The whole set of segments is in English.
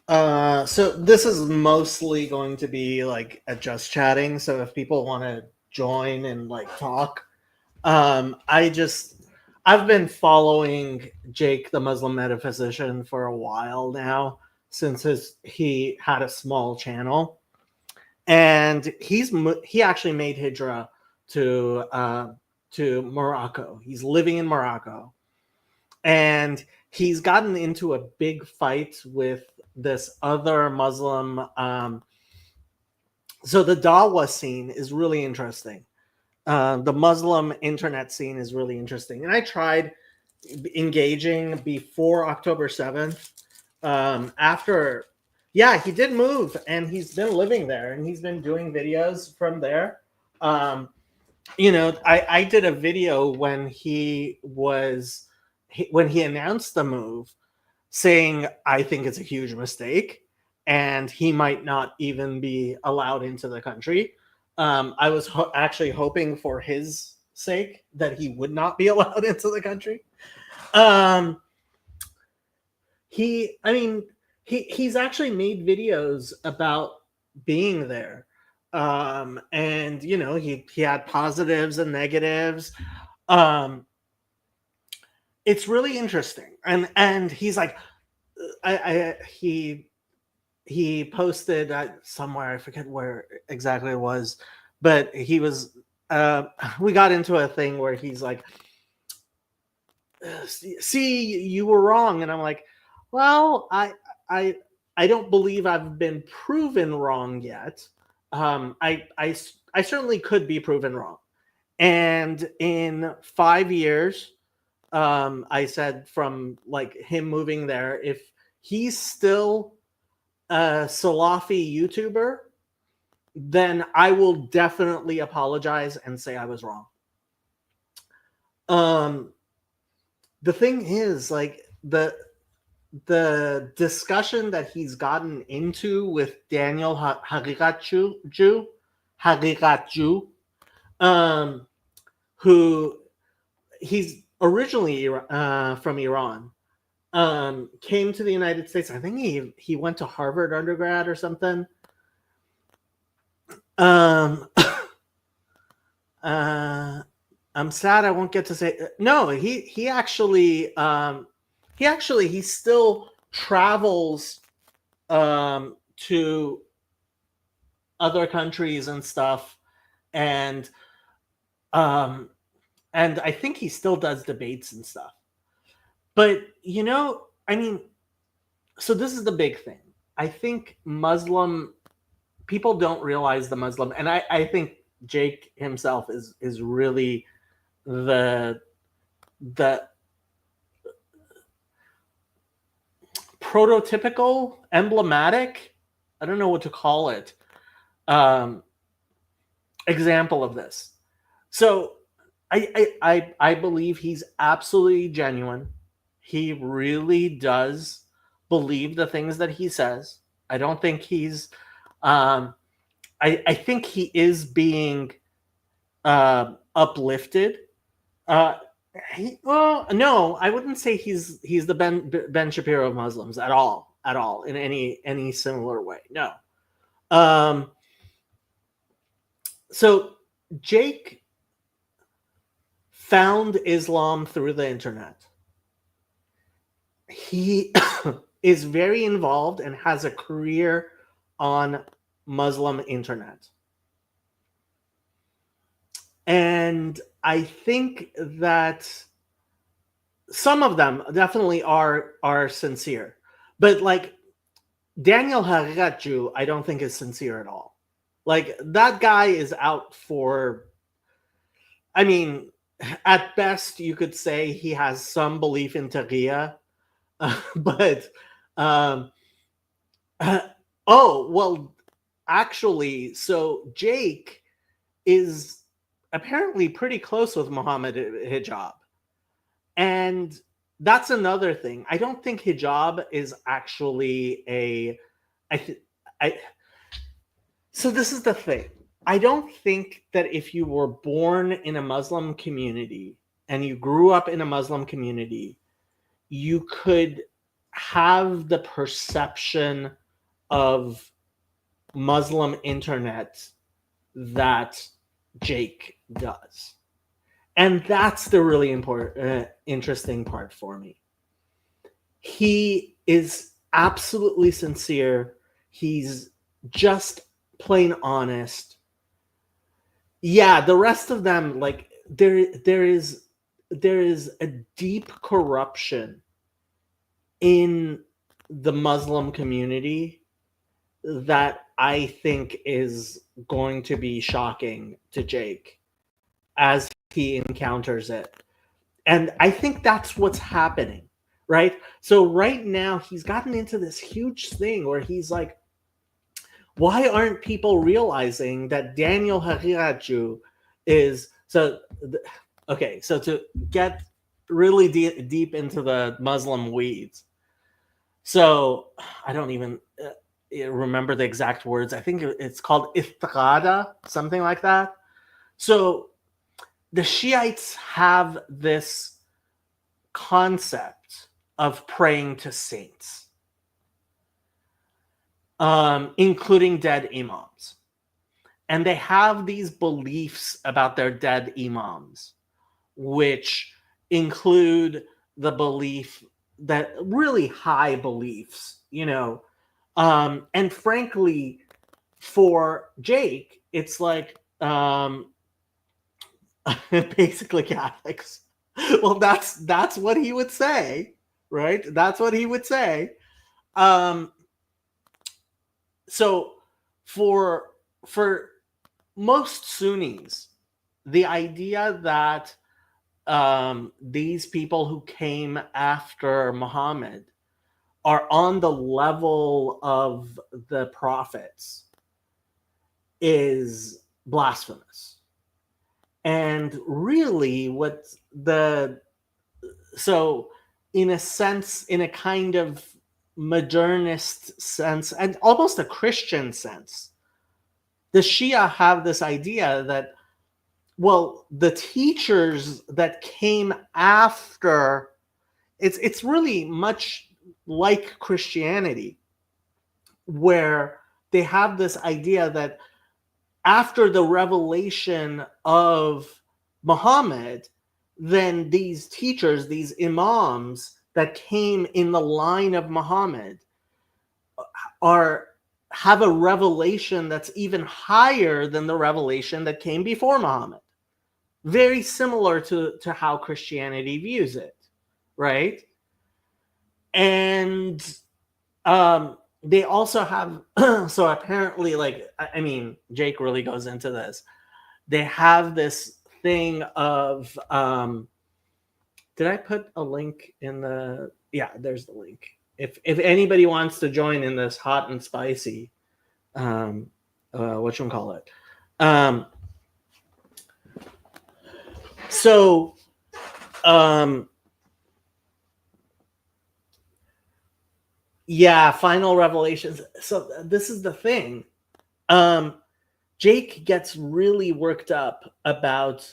So this is mostly going to be like a just chatting. So if people want to join and like talk, I just I've been following Jake the Muslim metaphysician for a while now since he had a small channel, and he actually made hijra to to Morocco. He's living in Morocco, and he's gotten into a big fight with this other Muslim. So the Dawa scene is really interesting. The Muslim internet scene is really interesting, and I tried engaging before October 7th. After, yeah, he did move, and he's been living there, and he's been doing videos from there. Um, I did a video when when he announced the move, saying I think it's a huge mistake and he might not even be allowed into the country. I was actually hoping for his sake that he would not be allowed into the country. Um, I mean, he's actually made videos about being there. And he had positives and negatives. Um, it's really interesting. And he's like, he posted somewhere, I forget where exactly it was, but he was we got into a thing where he's like, see, you were wrong, and I'm like, well, I I don't believe I've been proven wrong yet. I certainly could be proven wrong, and in 5 years, I said, from like him moving there, if he's still a Salafi YouTuber, then I will definitely apologize and say I was wrong. Um, the thing is, like, the discussion that he's gotten into with Daniel Haqiqatju, um, who he's originally from Iran, came to the United States. I think he went to Harvard undergrad or something. Um, I'm sad I won't get to say no. He still travels to other countries and stuff, and um, and I think he still does debates and stuff. But I mean, so this is the big thing. I think Muslim people don't realize the Muslim, and I think Jake himself is really the the prototypical, emblematic, I don't know what to call it, um, example of this. So I believe he's absolutely genuine. He really does believe the things that he says. I don't think he's um, I think he is being uplifted. Uh, well, no, I wouldn't say he's the Ben Shapiro of Muslims at all, in any similar way. No. Um, so Jake found Islam through the internet. He is very involved and has a career on Muslim internet. And I think that some of them definitely are sincere. But like Daniel Haqiqatju, I don't think is sincere at all. Like, that guy is out for, I mean, at best you could say he has some belief in taqiyya, but um, oh well, actually, so Jake is apparently pretty close with Muhammad Hijab, and that's another thing. I don't think hijab is actually a I th- I so this is the thing. I don't think that if you were born in a Muslim community and you grew up in a Muslim community, you could have the perception of Muslim internet that Jake does. And that's the really important, interesting part for me. He is absolutely sincere. He's just plain honest. Yeah, the rest of them, like there is a deep corruption in the Muslim community that I think is going to be shocking to Jake as he encounters it. And I think that's what's happening, right? So right now he's gotten into this huge thing where he's like, why aren't people realizing that Daniel Haqiqatjou is so okay, so to get really deep into the Muslim weeds. So I don't even remember the exact words. I think it's called iftiqada, something like that. So the Shiites have this concept of praying to saints, including dead imams. And they have these beliefs about their dead imams, which include the belief that really high beliefs, and frankly, for Jake, it's like basically Catholics. Well, that's what he would say, right? That's what he would say. So for most Sunnis, the idea that these people who came after Muhammad are on the level of the prophets is blasphemous. And really so in a sense, in a kind of modernist sense and almost a Christian sense, the Shia have this idea that, well, the teachers that came after, it's really much like Christianity, where they have this idea that after the revelation of Muhammad, then these teachers, these imams that came in the line of Muhammad have a revelation that's even higher than the revelation that came before Muhammad. Very similar to how Christianity views it, right? And they also have, so apparently, like, I mean, Jake really goes into this. They have this thing of, did I put a link in the, yeah, there's the link. If anybody wants to join in this hot and spicy, whatchamacallit. Yeah, final revelations. So this is the thing. Jake gets really worked up about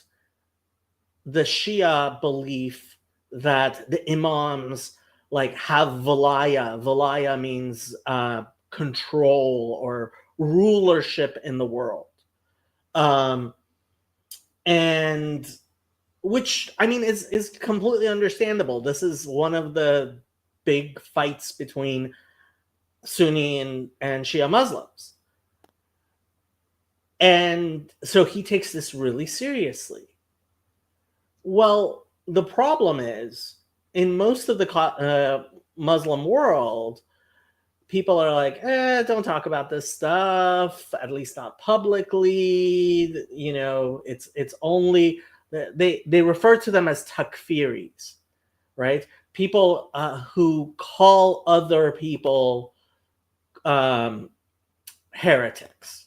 the Shia belief that the imams like have valaya. Valaya means control or rulership in the world. And which, I mean, is completely understandable. This is one of the big fights between Sunni and Shia Muslims. And so he takes this really seriously. Well, the problem is, in most of the Muslim world, people are like, don't talk about this stuff, at least not publicly. It's only, they refer to them as takfiris, right? People who call other people heretics,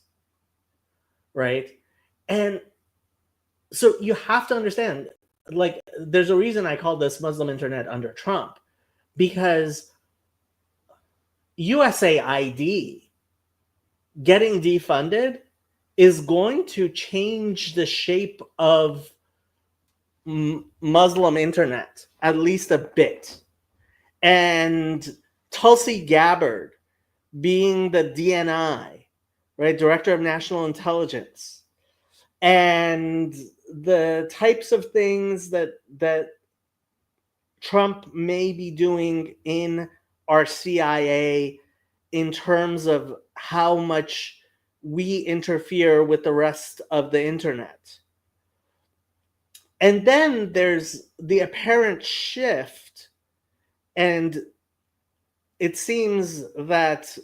right? And so you have to understand, like, there's a reason I call this Muslim internet under Trump, because USAID getting defunded is going to change the shape of Muslim internet, at least a bit. And Tulsi Gabbard being the DNI, right, Director of National Intelligence, and the types of things that Trump may be doing in our CIA in terms of how much we interfere with the rest of the internet. And then there's the apparent shift, and it seems that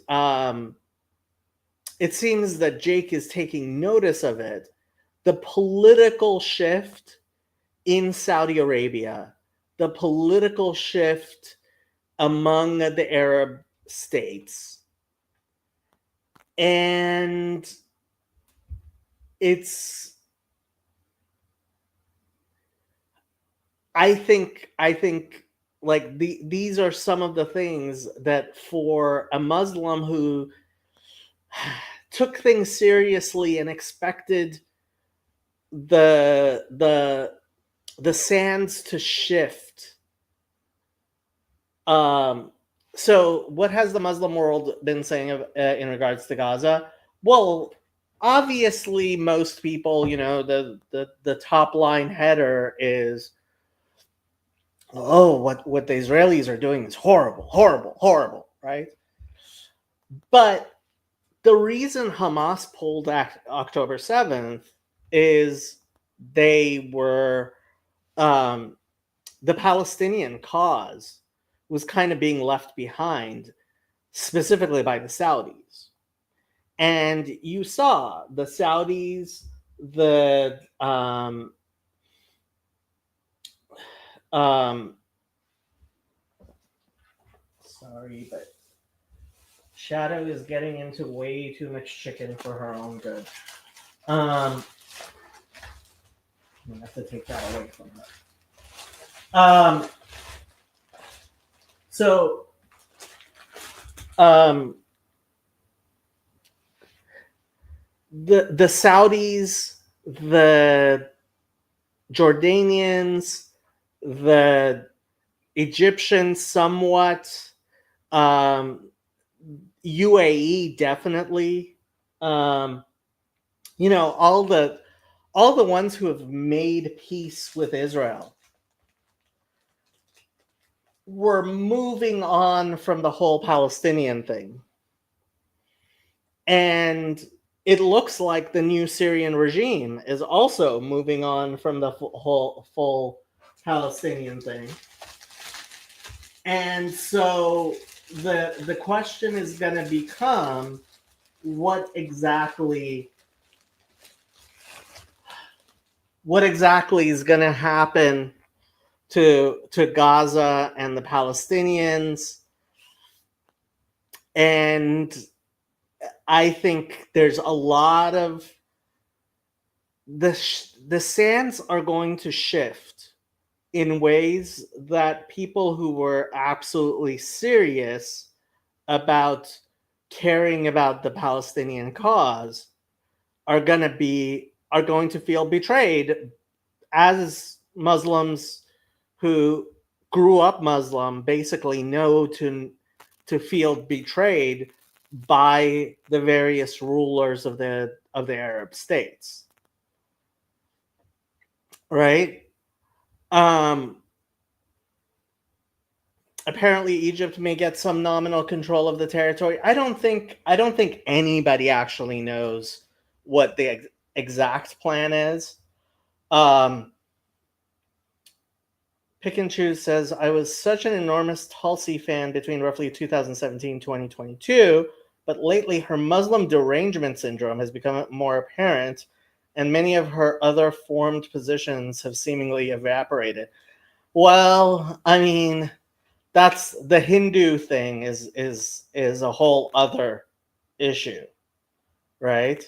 Jake is taking notice of it. The political shift in Saudi Arabia, the political shift among the Arab states, and it's I think like these are some of the things that for a Muslim who took things seriously and expected the the the sands to shift. So what has the Muslim world been saying in regards to Gaza? Well, obviously most people, the top line header is, oh, what the Israelis are doing is horrible, horrible, horrible, right? But the reason Hamas pulled October 7th is they were the Palestinian cause was kind of being left behind, specifically by the Saudis. And you saw the Saudis, the sorry, but Shadow is getting into way too much chicken for her own good. I'm gonna have to take that away from her. So the Saudis, the Jordanians, the Egyptians somewhat, UAE definitely, all the ones who have made peace with Israel were moving on from the whole Palestinian thing. And it looks like the new Syrian regime is also moving on from the full Palestinian thing. And so the question is going to become, what exactly is going to happen to Gaza and the Palestinians? And I think there's a lot of the sands are going to shift in ways that people who were absolutely serious about caring about the Palestinian cause are going to feel betrayed, as Muslims who grew up Muslim basically know to feel betrayed by the various rulers of the Arab states, right? Apparently Egypt may get some nominal control of the territory. I don't think anybody actually knows what the exact plan is. Pick and Choose says, I was such an enormous Tulsi fan between roughly 2017 2022, but lately her Muslim derangement syndrome has become more apparent, and many of her other formed positions have seemingly evaporated. Well, I mean, that's the Hindu thing is a whole other issue, right?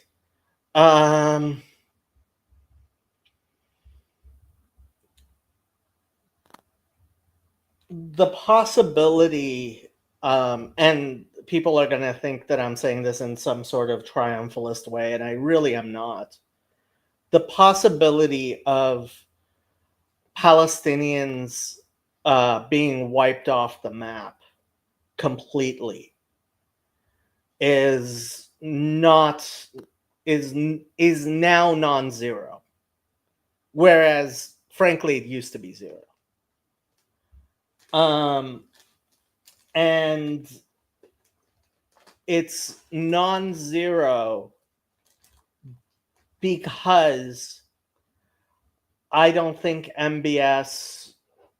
The possibility, and people are going to think that I'm saying this in some sort of triumphalist way, and I really am not. The possibility of Palestinians being wiped off the map completely is not is now non-zero, whereas frankly it used to be zero. And it's non-zero because I don't think MBS,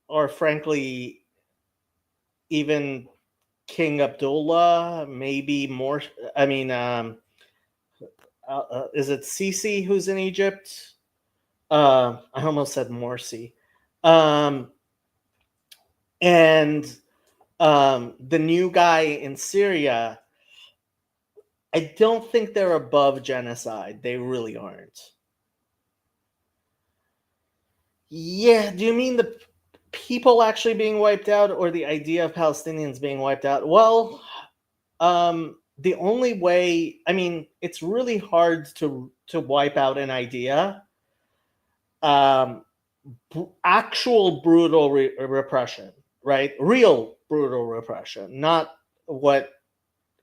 or frankly even King Abdullah, maybe more. I mean, is it Sisi who's in Egypt? I almost said Morsi. And the new guy in Syria, I don't think they're above genocide. They really aren't. Yeah, do you mean the people actually being wiped out or the idea of Palestinians being wiped out? Well, the only way, I mean, it's really hard to wipe out an idea. Actual brutal repression, right? Real brutal repression, not what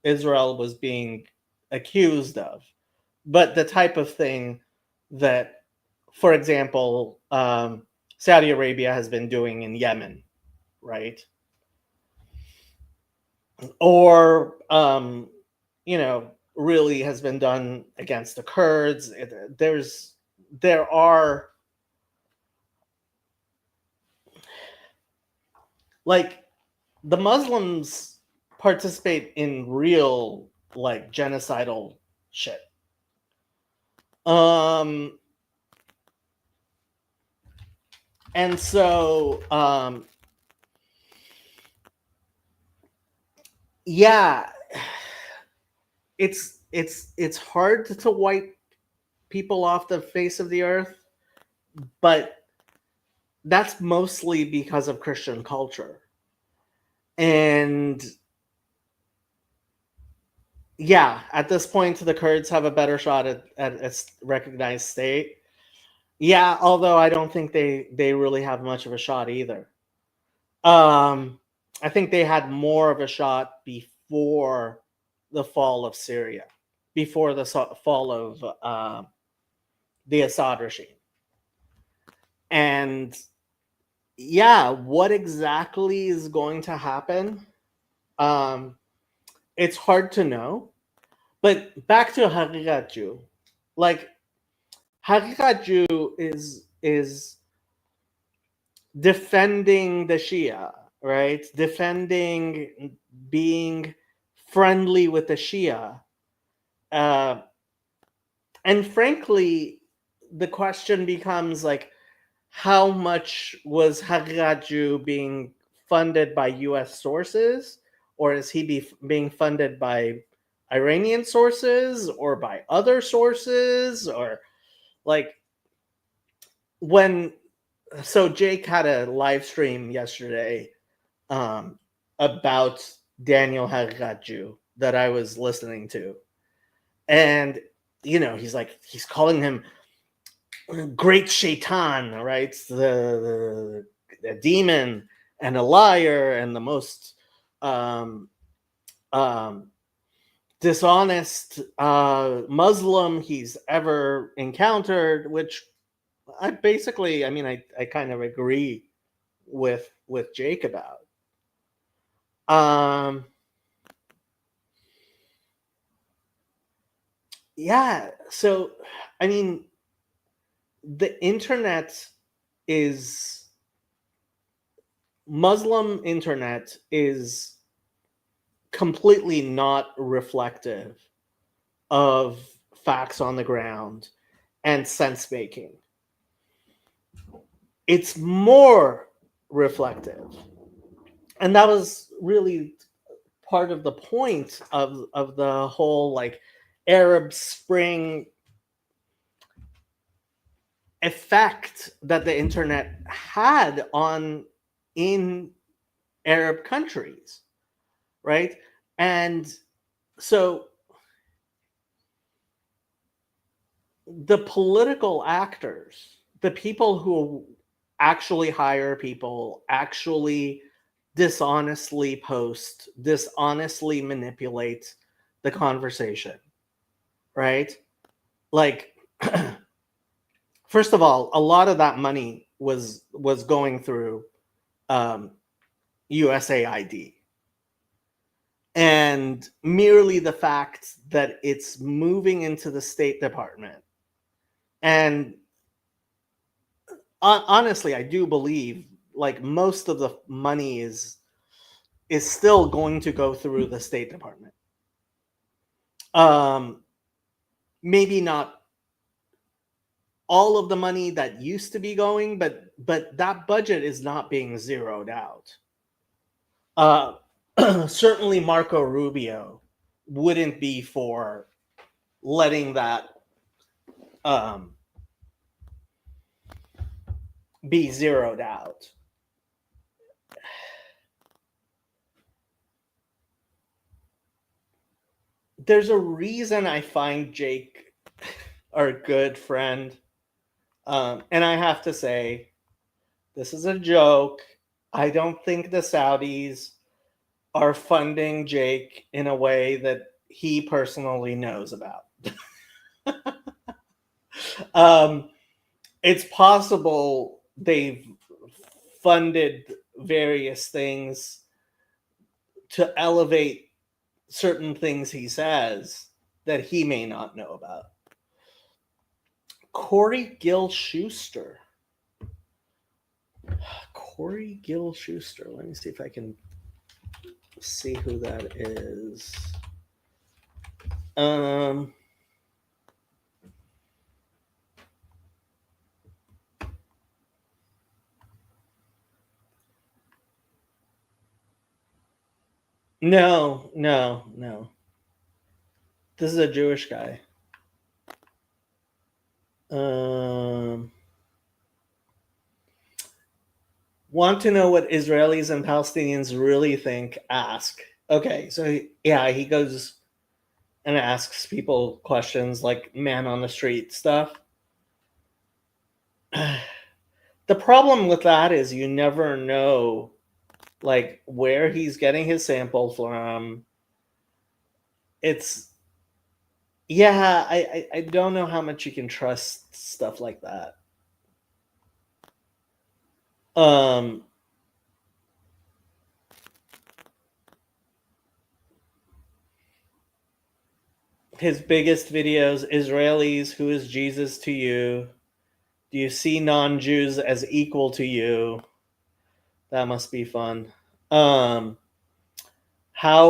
Israel was being accused of, but the type of thing that, for example, Saudi Arabia has been doing in Yemen, right? Or, really has been done against the Kurds. There are, like, the Muslims participate in real, like, genocidal shit. And so, yeah, it's hard to wipe people off the face of the earth, but that's mostly because of Christian culture. And yeah, at this point, the Kurds have a better shot at a recognized state. Yeah, although I don't think they really have much of a shot either. I think they had more of a shot before the fall of Syria, before the fall of the Assad regime. And yeah, what exactly is going to happen? It's hard to know. But back to Haqiqat, like, Haqiqat is defending the Shia, right? Defending being friendly with the Shia. And frankly, the question becomes, like, how much was Haqiqat being funded by US sources, or is he being funded by Iranian sources or by other sources, or, like, when so Jake had a live stream yesterday about Daniel Haqiqat that I was listening to, and he's calling him great shaitan, right? The demon and a liar and the most um, um, dishonest Muslim he's ever encountered, which I kind of agree with Jake about. Yeah, so I mean, the internet is Muslim internet is completely not reflective of facts on the ground and sense making. It's more reflective. And that was really part of the point of the whole, like, Arab Spring effect that the internet had in Arab countries, right? And so the political actors, the people who actually hire people, actually dishonestly post, dishonestly manipulate the conversation, right? Like, first of all, a lot of that money was going through um, USAID, and merely the fact that it's moving into the State Department, and honestly, I do believe like most of the money is still going to go through the State Department. Um, maybe not all of the money that used to be going, but that budget is not being zeroed out. Uh, certainly, Marco Rubio wouldn't be for letting that um, be zeroed out. There's a reason I find Jake our good friend. And I have to say, this is a joke. I don't think the Saudis are funding Jake in a way that he personally knows about. It's possible they've funded various things to elevate certain things he says that he may not know about. Corey Gill Schuster. Corey Gill Schuster. Let me see if I can see who that is. No. This is a Jewish guy. Want to know what Israelis and Palestinians really think? Ask. Okay, so yeah, he goes and asks people questions like man on the street stuff. The problem with that is you never know like where he's getting his sample from. It's yeah, I don't know how much you can trust stuff like that. His biggest videos: Israelis, who is Jesus to you? Do you see non-Jews as equal to you? That must be fun. How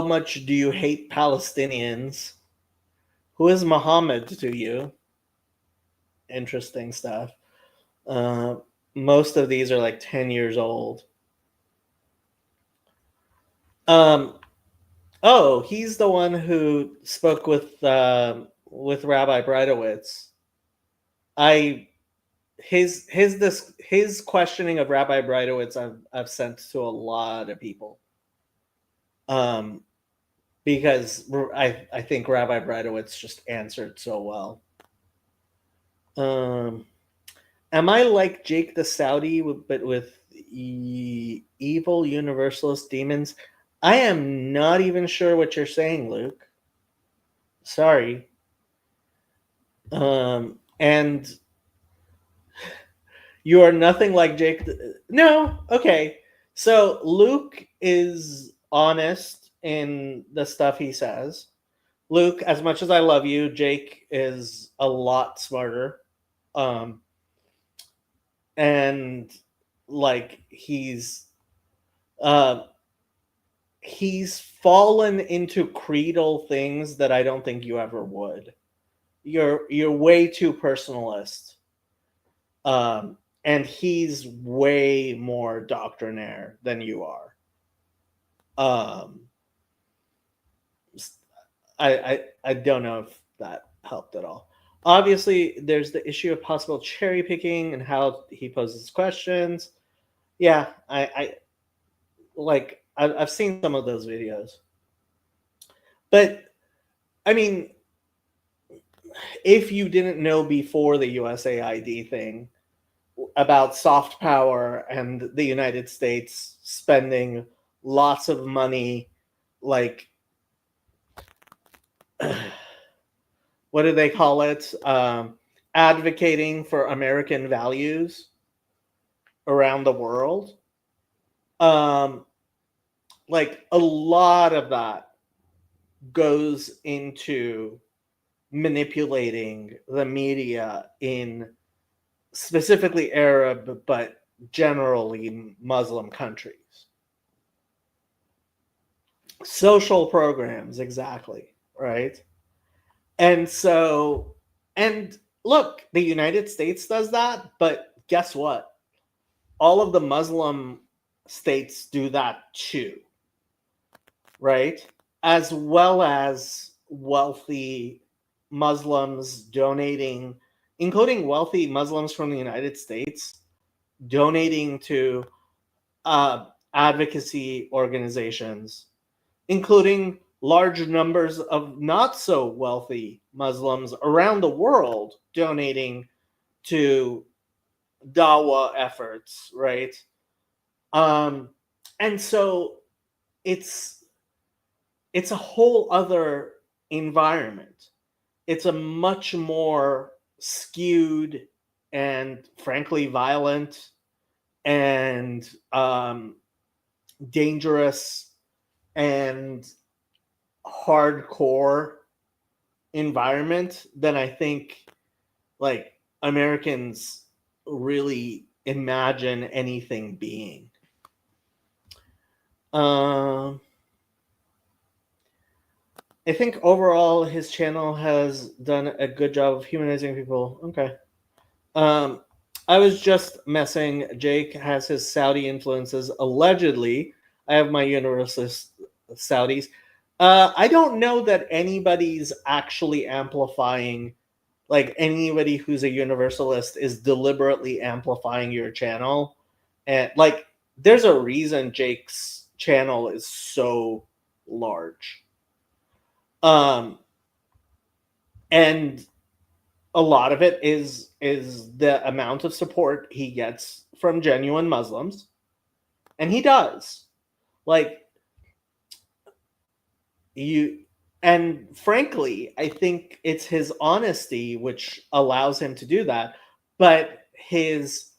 much do you hate Palestinians? Who is Muhammad to you? Interesting stuff. Most of these are like 10 years old. Oh, he's the one who spoke with Rabbi Breitowitz. His questioning of Rabbi Breitowitz I've sent to a lot of people. Because I think Rabbi Breitowitz just answered so well. Am I like Jake the Saudi, but with evil universalist demons? I am not even sure what you're saying, Luke. Sorry. And you are nothing like Jake. No, okay. So Luke is honest in the stuff he says. Luke, as much as I love you, Jake is a lot smarter. And like he's fallen into creedal things that I don't think you ever would. You're way too personalist. And he's way more doctrinaire than you are. I don't know if that helped at all. Obviously, there's the issue of possible cherry picking and how he poses questions. Yeah, I've seen some of those videos. But I mean, if you didn't know before the USAID thing about soft power and the United States spending lots of money, like what do they call it? Advocating for American values around the world. Um, like a lot of that goes into manipulating the media in specifically Arab, but generally Muslim countries. Social programs, exactly, right? And so, and look, the United States does that, but guess what? All of the Muslim states do that too, right? As well as wealthy Muslims donating, including wealthy Muslims from the United States, donating to advocacy organizations, including large numbers of not so wealthy Muslims around the world donating to dawah efforts, right? Um, and so it's it's a whole other environment. It's a much more skewed and frankly violent and dangerous and hardcore environment than I think like Americans really imagine anything being. Um, I think overall his channel has done a good job of humanizing people. Okay. Um, I was just messing. Jake has his Saudi influences allegedly. I have my Universalist Saudis. I don't know that anybody's actually amplifying, like anybody who's a Universalist is deliberately amplifying your channel. And like, there's a reason Jake's channel is so large. Um, and a lot of it is the amount of support he gets from genuine Muslims, and he does. Like you and frankly, I think it's his honesty which allows him to do that, but his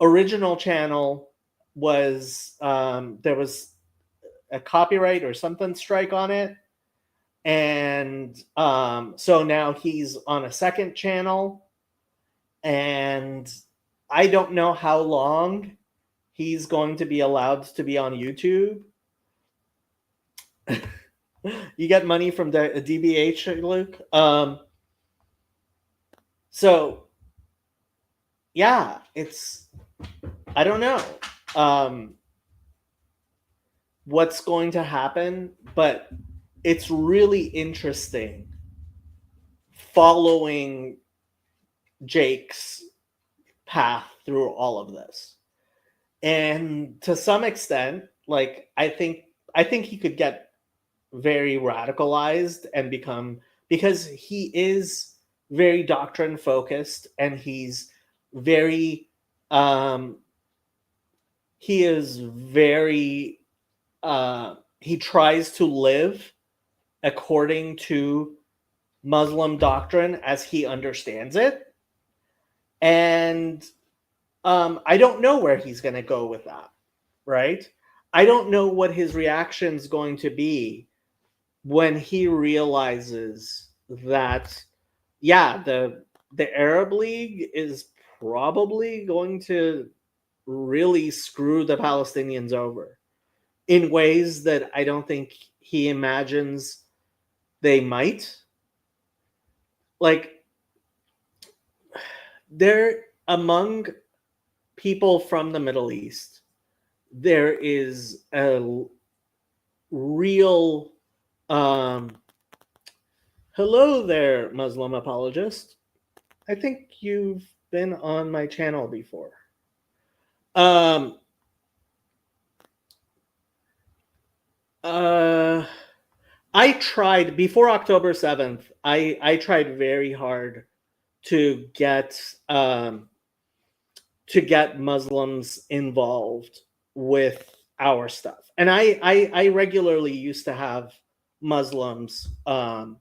original channel was there was a copyright or something strike on it, and so now he's on a second channel, and I don't know how long he's going to be allowed to be on YouTube. You get money from the DBH, Luke. So yeah, it's I don't know what's going to happen, but it's really interesting following Jake's path through all of this. And to some extent, like I think he could get very radicalized and become, because he is very doctrine focused and he's very um he is very he tries to live according to Muslim doctrine as he understands it. And I don't know where he's going to go with that, right? I don't know what his reaction is going to be when he realizes that, yeah, the Arab League is probably going to really screw the Palestinians over in ways that I don't think he imagines they might. Like, they're among people from the Middle East, there is a real hello there, Muslim apologist. I think you've been on my channel before. Um I tried before October 7th, I tried very hard to get Muslims involved with our stuff. And I regularly used to have Muslims on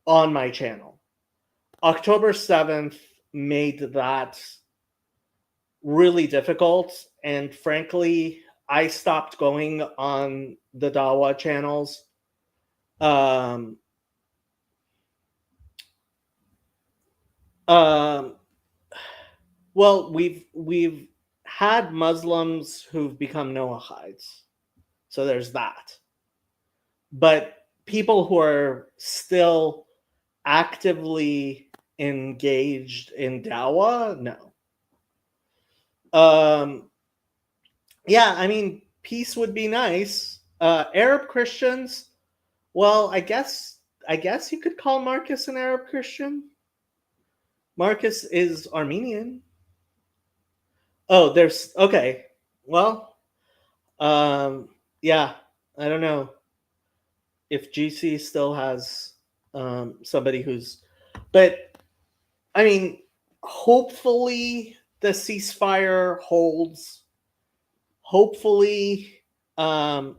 my channel. October 7th made that really difficult. And frankly, I stopped going on the Dawa channels. Um, well, we've had Muslims who've become Noahides. So there's that. But people who are still actively engaged in Dawa, no. Yeah, I mean, peace would be nice. Arab Christians, well, I guess you could call Marcus an Arab Christian. Marcus is Armenian. Oh, there's okay. Well, yeah, I don't know if GC still has somebody who's, but I mean, hopefully the ceasefire holds. Hopefully, Muslim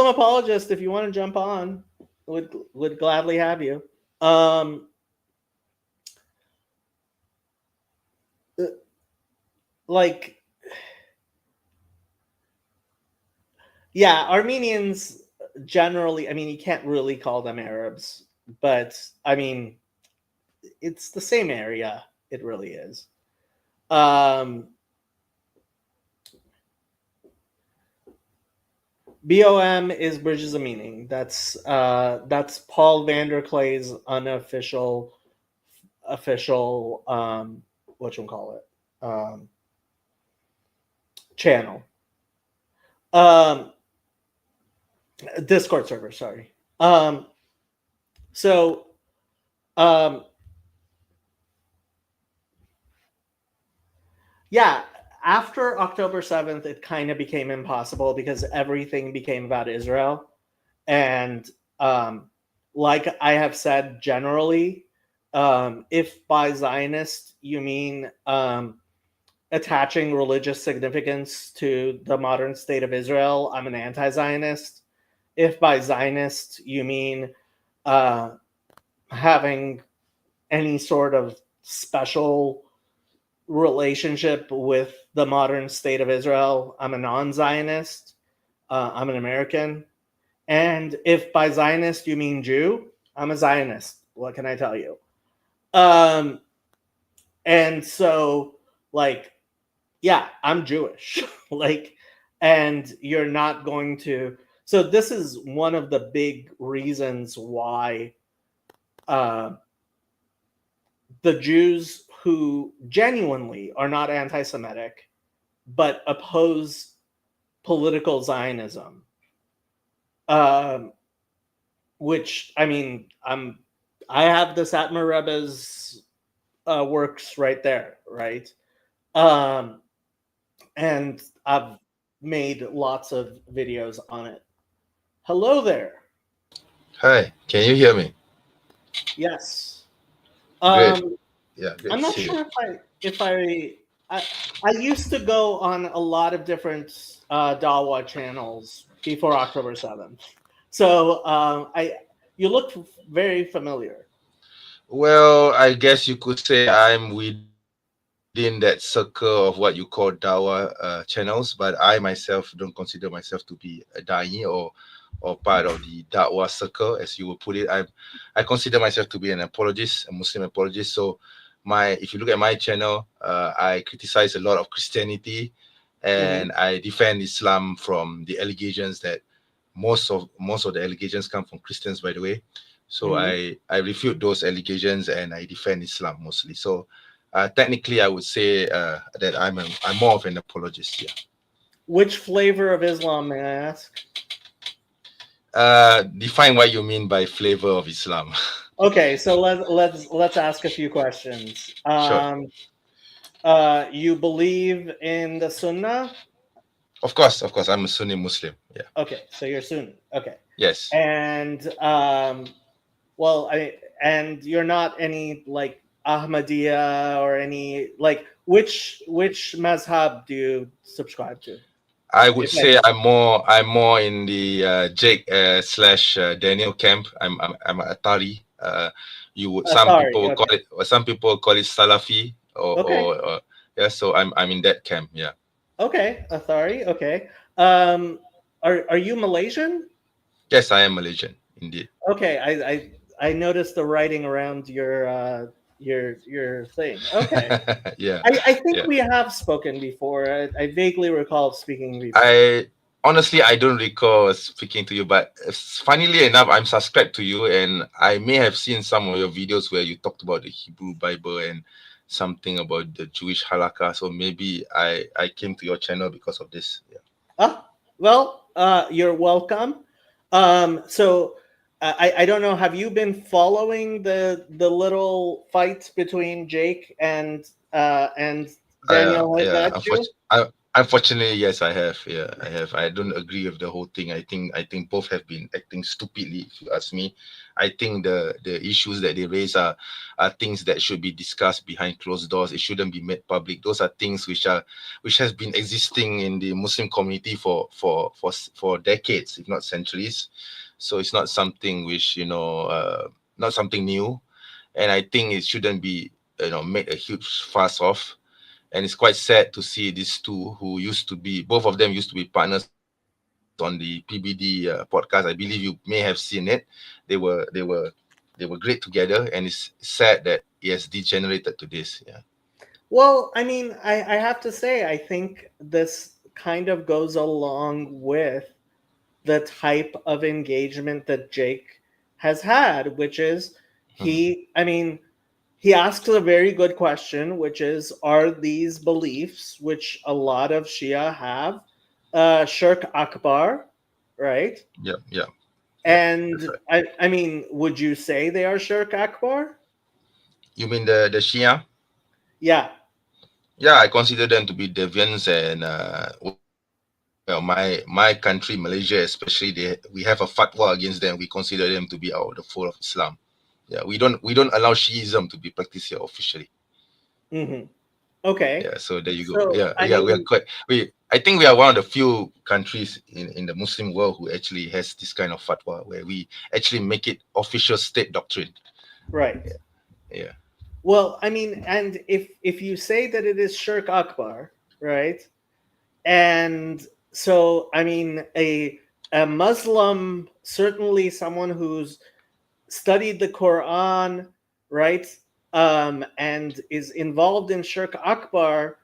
apologist, if you want to jump on, would gladly have you. Like, yeah, Armenians generally, I mean, you can't really call them Arabs, but I mean, it's the same area. It really is. BOM is Bridges of Meaning. That's Paul Vanderklay's unofficial whatchamacallit, channel. Discord server, sorry. So yeah, after October 7th, it kind of became impossible because everything became about Israel. And like I have said generally, if by Zionist you mean attaching religious significance to the modern state of Israel, I'm an anti-Zionist. If by Zionist you mean having any sort of special relationship with the modern state of Israel, I'm a non-Zionist. I'm an American. And if by Zionist you mean Jew, I'm a Zionist. What can I tell you? And so, like, yeah, I'm Jewish. Like, and you're not going to. So this is one of the big reasons why the Jews who genuinely are not anti-Semitic but oppose political Zionism, which I mean, I have the Satmar Rebbe's works right there, right? And I've made lots of videos on it. Hello there. Hi, can you hear me? Yes. Great. Yeah, great I'm to not see you. sure if I used to go on a lot of different Dawa channels before October 7th. So you look very familiar. Well, I guess you could say I'm within that circle of what you call Dawa channels, but I myself don't consider myself to be a Da'i or part of the Dawah circle, as you would put it. I consider myself to be an apologist, a Muslim apologist. So if you look at my channel, I criticize a lot of Christianity, Mm-hmm. and I defend Islam from the allegations that most of the allegations come from Christians, by the way. So Mm-hmm. I refute those allegations and I defend Islam mostly. So technically, I would say that I'm more of an apologist. Yeah. Which flavor of Islam, may I ask? Define what you mean by flavor of Islam. Okay, so let's ask a few questions. Sure. You believe in the Sunnah? Of course, I'm a Sunni Muslim. Yeah. Okay, so you're Sunni. Okay, Yes. and well, and you're not any like Ahmadiyya or any like. which mazhab do you subscribe to? I would If say any. I'm more in the Jake slash Daniel camp. I'm a Atari. You would Sorry. Okay. some people call it Salafi Okay. yeah. So I'm in that camp. Yeah. Okay. Athari. Okay. Um, are you Malaysian? Yes, I am Malaysian indeed. Okay. I noticed the writing around your thing. Okay. Yeah, I think yeah. we have spoken before. I vaguely recall speaking before. I honestly I don't recall speaking to you, but funnily enough, I'm subscribed to you, and I may have seen some of your videos where you talked about the Hebrew Bible and something about the Jewish halakha. So maybe I came to your channel because of this. Yeah. Ah, well, you're welcome. So I don't know. Have you been following the little fight between Jake and Daniel Yeah. Higachu? Unfortunately, yes, I have. Yeah, I have. I don't agree with the whole thing. I think both have been acting stupidly, if you ask me. I think the issues that they raise are things that should be discussed behind closed doors. It shouldn't be made public. Those are things which has been existing in the Muslim community for decades, if not centuries. So it's not something which not something new, and I think it shouldn't be made a huge fuss of. And it's quite sad to see these two who both of them used to be partners on the PBD podcast. I believe you may have seen it. They were great together, and it's sad that it has degenerated to this. Yeah. Well, I mean, I have to say, I think this kind of goes along with the type of engagement that Jake has had, which is Mhm. I mean, he asks a very good question, which is, are these beliefs, which a lot of Shia have, Shirk Akbar, right? Yeah, yeah, yeah. That's And right. I mean, would you say they are Shirk Akbar? You mean the Shia? Yeah. Yeah, I consider them to be deviants, and well, my country, Malaysia, especially, we have a fatwa against them. We consider them to be out of the fold of Islam. Yeah, we don't allow Shiism to be practiced here officially. Hmm. Okay. Yeah, so there you go. So Yeah, I yeah, we are mean, quite we I think we are one of the few countries in the Muslim world who actually has this kind of fatwa where we actually make it official state doctrine. right. Yeah, yeah. Well, I mean, and if you say that it is Shirk Akbar, right? And so I mean, a Muslim, certainly someone who's studied the Quran, right, and is involved in Shirk Akbar,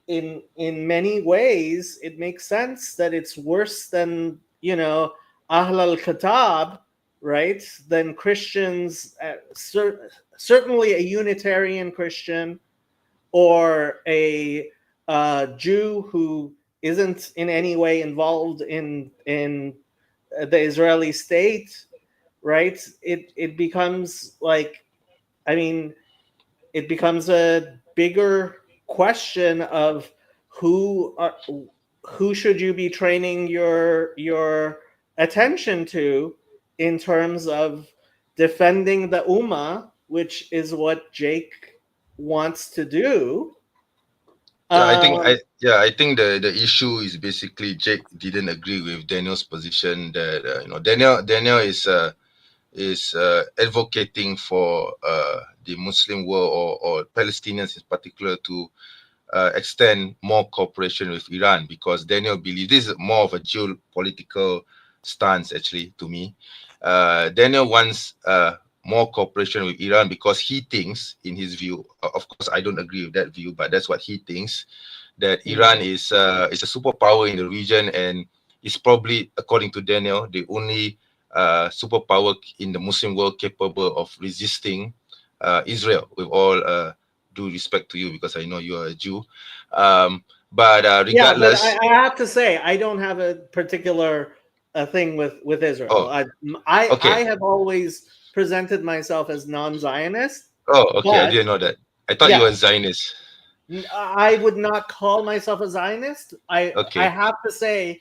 in many ways, it makes sense that it's worse than Ahl al Kitab, right? Than Christians, certainly a Unitarian Christian or a Jew who isn't in any way involved in the Israeli state, right? It becomes like, I mean, it becomes a bigger question of who are, who should you be training your attention to in terms of defending the ummah, which is what Jake wants to do. Um, I think the issue is basically Jake didn't agree with Daniel's position that Daniel is advocating for the Muslim world or Palestinians in particular to extend more cooperation with Iran, because Daniel believes this is more of a geopolitical stance, actually, to me. Daniel wants more cooperation with Iran because he thinks, in his view, of course, I don't agree with that view, but that's what he thinks, that Iran is a superpower in the region, and is probably, according to Daniel, the only superpower in the Muslim world capable of resisting Israel, with all due respect to you, because I know you are a Jew. But yeah, but regardless, I have to say, I don't have a particular thing with Israel. oh, I okay. have always presented myself as non-Zionist, Oh, okay. I but didn't know that. I thought you yeah, were a Zionist. I would not call myself a Zionist. I Okay. have to say,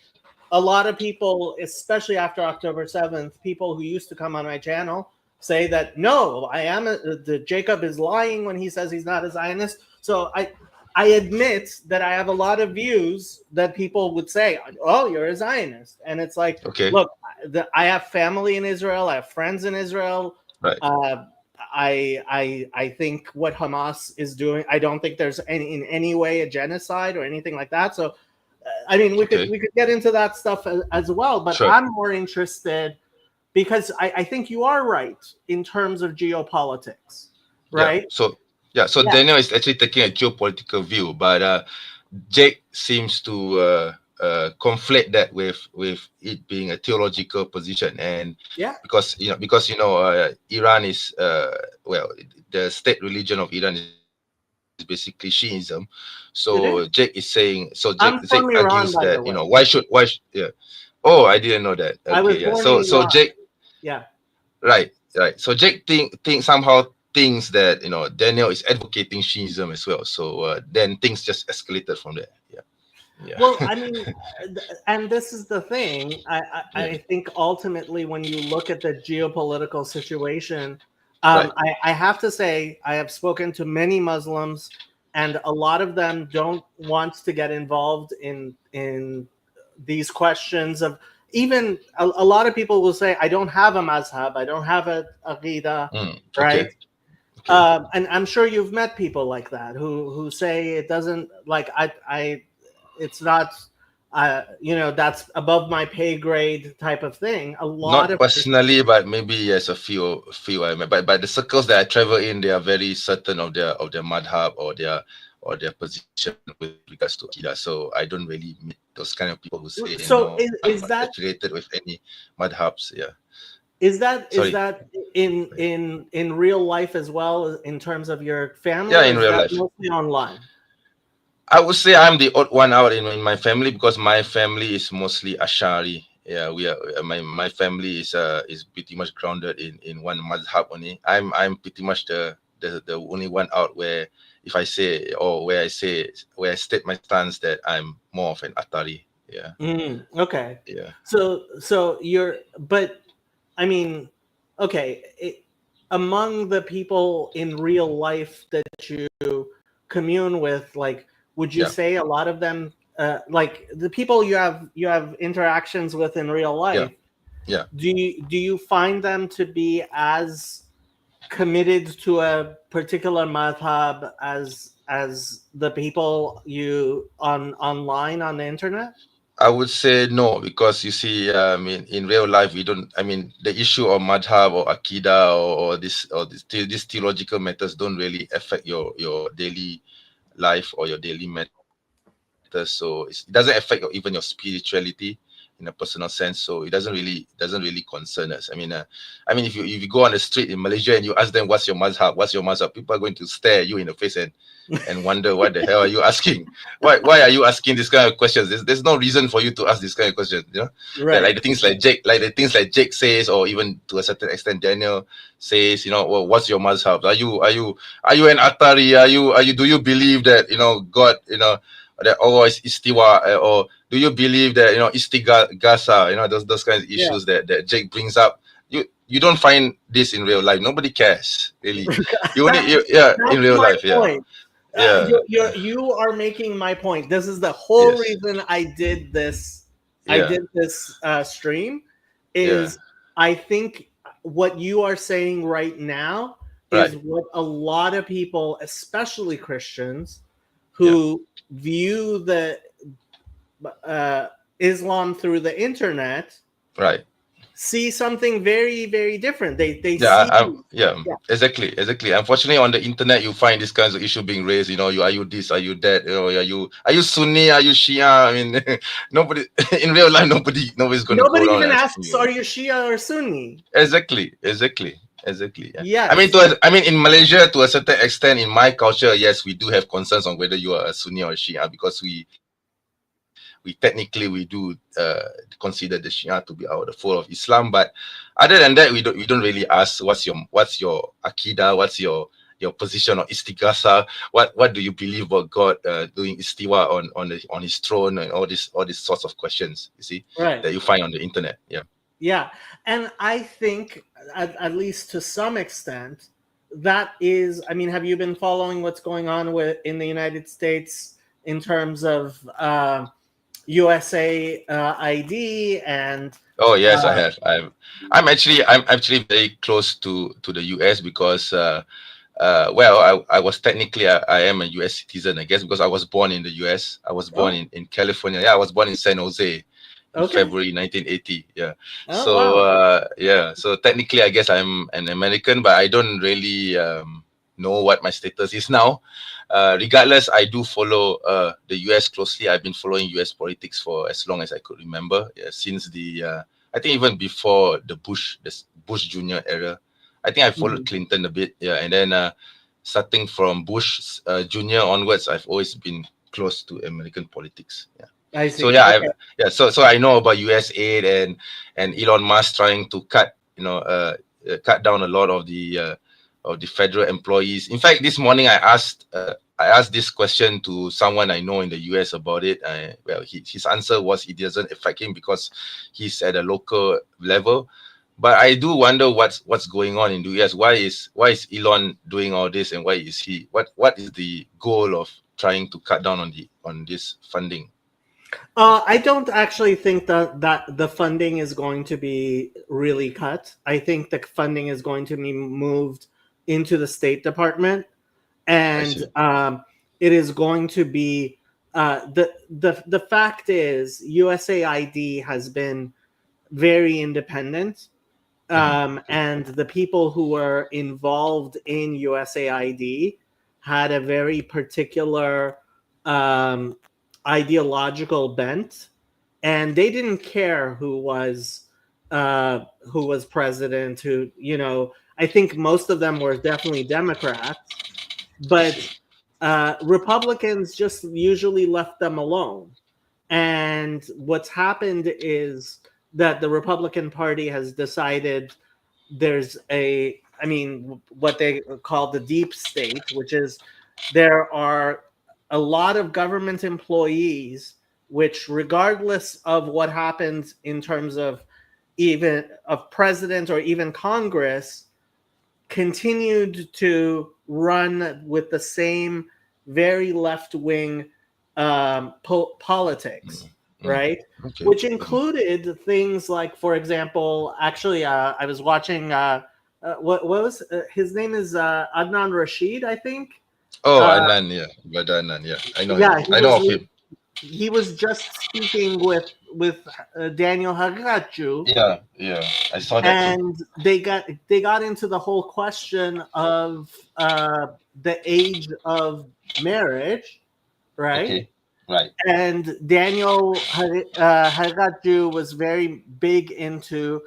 a lot of people, especially after October 7th, people who used to come on my channel say that no, the Jacob is lying when he says he's not a Zionist. So I admit that I have a lot of views that people would say, "Oh, you're a Zionist," and it's like, Okay. look, I have family in Israel, I have friends in Israel. Right. I think what Hamas is doing, I don't think there's in any way a genocide or anything like that. So, I mean, we could get into that stuff as well, but Sure. I'm more interested because I think you are right in terms of geopolitics, right? So Daniel is actually taking a geopolitical view, but Jake seems to conflate that with it being a theological position, and because Iran is the state religion of Iran is basically Shiism. So Jake is saying, I'm Jake from Iran, argues by the that way. why should. Oh, I didn't know that. I was born in So Iran. Jake. Yeah. Right. So Jake somehow thinks that Daniel is advocating Shiism as well. So then things just escalated from there. Yeah. Well, I mean, and this is the thing. I think ultimately, when you look at the geopolitical situation, Right. I have to say I have spoken to many Muslims, and a lot of them don't want to get involved in these questions of. Even a lot of people will say, I don't have a mazhab, I don't have a aqidah, right? And I'm sure you've met people like that who say it doesn't, like, it's not, that's above my pay grade type of thing. A lot Not of personally, but maybe yes, a few. But the circles that I travel in, they are very certain of their madhab or their position with regards to Aqidah. So I don't really meet those kind of people who say, So is I'm that affiliated with any madhabs? Yeah. Is that in real life as well, in terms of your family? Yeah, or in is real that life. mostly online? I would say I'm the odd one out in my family because my family is mostly Ash'ari. Yeah, we are. My family is pretty much grounded in one madhab only. I'm pretty much the only one out where if I say or where I state my stance that I'm more of an Atari. Yeah. Okay. Yeah. So you're, but I mean, okay, among the people in real life that you commune with, like, would you say a lot of them, like the people you have interactions with in real life, do you find them to be as committed to a particular madhab as the people you online on the internet? I would say no, because you see, in real life, we don't. I mean, the issue of madhab or akida or these theological matters don't really affect your daily life or your daily matters. So it doesn't affect even your spirituality in a personal sense. So it doesn't really concern us. I mean, if you go on the street in Malaysia and you ask them what's your mazhab, people are going to stare at you in the face and wonder what the hell are you asking? Why are you asking this kind of questions? There's no reason for you to ask this kind of questions, Right. Like the things like Jake says, or even to a certain extent Daniel says, well, what's your mazhab? Are you an Atari? Are you do you believe that God, that always istiwa, or do you believe that istigasa, those kinds of issues that Jake brings up? You don't find this in real life. Nobody cares, really. In real life, point. Yeah. You are making my point. This is the whole reason I did this. I did this stream. I think what you are saying right now is what a lot of people, especially Christians, who view the Islam through the internet, see something very, very different. They exactly. Unfortunately, on the internet, you find these kinds of issues being raised. Are you this? Are you that? Are you Sunni? Are you Shia? I mean, nobody in real life. Nobody's going to go around even asks, "Are you Shia or Sunni?" Exactly. Yeah. I mean, in Malaysia, to a certain extent, in my culture, yes, we do have concerns on whether you are a Sunni or a Shia, because we technically do consider the Shia to be the fold of Islam. But other than that, we don't really ask what's your akida, what's your position on istighatha, what do you believe about God doing istiwa on his throne, and all these sorts of questions, you see, that you find on the internet. Yeah, and I think at least to some extent that is, I mean, have you been following what's going on with in the United States in terms of USA ID and Oh yes, I uh, have. I'm actually very close to the US because well, I was technically I am a US citizen, I guess, because I was born in the US. I was born oh, in California. Yeah, I was born in San Jose in okay. February 1980. Yeah. Oh So wow. yeah, so technically I guess I'm an American, but I don't really know what my status is now. Regardless, I do follow the US closely. I've been following US politics for as long as I could remember. Yeah, since the I think even before the Bush Junior era. I think I followed Mhm. Clinton a bit, yeah, and then starting from Bush Junior onwards, I've always been close to American politics. Yeah. I So see. yeah, Okay. so I know about U.S. aid and Elon Musk trying to cut down a lot of the federal employees. In fact, this morning I asked this question to someone I know in the US about it. Well, his answer was it doesn't affect him because he's at a local level. But I do wonder what's going on in the US. Why is Elon doing all this, and why is he what is the goal of trying to cut down on this funding? I don't actually think that the funding is going to be really cut. I think the funding is going to be moved into the State Department, I and see. it is going to be the fact is USAID has been very independent, Hmm. and the people who were involved in USAID had a very particular um, ideological bent, and they didn't care who was president. Who, you know, I think most of them were definitely Democrats, I but see. Republicans just usually left them alone. And what's happened is that the Republican Party has decided there's I mean, what they call the deep state, which is there are a lot of government employees, which, regardless of what happens in terms of even of president or even Congress, continued to run with the same very left wing politics, Mm, mm. right? Okay. Which included things like, for example, actually, I was watching. What was his name? Is Adnan Rashid, I think. Oh, Uh, Adnan, yeah, but Adnan, yeah, I know him. yeah, I know of him. he was just speaking with Daniel Hagaju, Yeah, yeah, I saw that too. and they got into the whole question of the age of marriage, right? Okay, right. And Daniel Hagaju was very big into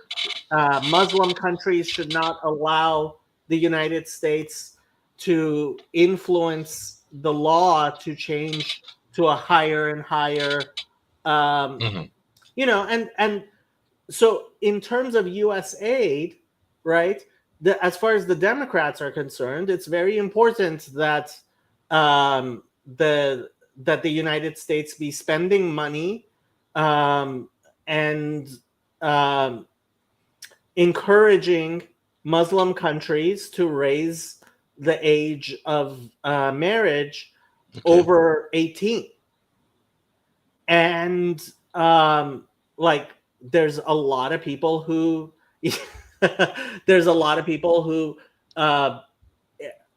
Muslim countries should not allow the United States to influence the law to change to a higher and higher, um, Hmm. you know, and so in terms of U.S. aid, right? As far as the Democrats are concerned, it's very important that um, the that the United States be spending money um, and um, encouraging Muslim countries to raise the age of marriage Okay. over 18. And like there's a lot of people who there's a lot of people who uh,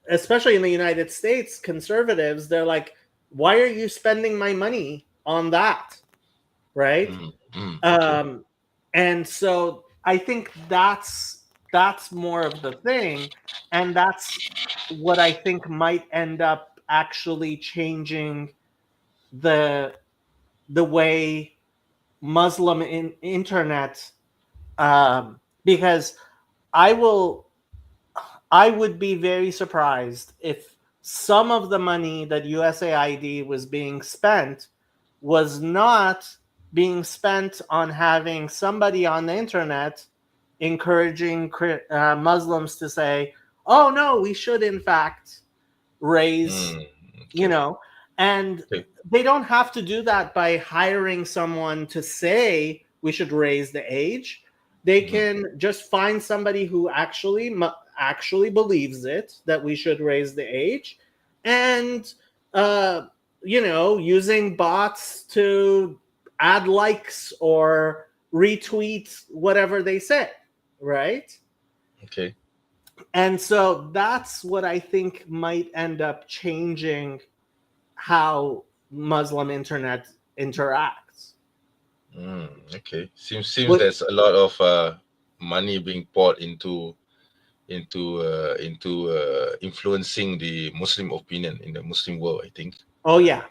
especially in the United States, conservatives, they're like, why are you spending my money on that, right? Mm, mm, okay. um, and so I think that's more of the thing, and that's what I think might end up actually changing the way Muslim internet, because I will I would be very surprised if some of the money that USAID was being spent was not being spent on having somebody on the internet encouraging Muslims to say, "Oh no, we should in fact raise," Mm, you okay. know, and Okay. they don't have to do that by hiring someone to say we should raise the age. They can just find somebody who actually believes it, that we should raise the age, and using bots to add likes or retweet whatever they say, right? Okay. And so that's what I think might end up changing how Muslim internet interacts. Okay. Seems What there's a lot of money being poured into influencing the Muslim opinion in the Muslim world, I think. Oh yeah,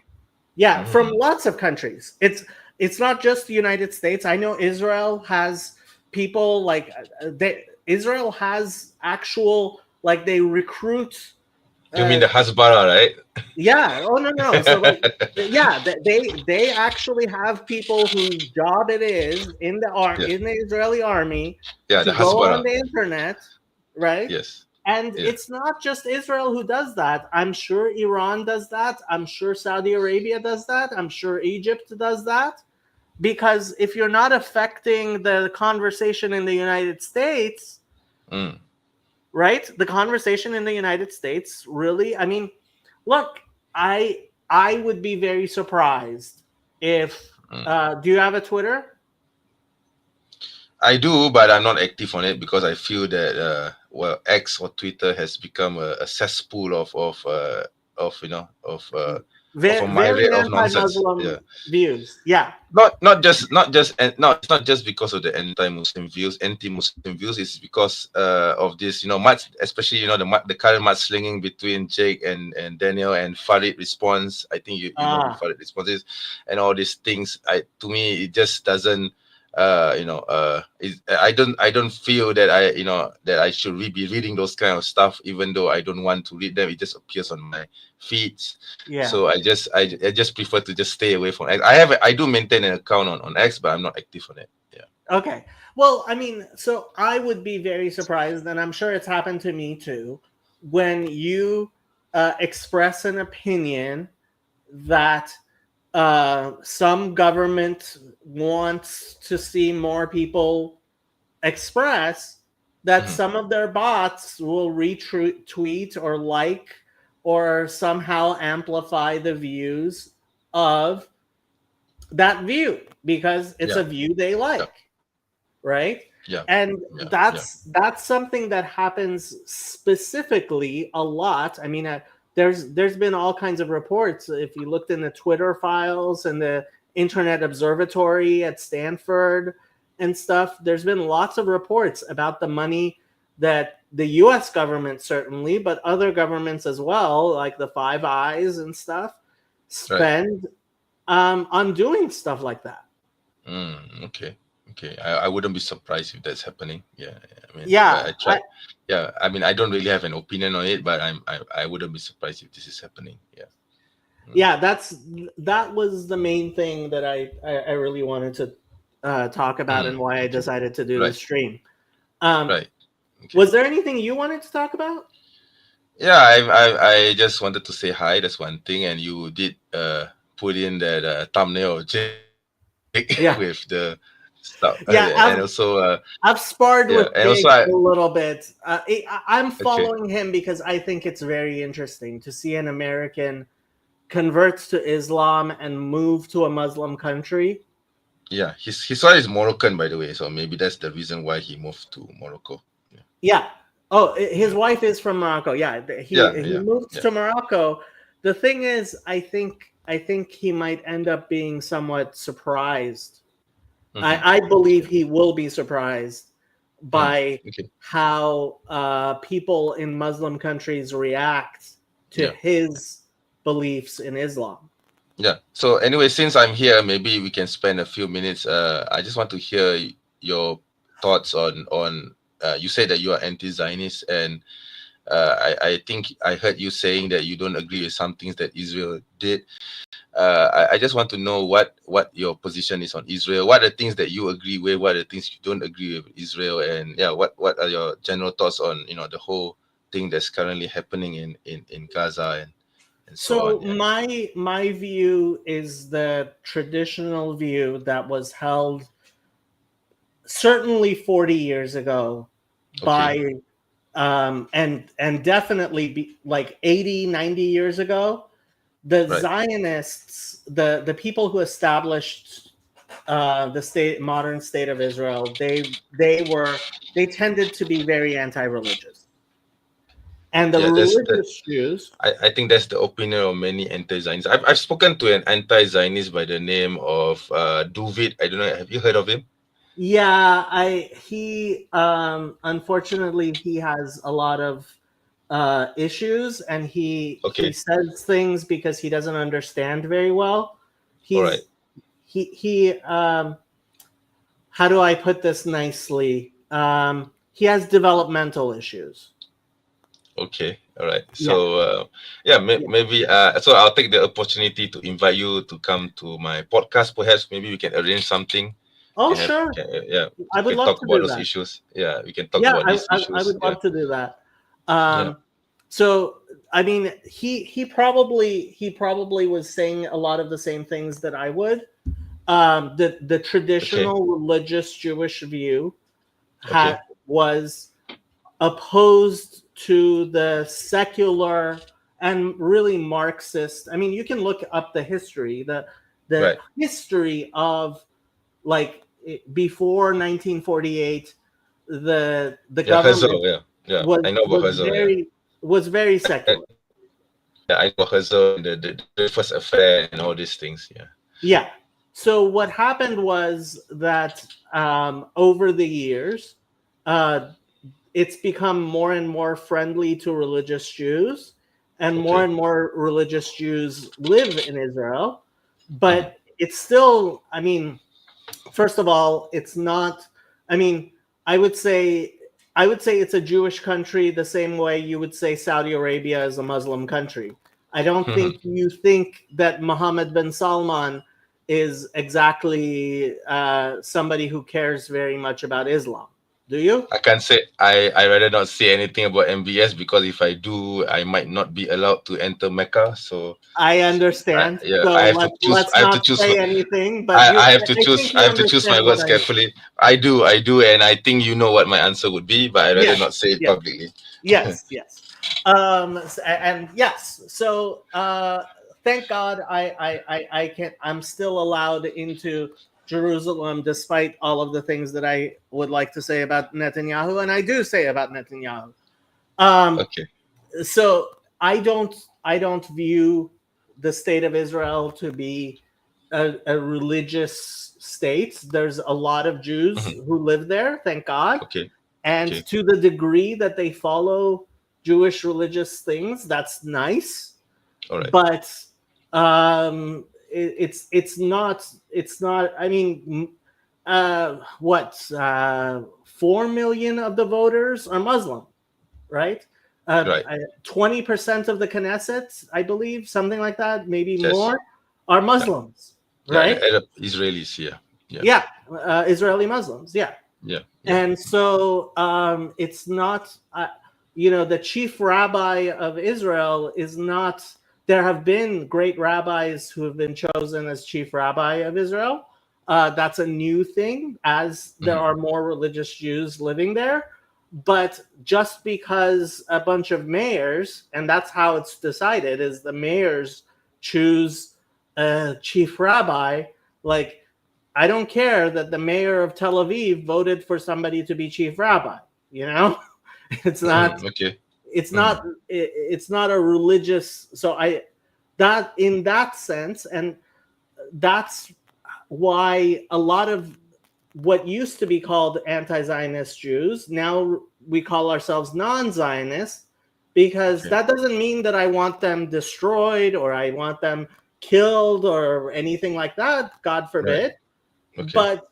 yeah, from Mm. lots of countries. It's not just the United States. I know Israel has people like Israel has actual, like, they recruit. You mean the Hasbara, right? Yeah. Oh no. So like, yeah, they actually have people whose job it is Yeah. in the Israeli army Yeah, to the go on Hasbara. the internet, right? Yes. And Yeah. it's not just Israel who does that. I'm sure Iran does that. I'm sure Saudi Arabia does that. I'm sure Egypt does that. Because if you're not affecting the conversation in the United States, Mm. right? The conversation in the United States really, I mean, look, I would be very surprised if do you have a Twitter? I do, but I'm not active on it because I feel that X or Twitter has become a cesspool of a Very myriad of nonsense. anti-Muslim Yeah. views. Yeah. And no, it's not just because of the anti-Muslim views, anti-Muslim views. It's because of this, especially the current mudslinging between Jake and Daniel and Farid response. I think you know who Farid response is, and all these things. To me, it just doesn't. I don't feel that I should be reading those kind of stuff, even though I don't want to read them. It just appears on my feeds. Yeah. So I just prefer to just stay away from X. I do maintain an account on X, but I'm not active on it. Yeah. Okay. Well, I mean, so I would be very surprised, and I'm sure it's happened to me too, when you express an opinion that some government wants to see more people express, that some of their bots will retweet or like or somehow amplify the views of that view because it's a view they like, right? Yeah. And that's something that happens specifically a lot. I mean, there's been all kinds of reports. If you looked in the Twitter files and the Internet Observatory at Stanford and stuff, there's been lots of reports about the money that the US government, certainly, but other governments as well, like the Five Eyes and stuff, spend on doing stuff like that. Okay. I wouldn't be surprised if that's happening. Yeah. I mean, I mean, I don't really have an opinion on it, but I wouldn't be surprised if this is happening. Yeah. Yeah, that was the main thing that I really wanted to talk about and why I decided to do the stream. Right. Okay. Was there anything you wanted to talk about? Yeah, I just wanted to say hi. That's one thing, and you did put in that thumbnail with the stuff. And also I've sparred with Jake a little bit. I'm following him because I think it's very interesting to see an American convert to Islam and move to a Muslim country. Yeah, his son is Moroccan, by the way, so maybe that's the reason why he moved to Morocco. Yeah. Oh, his wife is from Morocco. Yeah, he moved to Morocco. The thing is, I think he might end up being somewhat surprised. I believe he will be surprised by how people in Muslim countries react to his beliefs in Islam. Yeah. So anyway, since I'm here, maybe we can spend a few minutes. I just want to hear your thoughts on you said that you are anti-Zionist, and I think I heard you saying that you don't agree with some things that Israel did. I just want to know what your position is on Israel. What are the things that you agree with? What are the things you don't agree with Israel? And what are your general thoughts on the whole thing that's currently happening in Gaza and so on? Yeah. My view is the traditional view that was held certainly 40 years ago, Okay. and definitely like 80, 90 years ago, the Right. Zionists, the people who established modern state of Israel, they tended to be very anti-religious, and the Yeah, that's that. religious Jews. I think that's the opinion of many anti-Zionists. I've spoken to an anti-Zionist by the name of Duvid. I don't know. Have you heard of him? Yeah, he unfortunately he has a lot of issues, and he Okay. says things because he doesn't understand very well. All right. He's he how do I put this nicely? He has developmental issues. Okay. All right. Yeah, So yeah, yeah. maybe so I'll take the opportunity to invite you to come to my podcast. Perhaps maybe we can arrange something Oh, and have sure. yeah, I we would can love talk to about do those that. issues. Yeah, we can talk Yeah, about these I issues. would Yeah. love to do that. Yeah. So I mean, he probably was saying a lot of the same things that I would. The Okay. traditional religious Jewish view Okay. was opposed to the secular and really Marxist. I mean, you can look up the history, the Right. history of like before 1948, the Yeah. government Herzl. Yeah. Yeah. was I know about was Herzl. Yeah. very secular. Yeah. I know Herzl and the first affair and all these things. Yeah. Yeah. So what happened was that over the years, uh, it's become more and more friendly to religious Jews, and Okay. more religious Jews live in Israel. Mhm. But it's still, I mean, first of all, it's not. I mean, I would say it's a Jewish country the same way you would say Saudi Arabia is a Muslim country. I don't think you think that Mohammed bin Salman is exactly somebody who cares very much about Islam. Do you? I can't say I rather not say anything about MBS because if I do, I might not be allowed to enter Mecca. So I understand. yeah, So I have to choose. let's I have to not choose. say anything. But you, I have to I choose. think I you have to choose my understand what words I mean. carefully. I do. I do, and I think you know what my answer would be, but I rather Yes. not say it Yes. publicly. Yes. Yes. And yes. So thank God I can. I'm still allowed into Jerusalem, despite all of the things that I would like to say about Netanyahu, and I do say about Netanyahu. Um, Okay. so I don't view the state of Israel to be a religious state. There's a lot of Jews Mhm. who live there, thank God, Okay. and Okay. to the degree that they follow Jewish religious things, that's nice. All right. But it's not. I mean, what 4 million of the voters are Muslim, right? Right. 20% of the Knesset, I believe, something like that, maybe Yes. more, are Yeah. Muslims, Yeah. And right? Arab Israelis. Yeah. Yeah. Yeah, Israeli Muslims, yeah. Yeah. Yeah. And so it's not, the chief rabbi of Israel is not. There have been great rabbis who have been chosen as chief rabbi of Israel. That's a new thing as there Mhm. are more religious Jews living there. But just because a bunch of mayors, and that's how it's decided, is the mayors choose a chief rabbi, like, I don't care that the mayor of Tel Aviv voted for somebody to be chief rabbi. You know, it's not. Okay. It's Mhm. not. It's not a religious. So that in that sense, and that's why a lot of what used to be called anti-Zionist Jews now we call ourselves non-Zionist, because Okay. that doesn't mean that I want them destroyed or I want them killed or anything like that. God Right. forbid. Okay. But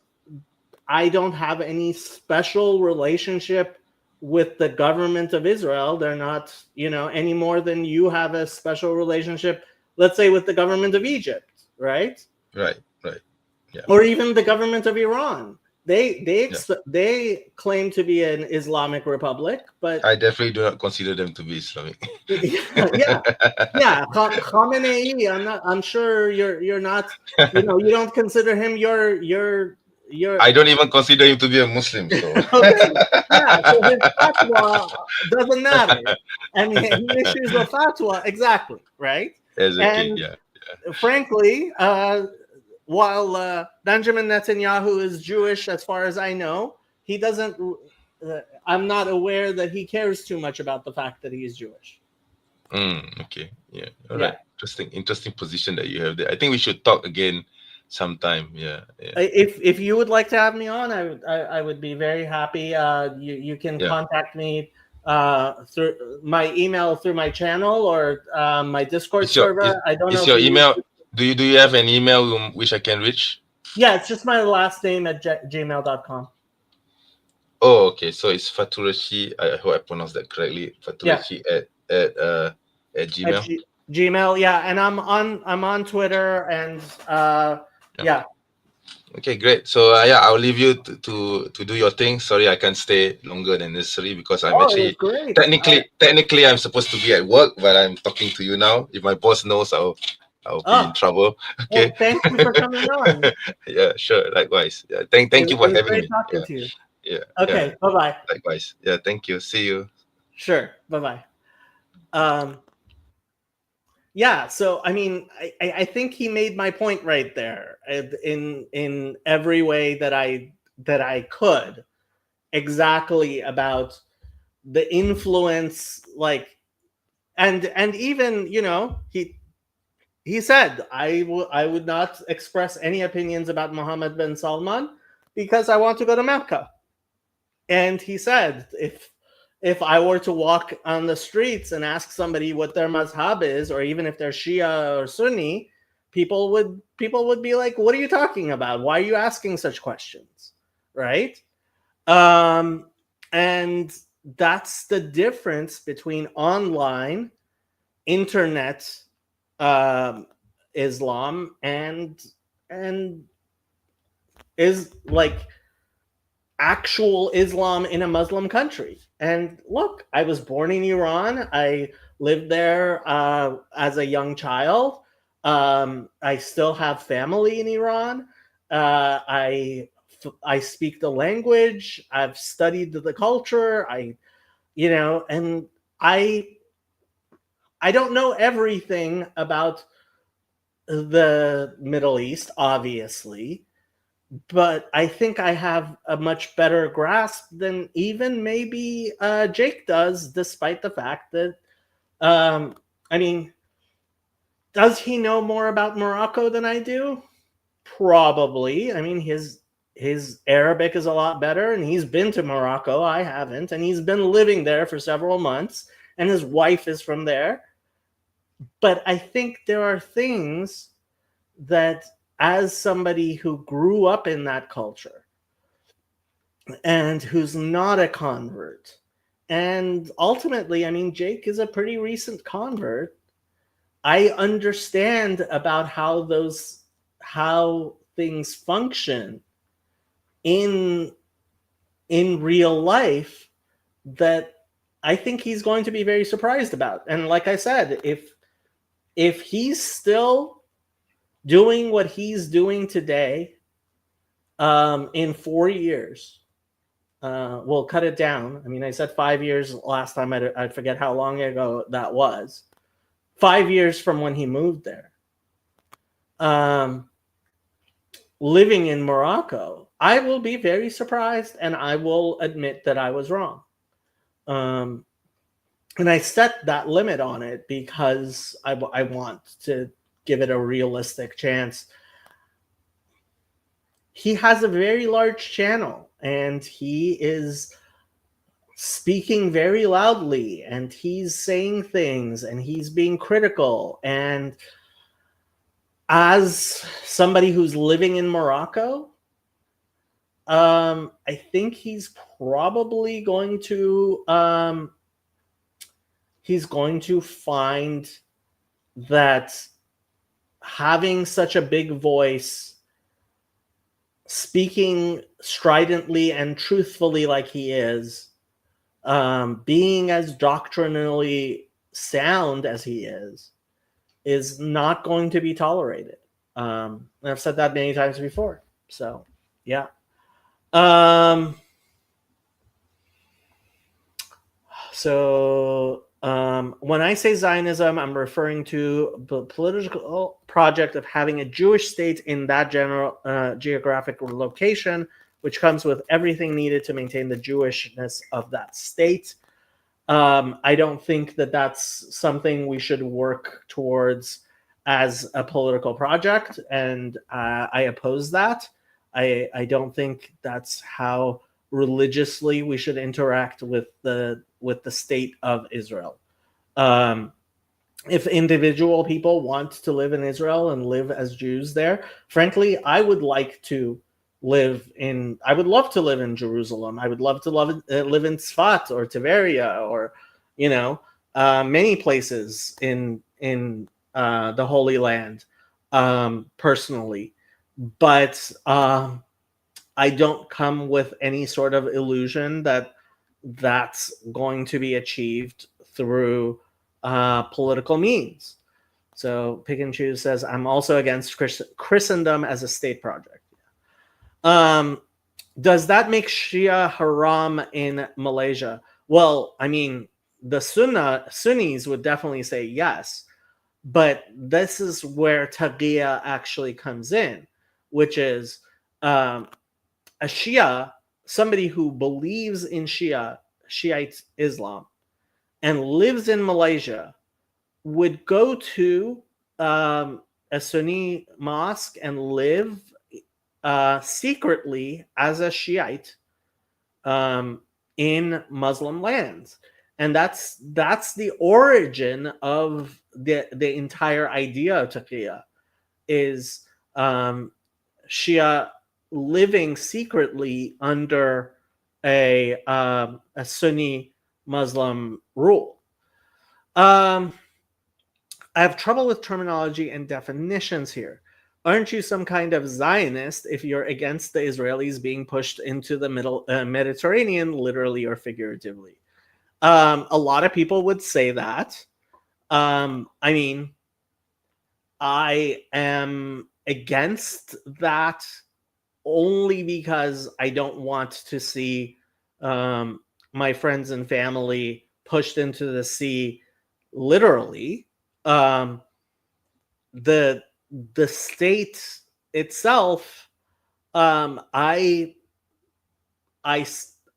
I don't have any special relationship with the government of Israel. They're not, any more than you have a special relationship, let's say, with the government of Egypt, right? Right. Right. Yeah. Or even the government of Iran. They Yeah. they claim to be an Islamic republic, but I definitely do not consider them to be Islamic. yeah, yeah, Khamenei. I'm sure you're not. You don't consider him your you're I don't even consider him to be a Muslim. So okay. Yeah, so his fatwa doesn't matter, and he issues a fatwa exactly right. exactly, And yeah. frankly, while Benjamin Netanyahu is Jewish, as far as I know, he doesn't. I'm not aware that he cares too much about the fact that he's Jewish. Okay, yeah, all Yeah. right. Interesting position that you have there. I think we should talk again sometime. Yeah, yeah, If you would like to have me on, I would be very happy. You can yeah. contact me through my email, through my channel, or my Discord Is your server. I don't know is if your you use. email? Do you have an email which I can reach? Yeah, it's just my last name at gmail.com. Oh, okay. So it's Faturashi. I hope I pronounced that correctly. Yeah, Faturashi at at Gmail. Gmail. Yeah, and I'm on Twitter and Yeah. yeah. Okay, great. So yeah, I'll leave you to do your thing. Sorry, I can't stay longer than necessary because I'm Oh, it was actually great. technically I'm supposed to be at work, but I'm talking to you now. If my boss knows, I'll be in trouble. Okay. Well, thank you for coming on. Yeah, sure. Likewise. Yeah. Thank you It for was having great me. talking Yeah. to you. Yeah. Yeah. Okay, bye bye. Likewise. Yeah. Thank you. See you. Sure, bye bye. Yeah, so I mean, I think he made my point right there in every way that I could, exactly about the influence, like, and even he said I would not express any opinions about Mohammed bin Salman because I want to go to Mecca. And he said, if I were to walk on the streets and ask somebody what their mazhab is, or even if they're Shia or Sunni, people would be like, "What are you talking about? Why are you asking such questions?" Right? And that's the difference between online internet Islam and is like actual Islam in a Muslim country. And look, I was born in Iran. I lived there as a young child. I still have family in Iran. I speak the language. I've studied the culture. And I I don't know everything about the Middle East, obviously, but I think I have a much better grasp than even maybe Jake does, despite the fact that, I mean, does he know more about Morocco than I do? Probably. I mean, his Arabic is a lot better, and he's been to Morocco. I haven't, and he's been living there for several months, and his wife is from there. But I think there are things that, as somebody who grew up in that culture and who's not a convert, and ultimately, I mean, Jake is a pretty recent convert, I understand about how things function in real life, that I think he's going to be very surprised about. And like I said, if he's still doing what he's doing today, in 4 years, we'll cut it down. I mean, I said 5 years last time. I forget how long ago that was. 5 years from when he moved there. Living in Morocco, I will be very surprised, and I will admit that I was wrong. And I set that limit on it because I want to give it a realistic chance. He has a very large channel, and he is speaking very loudly, and he's saying things, and he's being critical. And as somebody who's living in Morocco, I think he's probably going to find that having such a big voice, speaking stridently and truthfully like he is, being as doctrinally sound as he is not going to be tolerated. I've said that many times before. So, yeah. Um, so when I say Zionism, I'm referring to the political project of having a Jewish state in that general geographic location, which comes with everything needed to maintain the Jewishness of that state. I don't think that that's something we should work towards as a political project, and I oppose that. I don't think that's how religiously we should interact with the state of Israel. Um, if individual people want to live in Israel and live as Jews there, frankly, I would like to live in. I would love to live in Jerusalem. I would love to live in Tzfat or Tiberia or, many places in the Holy Land, personally. But I don't come with any sort of illusion that that's going to be achieved through political means. So Pick and Choose says, I'm also against Christendom as a state project. Um, does that make Shia haram in Malaysia? Well, I mean, the Sunnis would definitely say yes, but this is where Taqiyya actually comes in, which is um, a Shia, somebody who believes in Shiite Islam, and lives in Malaysia, would go to a Sunni mosque and live secretly as a Shiite in Muslim lands. And that's the origin of the entire idea of taqiyya, is Shia living secretly under a Sunni Muslim rule. I have trouble with terminology and definitions here. Aren't you some kind of Zionist if you're against the Israelis being pushed into the middle Mediterranean, literally or figuratively? A lot of people would say that. I mean, I am against that only because I don't want to see my friends and family pushed into the sea, literally. Um, the the state itself, um, I I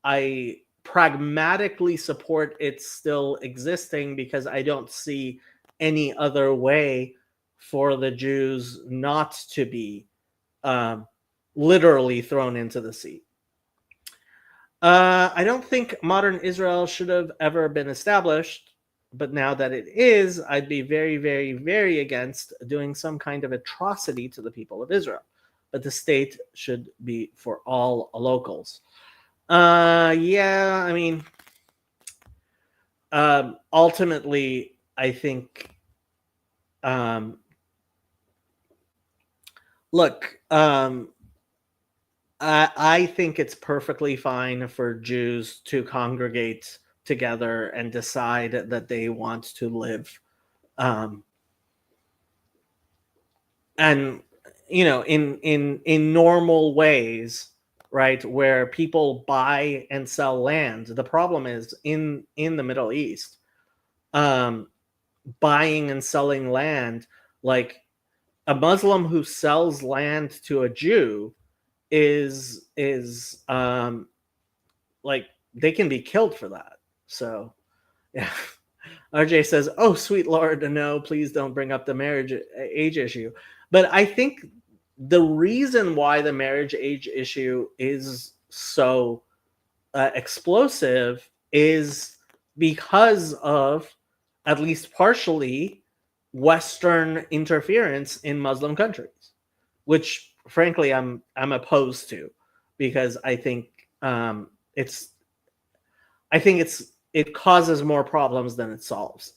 I pragmatically support it still existing because I don't see any other way for the Jews not to be um, literally thrown into the sea. I don't think modern Israel should have ever been established, but now that it is, I'd be very, very, very against doing some kind of atrocity to the people of Israel. But the state should be for all locals. Yeah, I mean, ultimately, I think, um, look, I think it's perfectly fine for Jews to congregate together and decide that they want to live, um, and in normal ways, right, where people buy and sell land. The problem is in the Middle East, um, buying and selling land, like a Muslim who sells land to a Jew is like they can be killed for that. So yeah. RJ says, "Oh, sweet Lord, no, please don't bring up the marriage age issue." But I think the reason why the marriage age issue is so explosive is because of, at least partially, Western interference in Muslim countries, which frankly I'm opposed to, because it's I think it causes more problems than it solves.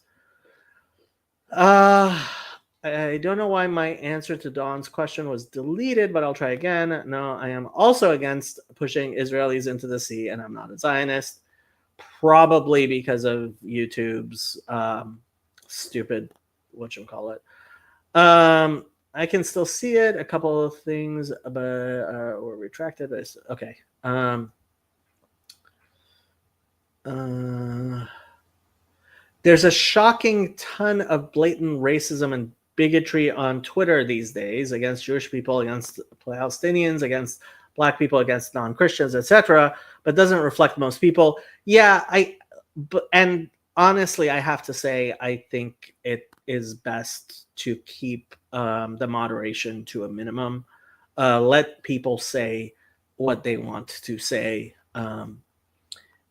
I don't know why my answer to Dawn's question was deleted, but I'll try again. No, I am also against pushing Israelis into the sea, and I'm not a Zionist. Probably because of YouTube's stupid whatchamacallit. I can still see it. A couple of things were retracted. Okay. There's a shocking ton of blatant racism and bigotry on Twitter these days against Jewish people, against Palestinians, against Black people, against non-Christians, etc., but doesn't reflect most people. Yeah, and honestly, I have to say, I think it is best to keep the moderation to a minimum. Let people say what they want to say,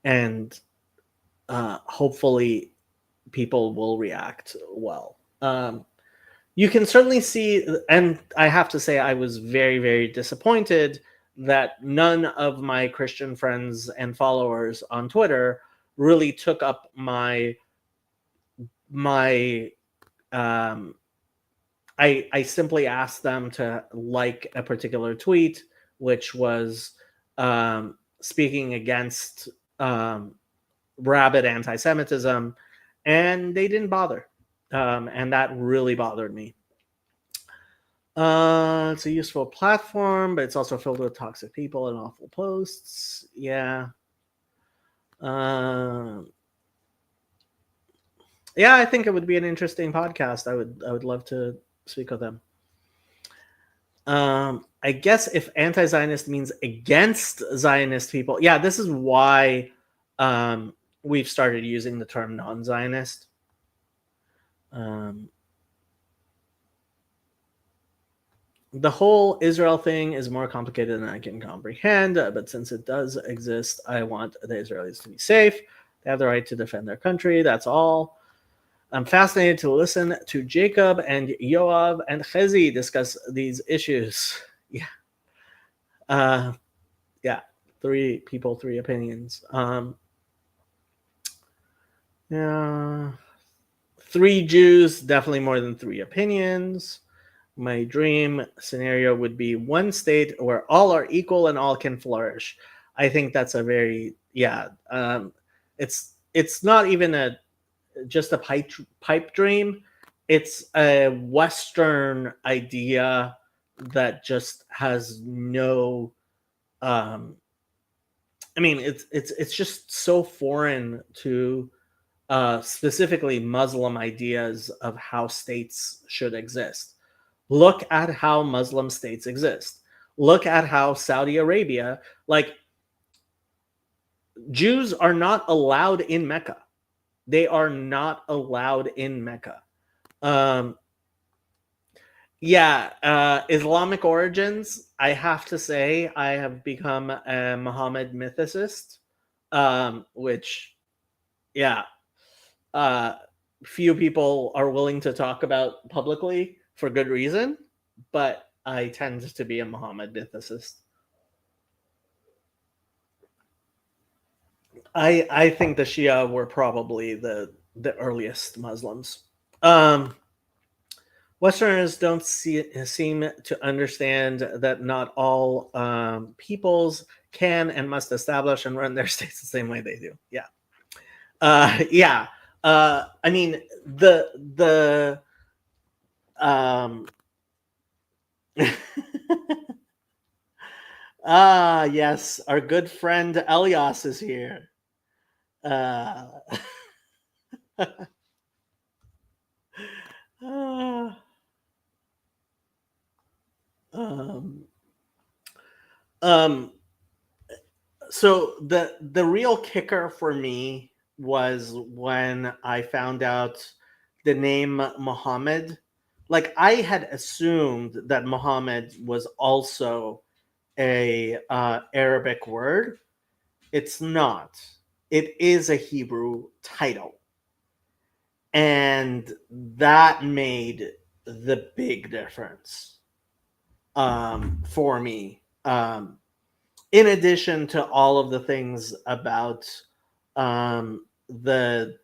and hopefully people will react well. You can certainly see, and I have to say, I was very, very disappointed that none of my Christian friends and followers on Twitter really took up my I simply asked them to like a particular tweet, which was speaking against rabid anti-Semitism, and they didn't bother, and that really bothered me. It's a useful platform, but it's also filled with toxic people and awful posts. Yeah. Yeah, I think it would be an interesting podcast. I would love to speak with them. I guess if anti-Zionist means against Zionist people, yeah, this is why we've started using the term non-Zionist. The whole Israel thing is more complicated than I can comprehend, but since it does exist, I want the Israelis to be safe. They have the right to defend their country. That's all. I'm fascinated to listen to Jacob and Yoav and Chezi discuss these issues. Yeah. Yeah. 3 people, 3 opinions. Yeah. 3 Jews, definitely more than 3 opinions. My dream scenario would be one state where all are equal and all can flourish. I think that's a very, yeah. It's not even just a pipe dream. It's a Western idea that just has no. I mean, it's just so foreign to specifically Muslim ideas of how states should exist. Look at how Muslim states exist. Look at how Saudi Arabia, like, Jews are not allowed in Mecca. They are not allowed in Mecca. Islamic origins. I have to say, I have become a Muhammad mythicist, which, yeah, few people are willing to talk about publicly for good reason, but I tend to be a Muhammad mythicist. I think the Shia were probably the earliest Muslims. Westerners don't seem to understand that not all peoples can and must establish and run their states the same way they do. Yeah. Yeah. I mean, the yes, our good friend Elias is here. So the real kicker for me was when I found out the name Muhammad. Like, I had assumed that Muhammad was also a Arabic word. It's not. It is a Hebrew title, and that made the big difference for me. In addition to all of the things about the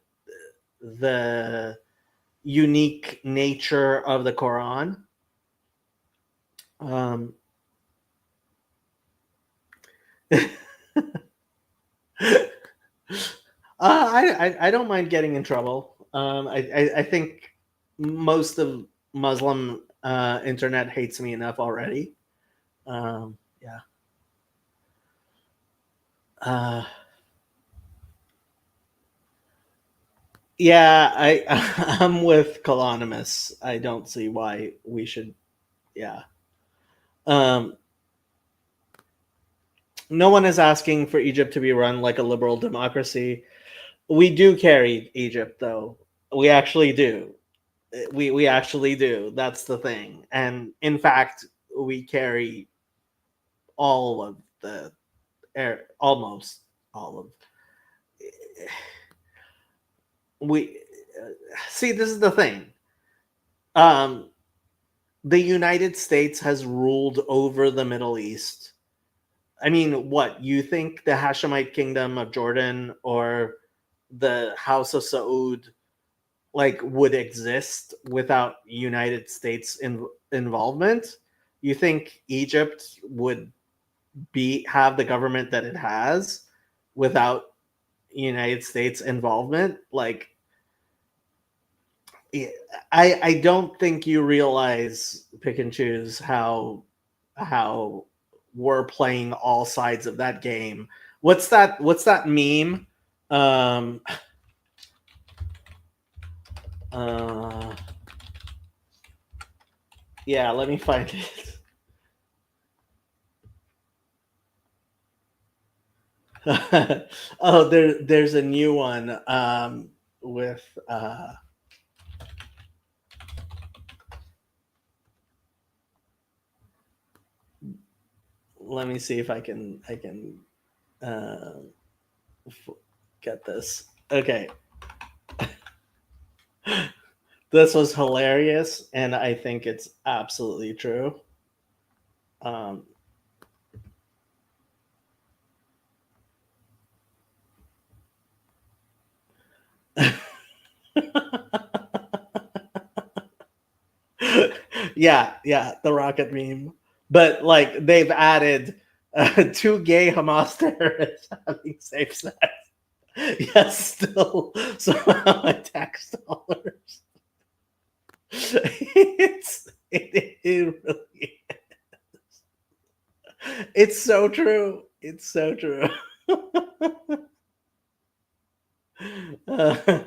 unique nature of the Quran. I don't mind getting in trouble. I think most of Muslim internet hates me enough already. Yeah. Uh, yeah, I'm with Colonimus. I don't see why we should. Yeah. Um, no one is asking for Egypt to be run like a liberal democracy. We do carry Egypt, though. We actually do. We actually do. That's the thing. And in fact, we carry all of the air, almost all of. We see. This is the thing. Um, the United States has ruled over the Middle East. I mean, what you think the Hashemite kingdom of Jordan or the House of Saud like would exist without United States involvement? You think Egypt would be have the government that it has without United States involvement? Like, I don't think you realize, pick and choose, how we're playing all sides of that game. What's that meme? Um uh yeah, let me find it. Oh, there's a new one with let me see if I can uh, get this. Okay. This was hilarious, and I think it's absolutely true. Um, yeah, the rocket meme. But like they've added two gay Hamas terrorists having safe sex. Yes, still somehow a tax dollars. It really, it's so true. It's so true. Uh,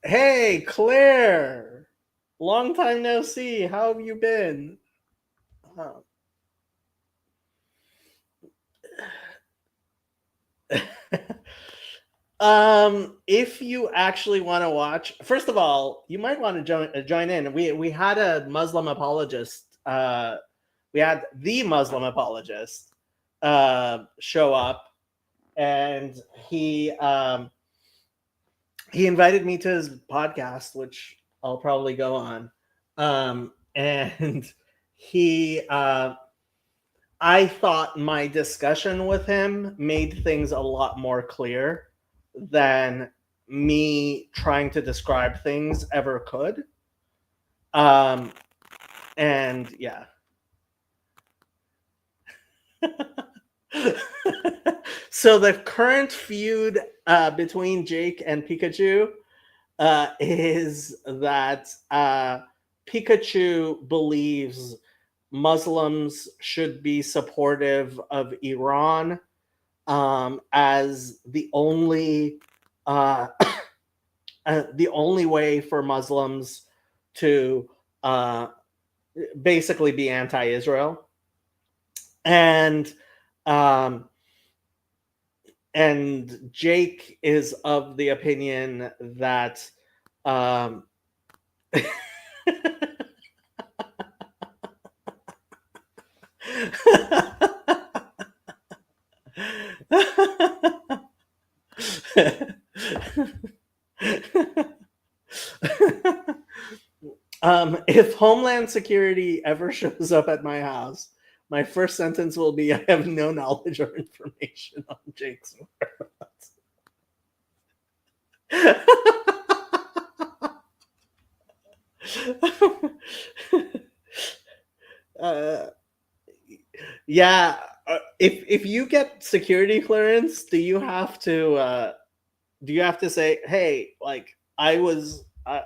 hey, Claire. Long time no see. How have you been? Oh. If you actually want to watch, first of all, you might want to join in. We had a Muslim apologist. We had the Muslim apologist show up, and he invited me to his podcast, which I'll probably go on. And he I thought my discussion with him made things a lot more clear than me trying to describe things ever could. Um, and yeah. So the current feud between Jake and Pikachu is that Pikachu believes Muslims should be supportive of Iran as the only way for Muslims to uh, basically be anti-Israel, and um, and Jake is of the opinion that um, if Homeland Security ever shows up at my house, my first sentence will be, "I have no knowledge or information on Jake's whereabouts." uh, yeah, if you get security clearance, do you have to say, "Hey, like I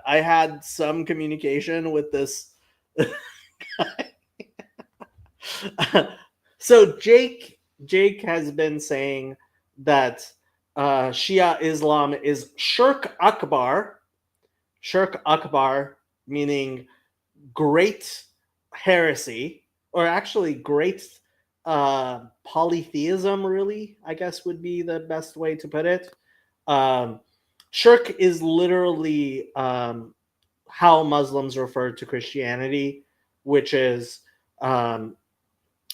had some communication with this"? So Jake has been saying that Shia Islam is Shirk Akbar. Shirk Akbar meaning great heresy, or actually great polytheism, really, I guess would be the best way to put it. Um, Shirk is literally how Muslims refer to Christianity, which is um,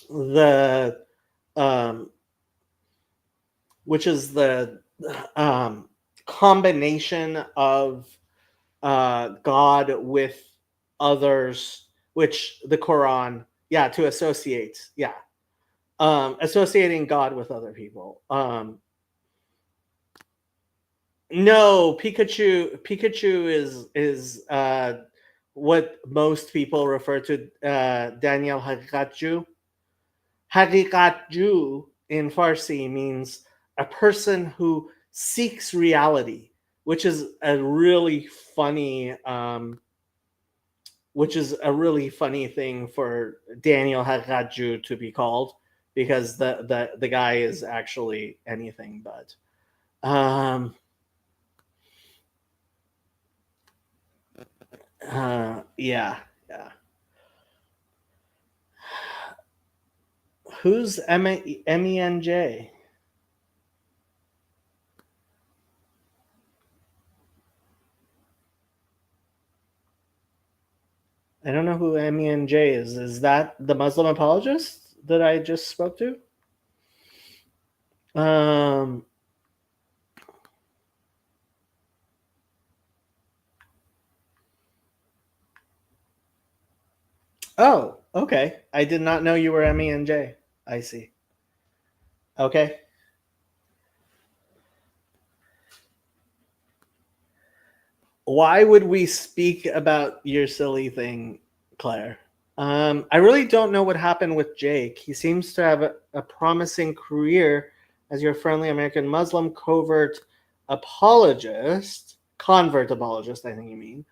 the um, which is the combination of God with others, which the Quran, yeah, to associate, yeah, associating God with other people. No, Pikachu is what most people refer to Daniel Haqiqatju. Haqiqatju in Farsi means a person who seeks reality, which is a really funny thing for Daniel Haqiqatju to be called, because the guy is actually anything but. Yeah, yeah. Who's MENJ? I don't know who MENJ is. Is that the Muslim apologist that I just spoke to? Um. Oh, okay. I did not know you were MENJ. I see. Okay. Why would we speak about your silly thing, Claire? I really don't know what happened with Jake. He seems to have a promising career as your friendly American Muslim convert apologist, I think you mean,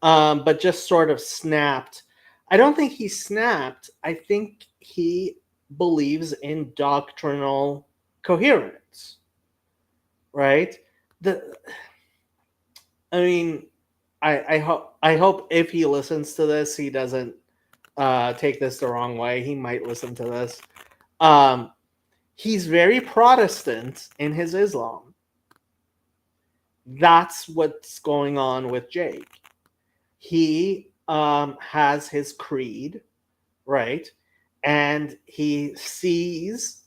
but just sort of snapped. I don't think he snapped. I think he believes in doctrinal coherence, right? The I mean, I hope if he listens to this, he doesn't take this the wrong way. He might listen to this. Um, he's very Protestant in his Islam. That's what's going on with Jake. He has his creed, right? And he sees,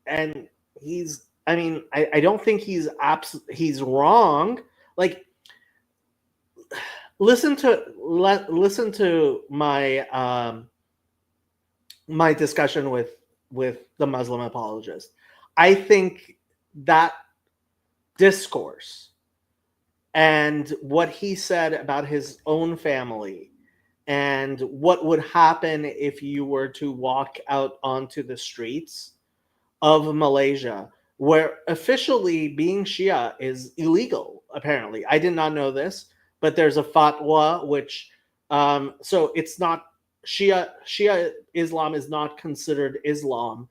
and he's. I mean, I don't think he's wrong. Like, listen to my discussion with the Muslim apologist. I think that discourse and what he said about his own family and what would happen if you were to walk out onto the streets of Malaysia, where officially being Shia is illegal, apparently. I did not know this, but there's a fatwa which, so it's not Shia Islam is not considered Islam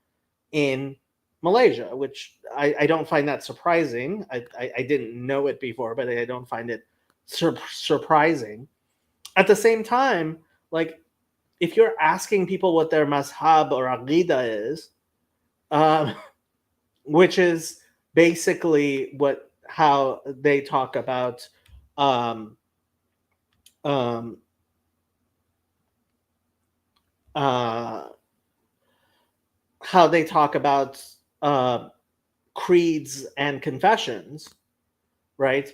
in Malaysia, which I don't find that surprising. I didn't know it before, but I don't find it surprising. At the same time, like, if you're asking people what their mazhab or aqidah is, um, which is basically how they talk about um, um, uh, how they talk about creeds and confessions, right?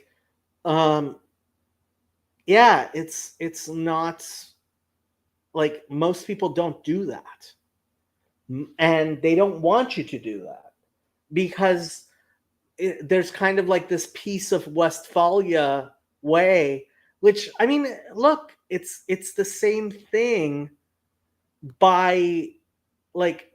Um, yeah, it's not like most people don't do that, and they don't want you to do that because there's kind of like this piece of Westphalia way, which, I mean, look, it's the same thing by, like,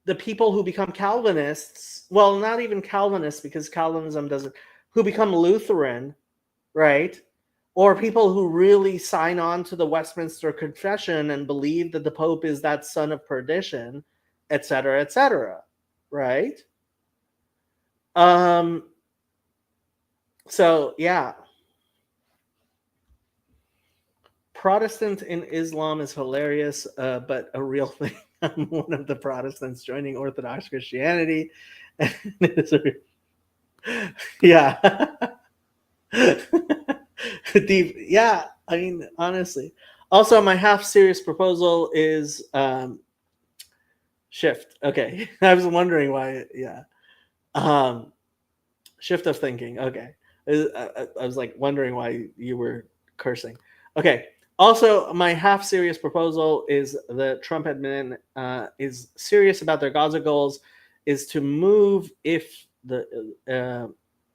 the people who become Calvinists. Well, not even Calvinists, because Calvinism doesn't. Who become Lutheran, right? or people who really sign on to the Westminster Confession and believe that the Pope is that son of perdition, etc., right? So yeah, Protestant in Islam is hilarious, but a real thing. I'm one of the Protestants joining Orthodox Christianity. Yeah. Deep. Yeah. I mean, honestly. Also, my half serious proposal is shift. Okay. I was wondering why. Yeah. Shift of thinking. Okay. I was like wondering why you were cursing. Okay. Also, my half serious proposal is the Trump admin is serious about their Gaza goals, is to move if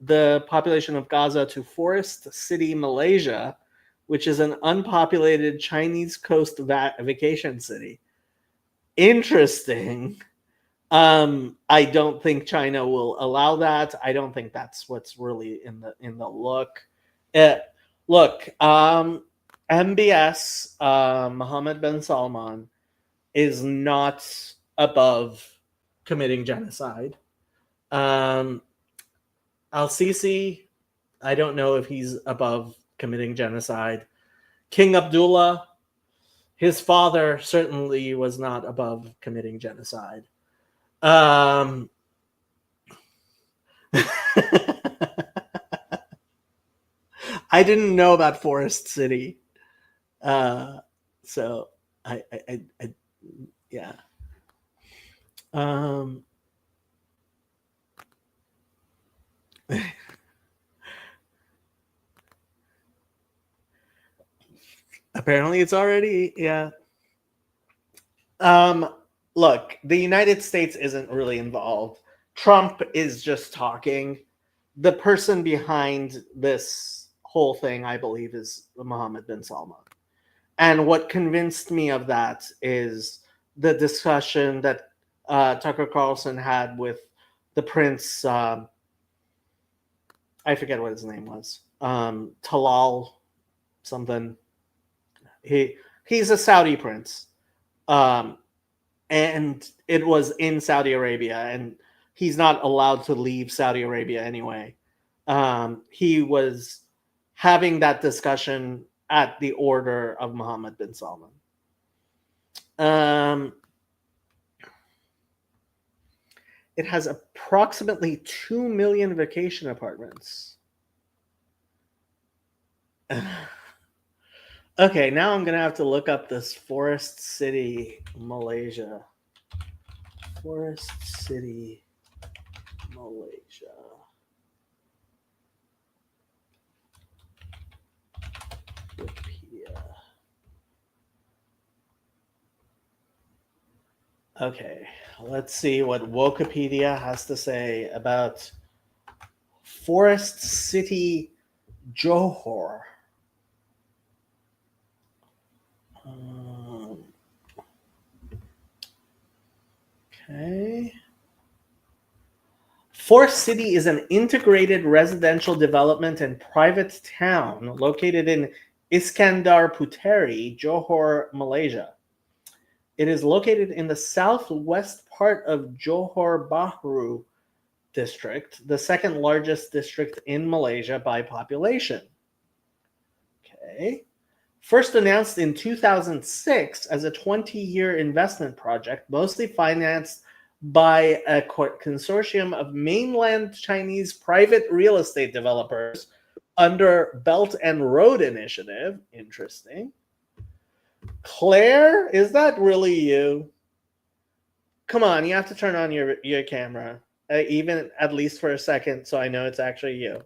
the population of Gaza to Forest City, Malaysia, which is an unpopulated Chinese coast vacation city. Interesting. I don't think China will allow that. I don't think that's what's really in the look. Look, MBS, Mohammed bin Salman, is not above committing genocide. Al Sisi, I don't know if he's above committing genocide. King Abdullah, his father certainly was not above committing genocide. I didn't know about Forest City, so I yeah. Apparently, it's already yeah. Look, the United States isn't really involved. Trump is just talking. The person behind this whole thing, I believe, is Mohammed bin Salman. And what convinced me of that is the discussion that Tucker Carlson had with the prince. I forget what his name was. Talal something. He's a Saudi prince. And it was in Saudi Arabia, and he's not allowed to leave Saudi Arabia anyway. He was having that discussion at the order of Mohammed bin Salman. It has approximately 2 million vacation apartments. Okay, now I'm going to have to look up this Forest City, Malaysia. Forest City, Malaysia. Wikipedia. Okay, let's see what Wikipedia has to say about Forest City, Johor. Okay. Forest City is an integrated residential development and private town located in Iskandar Puteri, Johor, Malaysia. It is located in the southwest part of Johor Bahru district, the second largest district in Malaysia by population. Okay. First announced in 2006 as a 20-year investment project, mostly financed by a consortium of mainland Chinese private real estate developers under Belt and Road Initiative. Interesting. Claire, is that really you? Come on, you have to turn on your camera, even at least for a second, so I know it's actually you.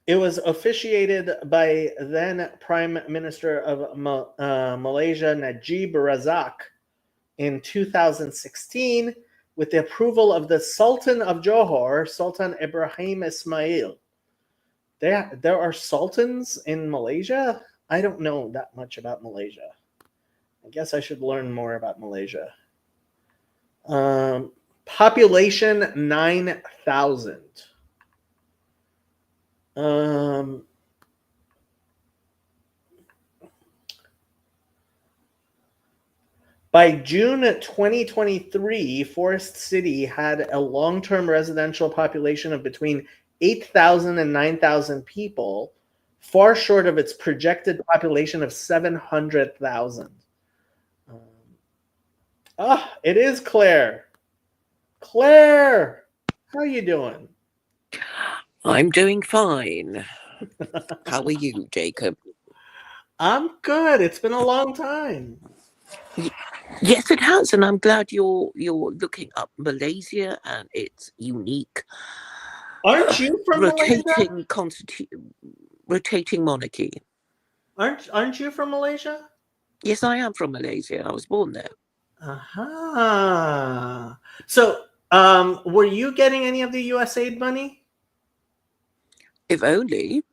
It was officiated by then Prime Minister of Malaysia, Najib Razak, in 2016 with the approval of the Sultan of Johor, Sultan Ibrahim Ismail. There are sultans in Malaysia? I don't know that much about Malaysia. I guess I should learn more about Malaysia. Population 9,000. By June 2023, Forest City had a long-term residential population of between 8,000 and 9,000 people, far short of its projected population of 700,000. It is Claire. Claire, how are you doing? I'm doing fine. How are you, Jacob? I'm good. It's been a long time. Yes, it has, and I'm glad you're looking up Malaysia and its unique Aren't you from Malaysia? Rotating monarchy. Aren't you from Malaysia? Yes, I am from Malaysia. I was born there. Aha. So, were you getting any of the USAID money? If only.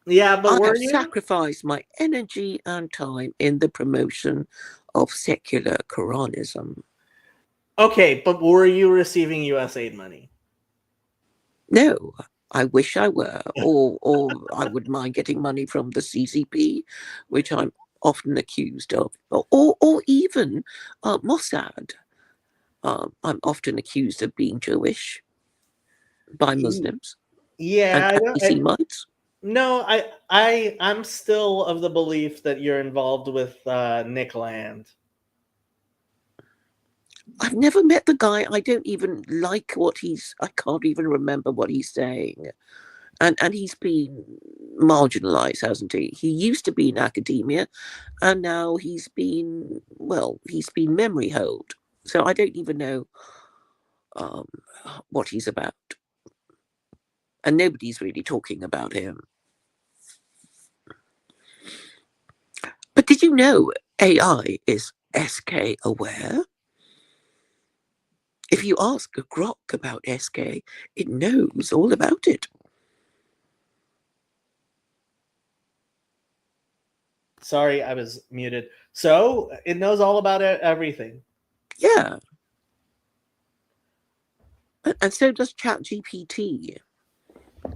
Yeah, but I were have you? sacrificed my energy and time in the promotion of secular Quranism. Okay, but were you receiving USAID money? No, I wish I were, or I wouldn't mind getting money from the CCP, which I'm often accused of, or even Mossad. I'm often accused of being Jewish by Muslims and Yeah, anti-Semites. no, I'm still of the belief that you're involved with Nick Land. I've never met the guy. I don't even like I can't even remember what he's saying. And he's been marginalized, hasn't he? He used to be in academia, and now he's been memory holed. So I don't even know what he's about. And nobody's really talking about him. But did you know AI is SK aware? If you ask a Grok about SK, it knows all about it. Sorry, I was muted. So it knows all about everything. Yeah. And so does ChatGPT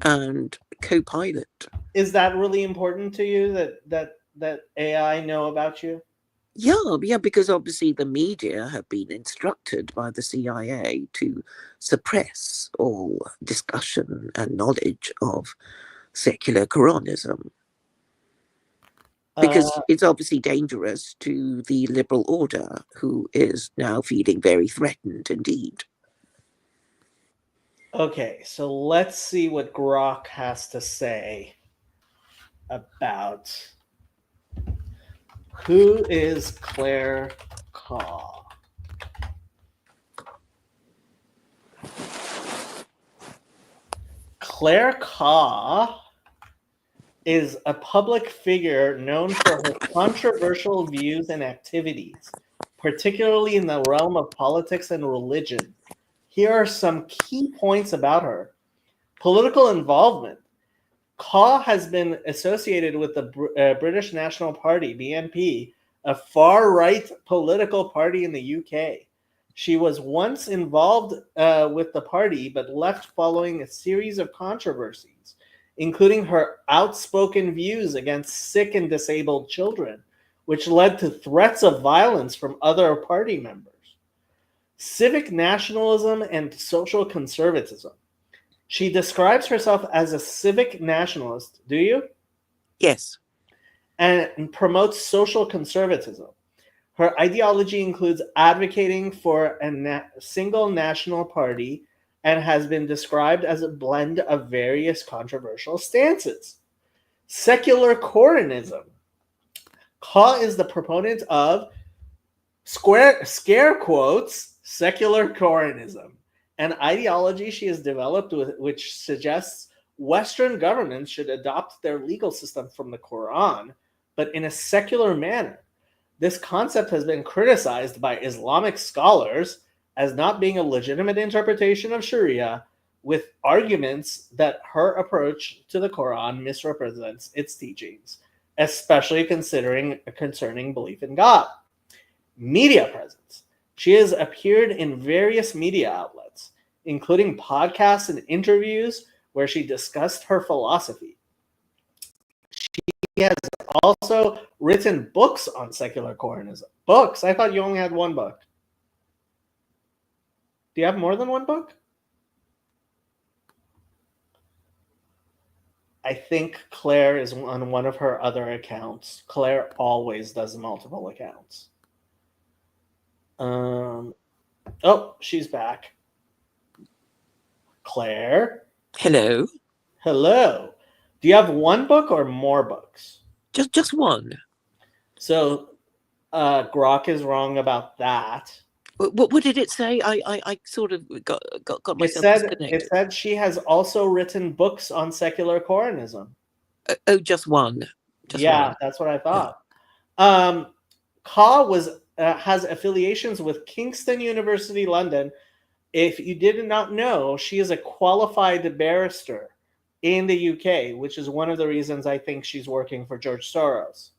and Copilot. Is that really important to you that AI know about you? Yeah, because obviously the media have been instructed by the CIA to suppress all discussion and knowledge of secular Quranism. Because it's obviously dangerous to the liberal order, who is now feeling very threatened indeed. Okay, so let's see what Grok has to say about who is Claire Kaw. Claire Kaw is a public figure known for her controversial views and activities, particularly in the realm of politics and religion. Here are some key points about her. Political involvement. Kaw has been associated with the British National Party, BNP, a far-right political party in the UK. She was once involved with the party, but left following a series of controversies, including her outspoken views against sick and disabled children, which led to threats of violence from other party members. Civic nationalism and social conservatism. She describes herself as a civic nationalist, do you? Yes. And promotes social conservatism. Her ideology includes advocating for a single national party and has been described as a blend of various controversial stances. Secular Quranism. Kaw is the proponent of scare quotes secular Quranism, an ideology she has developed which suggests Western governments should adopt their legal system from the Quran, but in a secular manner. This concept has been criticized by Islamic scholars as not being a legitimate interpretation of Sharia, with arguments that her approach to the Quran misrepresents its teachings, especially concerning belief in God. Media presence. She has appeared in various media outlets, including podcasts and interviews where she discussed her philosophy. She has also written books on secular Coranism. Books? I thought you only had one book. Do you have more than one book? I think Claire is on one of her other accounts. Claire always does multiple accounts. Oh, she's back. Claire? Hello. Hello. Do you have one book or more books? Just one. So Grok is wrong about that. What did it say? I sort of got myself disconnected. It said she has also written books on secular Coranism. Oh, just one. One. That's what I thought. Yeah. Ka has affiliations with Kingston University, London. If you did not know, she is a qualified barrister in the UK, which is one of the reasons I think she's working for George Soros,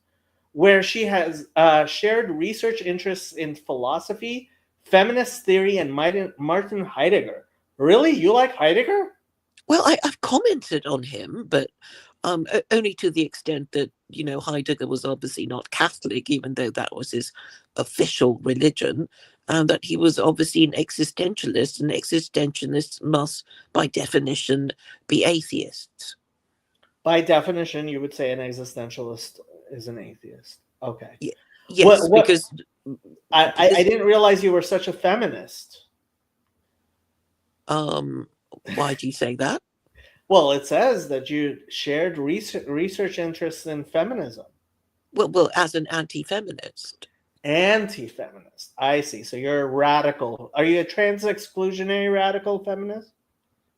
where she has shared research interests in philosophy, feminist theory, and Martin Heidegger. Really? You like Heidegger? Well, I've commented on him, but only to the extent that, Heidegger was obviously not Catholic, even though that was his official religion, and that he was obviously an existentialist, and existentialists must, by definition, be atheists. By definition, you would say an existentialist is an atheist. Okay. Yes, because I didn't realize you were such a feminist. Why do you say that? Well, it says that you shared research interests in feminism. Well, as an anti-feminist. Anti-feminist. I see. So you're a radical. Are you a trans-exclusionary radical feminist?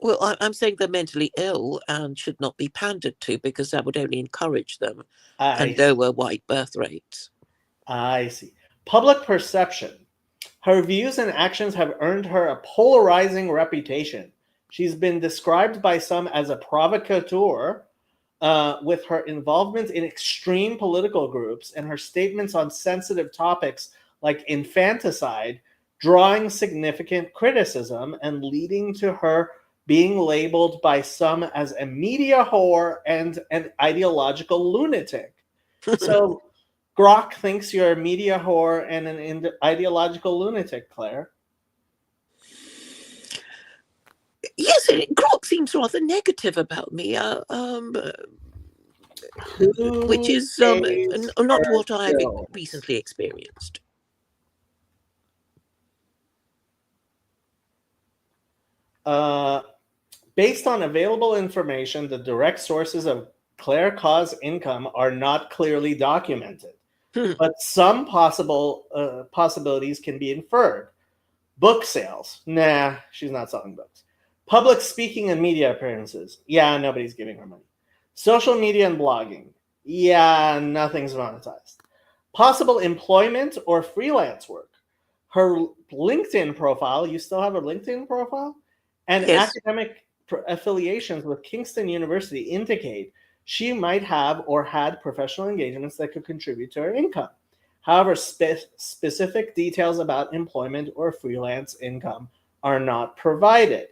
Well, I'm saying they're mentally ill and should not be pandered to, because that would only encourage them and lower white birth rates. I see. Public perception. Her views and actions have earned her a polarizing reputation. She's been described by some as a provocateur, with her involvement in extreme political groups and her statements on sensitive topics like infanticide, drawing significant criticism and leading to her being labeled by some as a media whore and an ideological lunatic. So Grok thinks you're a media whore and an ideological lunatic, Claire. Yes, Grok seems rather negative about me, which is not what I've recently experienced. Based on available information, the direct sources of Claire Ka's income are not clearly documented, but some possibilities can be inferred. Book sales. Nah, she's not selling books. Public speaking and media appearances. Yeah, nobody's giving her money. Social media and blogging. Yeah, nothing's monetized. Possible employment or freelance work. Her LinkedIn profile, you still have a LinkedIn profile? And yes. Academic affiliations with Kingston University indicate she might have or had professional engagements that could contribute to her income. However, specific details about employment or freelance income are not provided.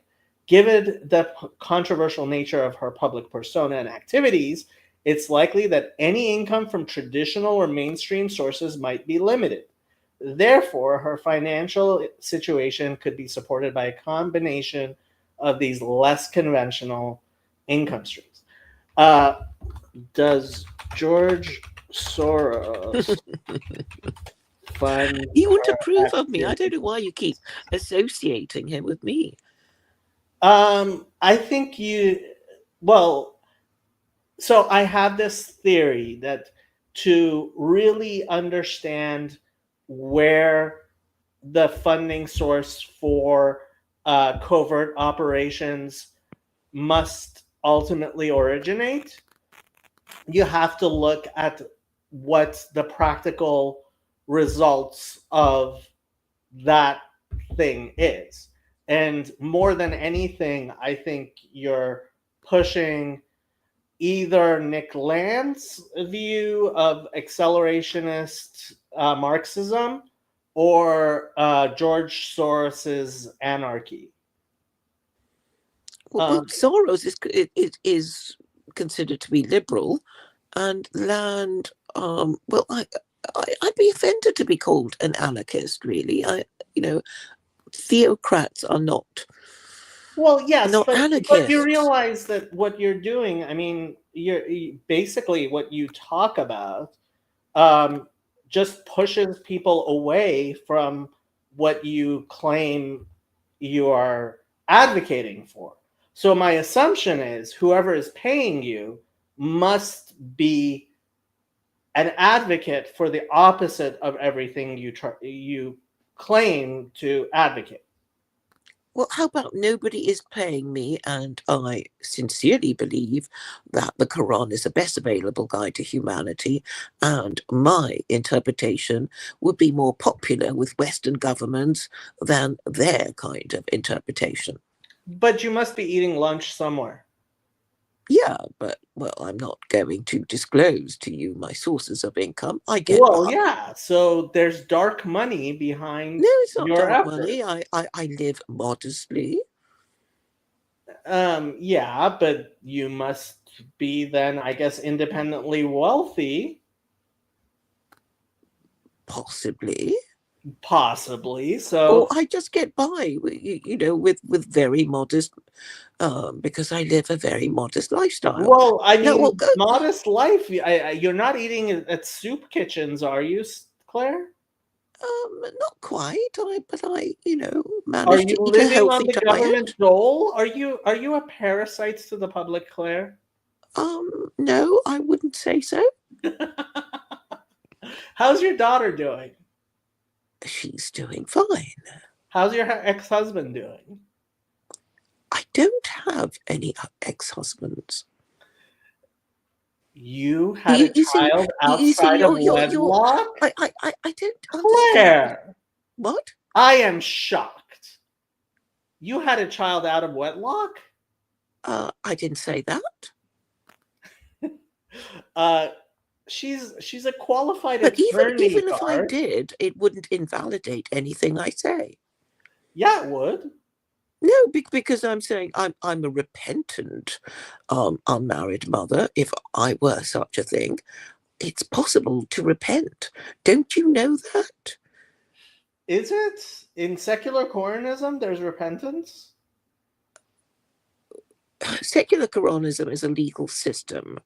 Given the controversial nature of her public persona and activities, it's likely that any income from traditional or mainstream sources might be limited. Therefore, her financial situation could be supported by a combination of these less conventional income streams. Does George Soros fund? You wouldn't approve of me. I don't know why you keep associating him with me. I think so I have this theory that to really understand where the funding source for covert operations must ultimately originate, you have to look at what the practical results of that thing is. And more than anything, I think you're pushing either Nick Land's view of accelerationist Marxism or George Soros's Anarchy? Well, Soros is considered to be liberal, and Land. Well, I'd be offended to be called an anarchist. Really, theocrats are not. Well, yes, Not but you anarchists. realize that what you're doing, I mean, basically what you talk about just pushes people away from what you claim you are advocating for. So my assumption is whoever is paying you must be an advocate for the opposite of everything you claim to advocate. Well, how about nobody is paying me, and I sincerely believe that the Quran is the best available guide to humanity, and my interpretation would be more popular with Western governments than their kind of interpretation. But you must be eating lunch somewhere. Yeah, but, well, I'm not going to disclose to you my sources of income. I get by. Yeah, so there's dark money behind No, it's not your dark effort. money. I live modestly. Yeah, but you must be then, I guess, independently wealthy. Possibly. So Or I just get by, with very modest, because I live a very modest lifestyle. Well, I mean, No, modest life. You're not eating at soup kitchens, are you, Claire? Not quite. But I Are managed you to eat a living on healthy the diet. government dole? Are you a parasite to the public, Claire? No, I wouldn't say so. How's your daughter doing? She's doing fine. How's your ex-husband doing? I don't have any ex-husbands. You had a child outside of wedlock? I don't understand. Claire! What? I am shocked. You had a child out of wedlock? I didn't say that. She's a qualified but attorney. Even if I did, it wouldn't invalidate anything I say. Yeah, it would. No, because I'm saying I'm a repentant unmarried mother. If I were such a thing, it's possible to repent. Don't you know that? Is it? In secular Quranism, there's repentance? Secular Quranism is a legal system.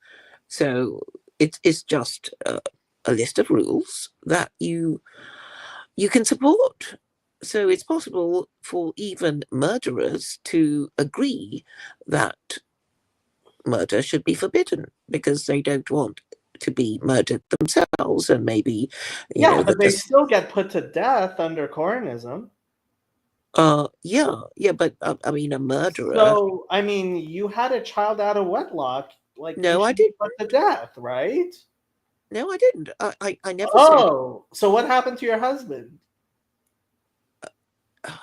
So it's just a list of rules that you can support. So it's possible for even murderers to agree that murder should be forbidden because they don't want to be murdered themselves, and maybe but they still get put to death under Quranism. Yeah, but I mean, a murderer. So I mean, you had a child out of wedlock. Like, no, I didn't. Put to death, right? No, I didn't. I never. Oh, so what happened to your husband?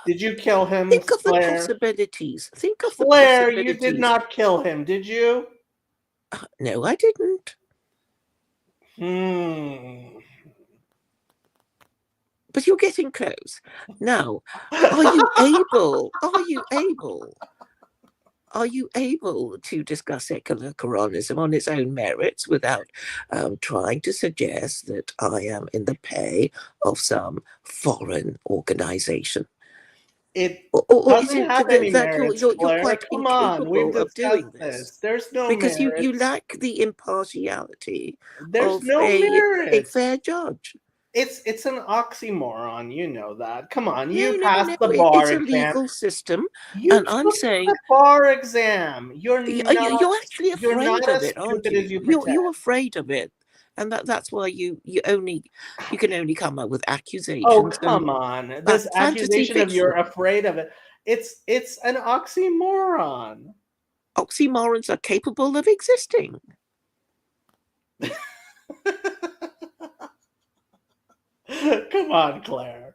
Did you kill him? Think of Claire? the possibilities. Think of Claire, the possibilities. you did not kill him, did you? No, I didn't. But you're getting close. Now, are you able to discuss secular Quranism on its own merits without trying to suggest that I am in the pay of some foreign organization? It doesn't have any merits, you're Claire. quite Come on, we've of doing discussed this. There's no because merits. you lack the impartiality There's of no a merits. fair judge. It's an oxymoron, you know that. Come on, No, you passed the bar exam. It's a legal system, you and I'm saying the bar exam. You're actually afraid of it, aren't you? You're afraid of it, and that's why you can only come up with accusations. Oh, come on! This accusation of you're afraid of it. It's an oxymoron. Oxymorons are capable of existing. Come on, Claire.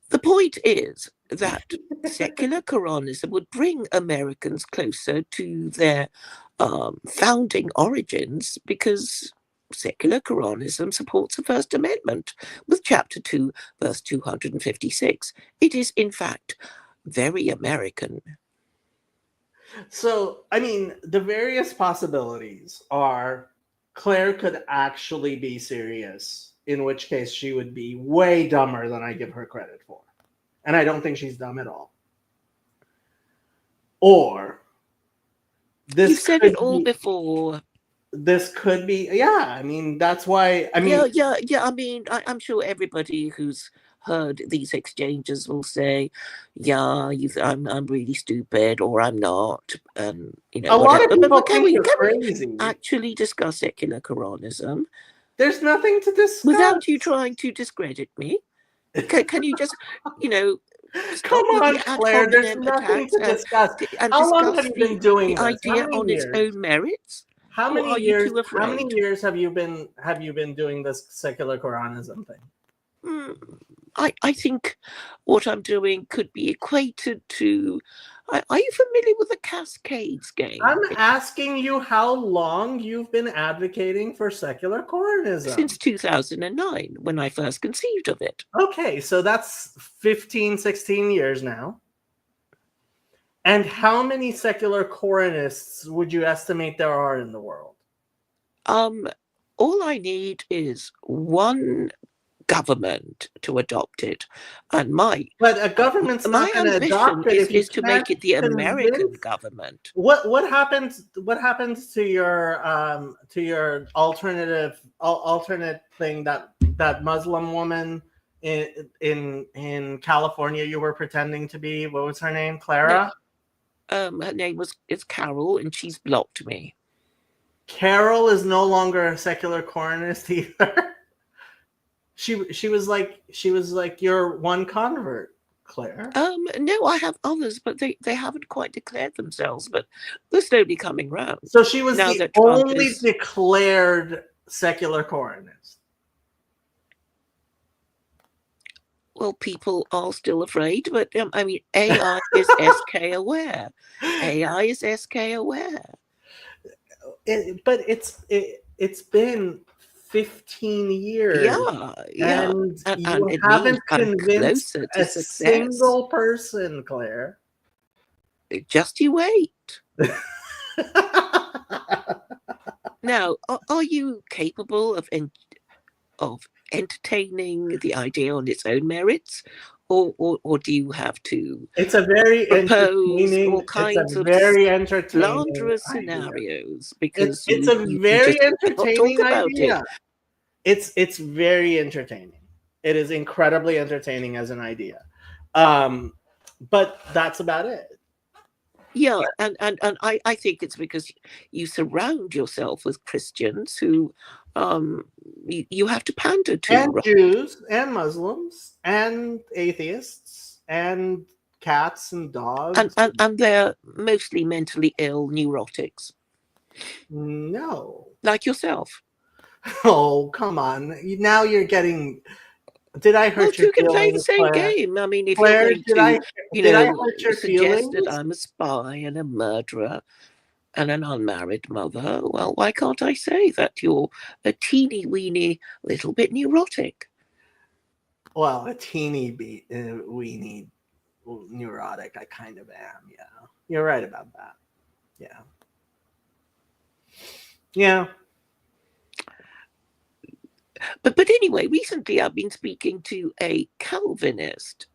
The point is that secular Quranism would bring Americans closer to their founding origins, because secular Quranism supports the First Amendment with Chapter 2, verse 256. It is, in fact, very American. So, I mean, the various possibilities are Claire could actually be serious, in which case she would be way dumber than I give her credit for. And I don't think she's dumb at all. Or this You've said could it all be- before. This could be, yeah. I mean, that's why. I mean, Yeah. I mean, I'm sure everybody who's heard these exchanges will say, "Yeah, I'm really stupid," or "I'm not," and a lot of whatever. people Can think we you're crazy. actually discuss secular Quranism There's nothing to discuss without you trying to discredit me? Can you just, stop Come with on, the ad Claire. There's hominem nothing attacks to discuss. and How long discuss have you been doing the this? How idea many on years? its own merits? How Or many are you years? too How many afraid? years have you been doing this secular Quranism thing? I think what I'm doing could be equated to. Are you familiar with the Cascades game? I'm asking you how long you've been advocating for secular Quranism. Since 2009, when I first conceived of it. Okay, so that's 15, 16 years now. And how many secular Quranists would you estimate there are in the world? All I need is one government to adopt it, and But a government's my not going to ambition adopt it if you is to make it the can't American convince- government. What happens? What happens to your alternate thing that Muslim woman in California you were pretending to be? What was her name? Clara? Her name is Carol, and she's blocked me. Carol is no longer a secular Quranist either. She was like your one convert, Claire. No, I have others, but they haven't quite declared themselves, but they're slowly coming round. So she was Now the that Trump only is- declared secular Quranist. Well, people are still afraid, but I mean, AI is SK aware. AI is SK aware. But it's been 15 years. Yeah. And you it haven't means I'm convinced closer to a success. single person, Claire. Just you wait. Now, are you capable of entertaining the idea on its own merits, or do you have to It's a very propose entertaining. all kinds It's a of very entertaining slanderous idea. scenarios? Because It's you a very just cannot entertaining talk about idea. it. It's very entertaining. It is incredibly entertaining as an idea. But that's about it. Yeah, and I think it's because you surround yourself with Christians who you have to pander to. And right? Jews and Muslims and atheists and cats and dogs. And they're mostly mentally ill neurotics, No. like yourself. Oh, come on. Now you're getting. Did I hurt Well, your you can play the feelings, same Claire? game. I mean, if Claire, you're going to, did I hurt your suggest feelings? that I'm a spy and a murderer and an unmarried mother, well, why can't I say that you're a teeny weeny little bit neurotic? Well, a teeny weeny neurotic. I kind of am. Yeah, you're right about that. Yeah. Yeah. But anyway, recently I've been speaking to a Calvinist,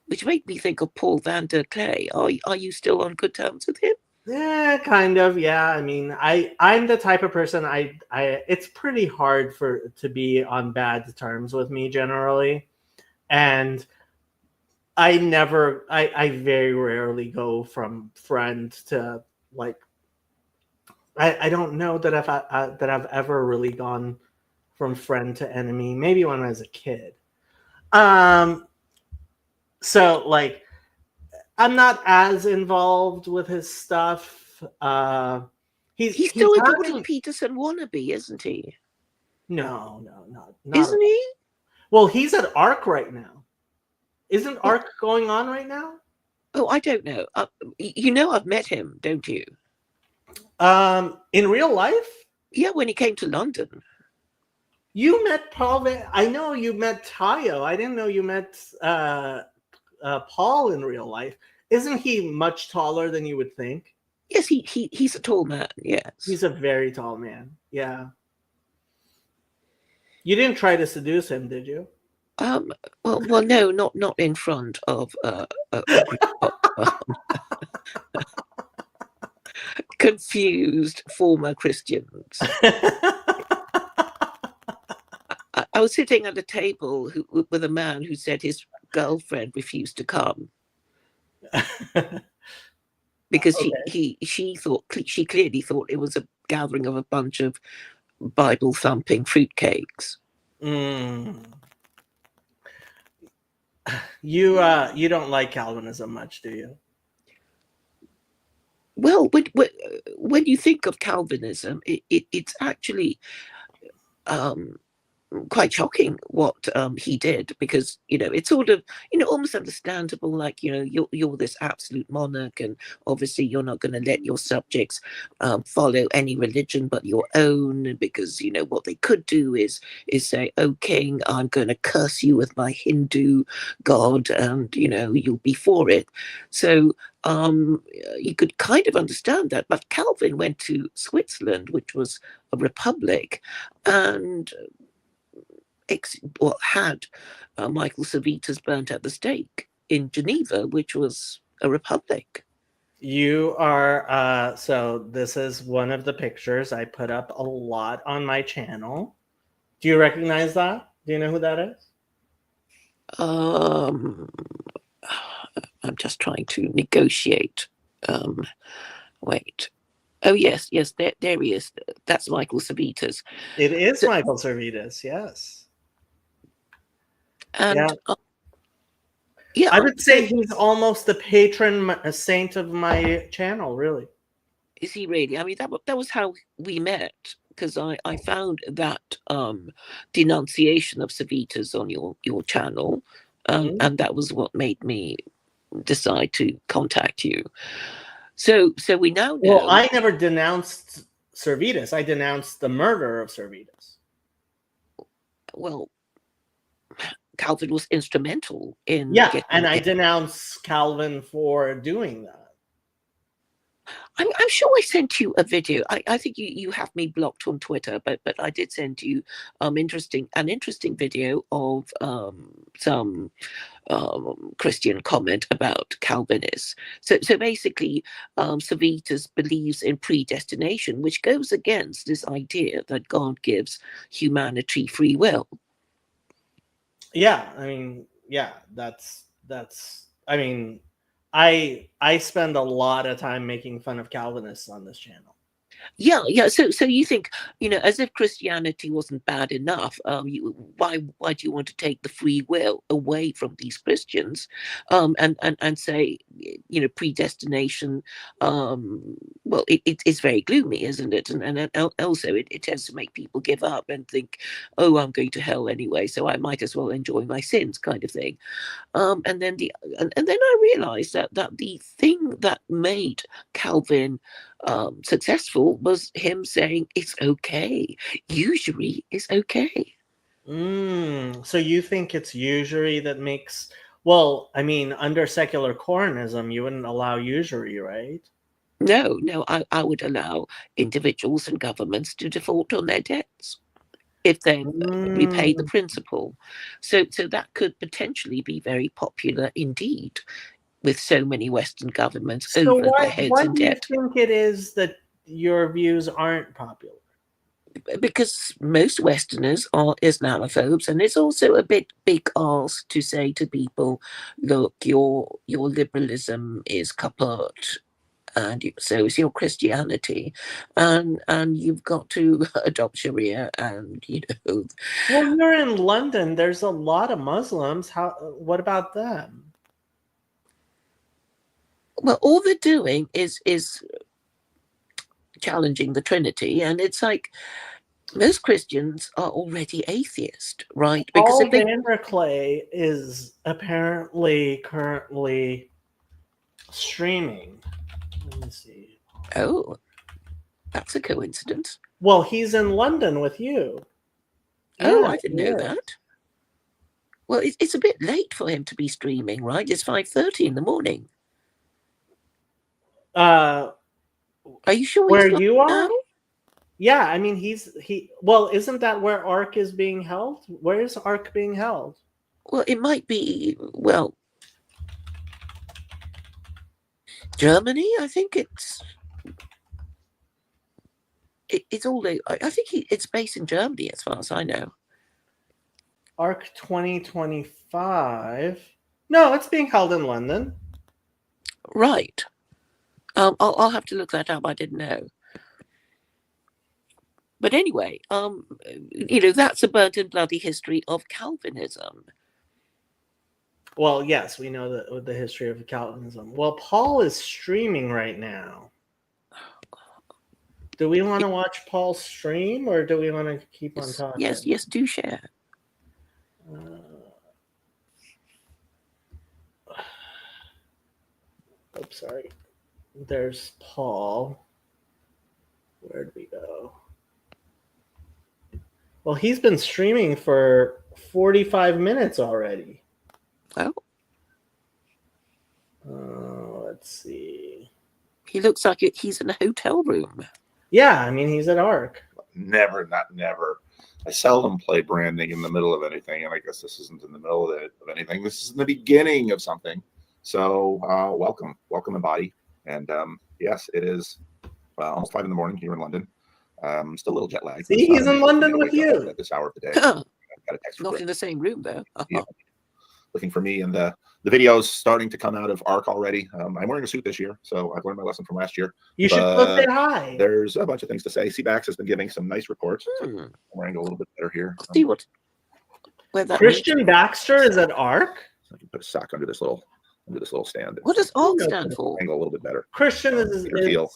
which made me think of Paul van der Klee. Are you still on good terms with him? Yeah, kind of. Yeah, I mean, I'm the type of person it's pretty hard to be on bad terms with me generally, and I very rarely go from friend to like. I don't know that I've ever really gone from friend to enemy. Maybe when I was a kid. So like. I'm not as involved with his stuff. He's still a having... Jordan Peterson wannabe, isn't he? No, not isn't he? Well, he's at ARC right now. Isn't ARC going on right now? Oh, I don't know. I've met him, don't you? In real life? Yeah, when he came to London. You met Paul. I know you met Tayo. I didn't know you met Paul in real life. Isn't he much taller than you would think? Yes, he's a tall man. Yes, He's a very tall man. Yeah. You didn't try to seduce him, did you? Well, no, not in front of a group of confused former Christians. I was sitting at a table with a man who said his girlfriend refused to come because she clearly thought it was a gathering of a bunch of Bible thumping fruitcakes. Mm. You don't like Calvinism much, do you? Well, when you think of Calvinism, it's actually quite shocking what he did, because it's sort of almost understandable, like you're this absolute monarch, and obviously you're not going to let your subjects follow any religion but your own, because what they could do is say, "Oh king, I'm going to curse you with my Hindu god, and you'll be for it." So you could kind of understand that, but Calvin went to Switzerland, which was a republic, and had Michael Servetus burnt at the stake in Geneva, which was a republic. You are so this is one of the pictures I put up a lot on my channel. Do you recognize that? Do you know who that is? I'm just trying to negotiate. Wait. Oh yes, there he is. That's Michael Servetus. It is Michael Servetus, yes. And yeah, I would say he's almost the patron saint of my channel, really. Is he really? I mean, that was how we met, because I found that denunciation of Servetus on your channel, and that was what made me decide to contact you. So we now know. Well, I never denounced Servetus. I denounced the murder of Servetus. Well, Calvin was instrumental in. Yeah, and I denounce Calvin for doing that. I'm sure I sent you a video. I think you have me blocked on Twitter, but I did send you an interesting video of some Christian comment about Calvinists. So basically, Servetus believes in predestination, which goes against this idea that God gives humanity free will. Yeah, I mean, yeah, that's. I mean, I spend a lot of time making fun of Calvinists on this channel. Yeah. So you think, as if Christianity wasn't bad enough, why do you want to take the free will away from these Christians, and say, predestination? Well, it's very gloomy, isn't it? And also it tends to make people give up and think, oh, I'm going to hell anyway, so I might as well enjoy my sins, kind of thing. And then I realized that the thing that made Calvin successful was him saying it's okay. Usury is okay. So you think it's usury that makes? Well, I mean, under secular Coranism, you wouldn't allow usury, right? No, I would allow individuals and governments to default on their debts if they repay the principal. So that could potentially be very popular indeed, with so many Western governments over their heads in debt. Why do you think it is that your views aren't popular? Because most Westerners are Islamophobes, and it's also a big ask to say to people, look, your liberalism is kaput, and so is your Christianity, and you've got to adopt Sharia, and Well, you're in London. There's a lot of Muslims. What about them? Well, all they're doing is challenging the Trinity, and it's like most Christians are already atheist, right? Because Paul Vanderklay is apparently currently streaming. Let me see. Oh, that's a coincidence. Well, he's in London with you. Oh, Yeah, I didn't he know is. that. Well, it's a bit late for him to be streaming, right? It's 5:30 in the morning. Uh, Are you sure where he's not you are? now? Yeah, I mean well, isn't that where ARC is being held? Where is ARC being held? Well, it might be, well, Germany. I think it's all. I think it's based in Germany, as far as I know. ARC 2025. No, it's being held in London. Right. I'll have to look that up. I didn't know. But anyway, that's a burnt and bloody history of Calvinism. Well, yes, we know that with the history of Calvinism. Well, Paul is streaming right now. Do we want to watch Paul stream, or do we want to keep on talking? Yes, do share. Oops, sorry. There's Paul. Where'd we go? Well, he's been streaming for 45 minutes already. Oh, Let's see. he looks like he's in a hotel room. Yeah, I mean, he's at ARC. Never, not never. I seldom play branding in the middle of anything, and I guess this isn't in the middle of anything. This is in the beginning of something. So welcome Embody. And yes, it is almost 5 a.m. here in London. Still a little jet lagged. See, he's in London with you. At this hour of the day. Not Got a text from in the same room, though. Yeah. Looking for me, and the videos starting to come out of ARC already. I'm wearing a suit this year, so I've learned my lesson from last year. You should go say hi. There's a bunch of things to say. CBAX has been giving some nice reports. So Hmm. I'm wearing a little bit better here. I'll see where that Christian Baxter is at ARC. I can put a sock under this little stand. What does ARC stand for? Angle a little bit better. Christian is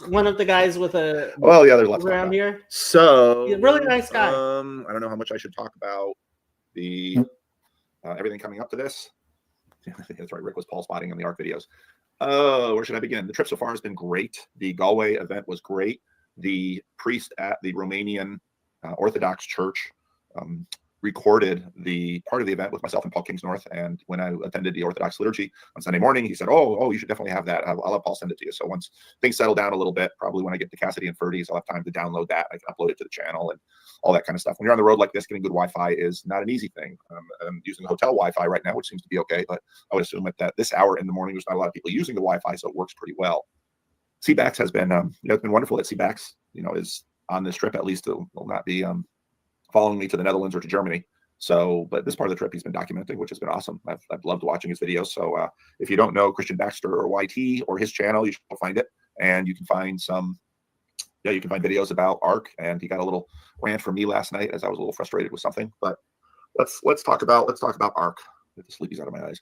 one of the guys with a Well, yeah, there's lots around of here. So He's a really nice guy. I don't know how much I should talk about the everything coming up to this. I think that's right. Rick was Paul spotting on the ARC videos. Where should I begin? The trip so far has been great. The Galway event was great. The priest at the Romanian Orthodox Church recorded the part of the event with myself and Paul Kingsnorth. And when I attended the Orthodox liturgy on Sunday morning, he said, "Oh, you should definitely have that. I'll have Paul send it to you." So once things settle down a little bit, probably when I get to Cassidy and Ferdy's, I'll have time to download that. I can upload it to the channel and all that kind of stuff. When you're on the road like this, getting good Wi-Fi is not an easy thing. I'm using hotel Wi-Fi right now, which seems to be okay, but I would assume that this hour in the morning, there's not a lot of people using the Wi-Fi, so it works pretty well. CBAX has been, it's been wonderful that CBAX, is on this trip. At least will not be following me to the Netherlands or to Germany. So, but this part of the trip he's been documenting, which has been awesome. I've loved watching his videos. So if you don't know Christian Baxter or YT or his channel, you should find it. And you can find you can find videos about ARC. And he got a little rant from me last night as I was a little frustrated with something. But let's talk about ARC. Get the sleepies out of my eyes.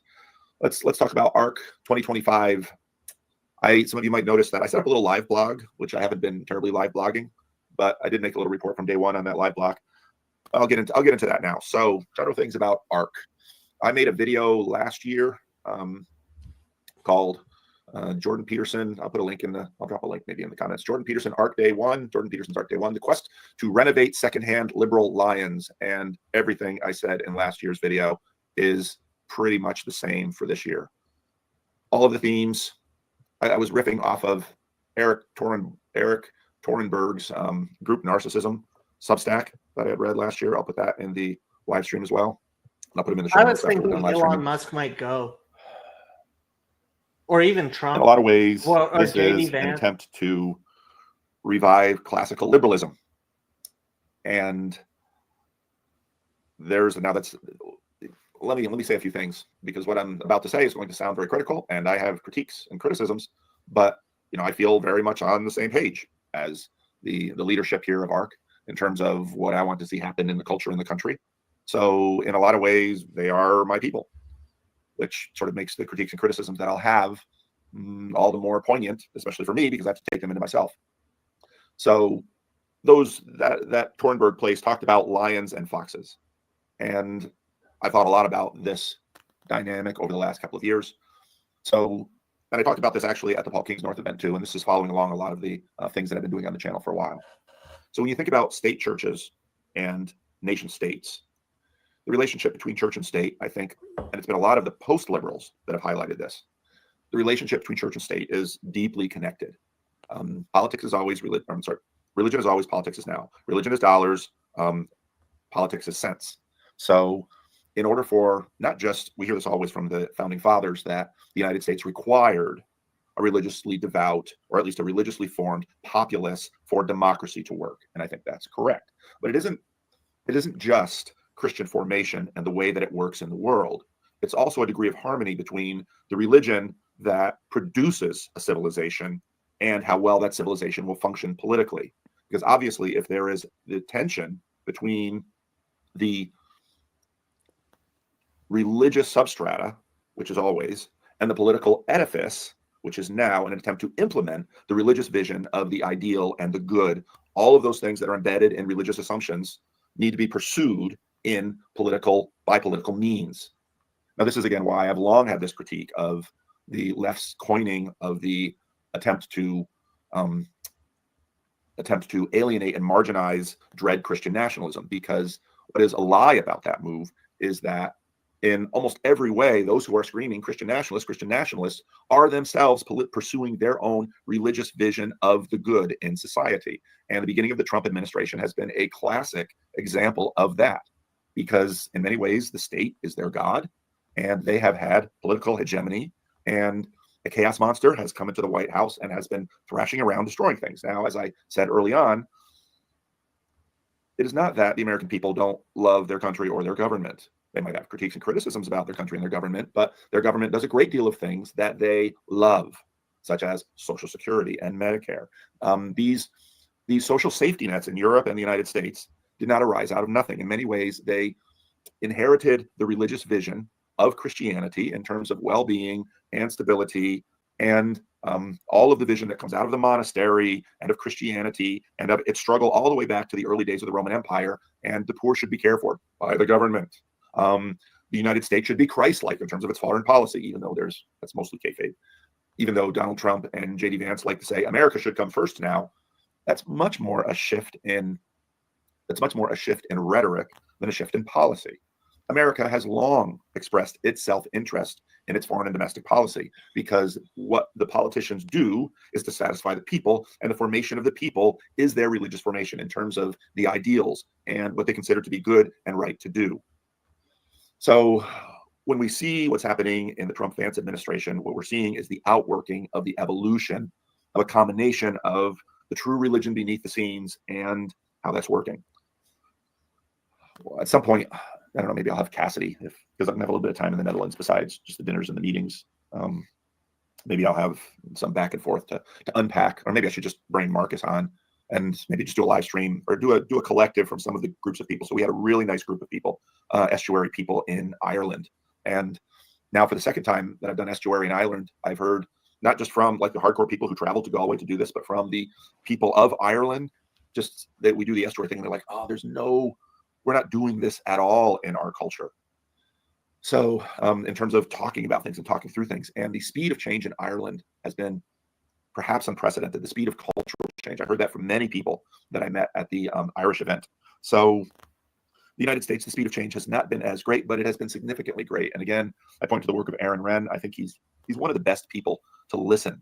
Let's talk about ARC 2025. Some of you might notice that I set up a little live blog, which I haven't been terribly live blogging, but I did make a little report from day one on that live blog. I'll get into that now. So, general things about ARC. I made a video last year called Jordan Peterson. I'll drop a link maybe in the comments. Jordan Peterson ARC Day 1. Jordan Peterson's ARC Day 1. The quest to renovate secondhand liberal lions. And everything I said in last year's video is pretty much the same for this year. All of the themes. I was riffing off of Eric Torenberg's Group Narcissism Substack that I had read last year. I'll put that in the live stream as well. And I'll put them in the show I notes was thinking Elon Musk might go, or even Trump. In a lot of ways, or this JD is an Vance. attempt to revive classical liberalism. And let me say a few things, because what I'm about to say is going to sound very critical, and I have critiques and criticisms, but I feel very much on the same page as the leadership here of ARC in terms of what I want to see happen in the culture in the country. So in a lot of ways, they are my people, which sort of makes the critiques and criticisms that I'll have all the more poignant, especially for me, because I have to take them into myself. So that Torenberg place talked about lions and foxes. And I thought a lot about this dynamic over the last couple of years. So, and I talked about this actually at the Paul Kingsnorth event too, and this is following along a lot of the things that I've been doing on the channel for a while. So when you think about state churches and nation states, the relationship between church and state, I think, and it's been a lot of the post-liberals that have highlighted this, the relationship between church and state is deeply connected. Politics is always religion. I'm sorry, religion is always politics is now. Religion is dollars. Politics is cents. So in order for not just, we hear this always from the founding fathers, that the United States required a religiously devout, or at least a religiously formed populace for democracy to work. And I think that's correct. But it isn't just Christian formation and the way that it works in the world. It's also a degree of harmony between the religion that produces a civilization and how well that civilization will function politically. Because obviously, if there is the tension between the religious substrata, which is always, and the political edifice, which is now an attempt to implement the religious vision of the ideal and the good, all of those things that are embedded in religious assumptions need to be pursued by political means. Now, this is again why I've long had this critique of the left's coining of the attempt to alienate and marginalize dread Christian nationalism, because what is a lie about that move is that in almost every way, those who are screaming Christian nationalists are themselves pursuing their own religious vision of the good in society. And the beginning of the Trump administration has been a classic example of that, because in many ways, the state is their God, and they have had political hegemony, and a chaos monster has come into the White House and has been thrashing around, destroying things. Now, as I said early on, it is not that the American people don't love their country or their government. They might have critiques and criticisms about their country and their government, but their government does a great deal of things that they love, such as Social Security and Medicare. These social safety nets in Europe and the United States did not arise out of nothing. In many ways, they inherited the religious vision of Christianity in terms of well-being and stability, and all of the vision that comes out of the monastery and of Christianity and of its struggle all the way back to the early days of the Roman Empire. And the poor should be cared for by the government. The United States should be Christ-like in terms of its foreign policy, even though that's mostly kayfabe. Even though Donald Trump and J.D. Vance like to say America should come first now, that's much more a shift in rhetoric than a shift in policy. America has long expressed its self-interest in its foreign and domestic policy, because what the politicians do is to satisfy the people, and the formation of the people is their religious formation in terms of the ideals and what they consider to be good and right to do. So when we see what's happening in the Trump-Vance administration, what we're seeing is the outworking of the evolution of a combination of the true religion beneath the scenes and how that's working. Well, at some point, I don't know, maybe I'll have Cassidy, because I'm going to have a little bit of time in the Netherlands besides just the dinners and the meetings. Maybe I'll have some back and forth to unpack, or maybe I should just bring Marcus on and maybe just do a live stream or do a collective from some of the groups of people. So we had a really nice group of people, estuary people in Ireland. And now for the second time that I've done estuary in Ireland, I've heard not just from like the hardcore people who travel to Galway to do this, but from the people of Ireland, just that we do the estuary thing. And they're like, oh, we're not doing this at all in our culture. So in terms of talking about things and talking through things, and the speed of change in Ireland has been perhaps unprecedented, the speed of cultural change. I heard that from many people that I met at the Irish event. So the United States, the speed of change has not been as great, but it has been significantly great. And again, I point to the work of Aaron Renn. I think he's one of the best people to listen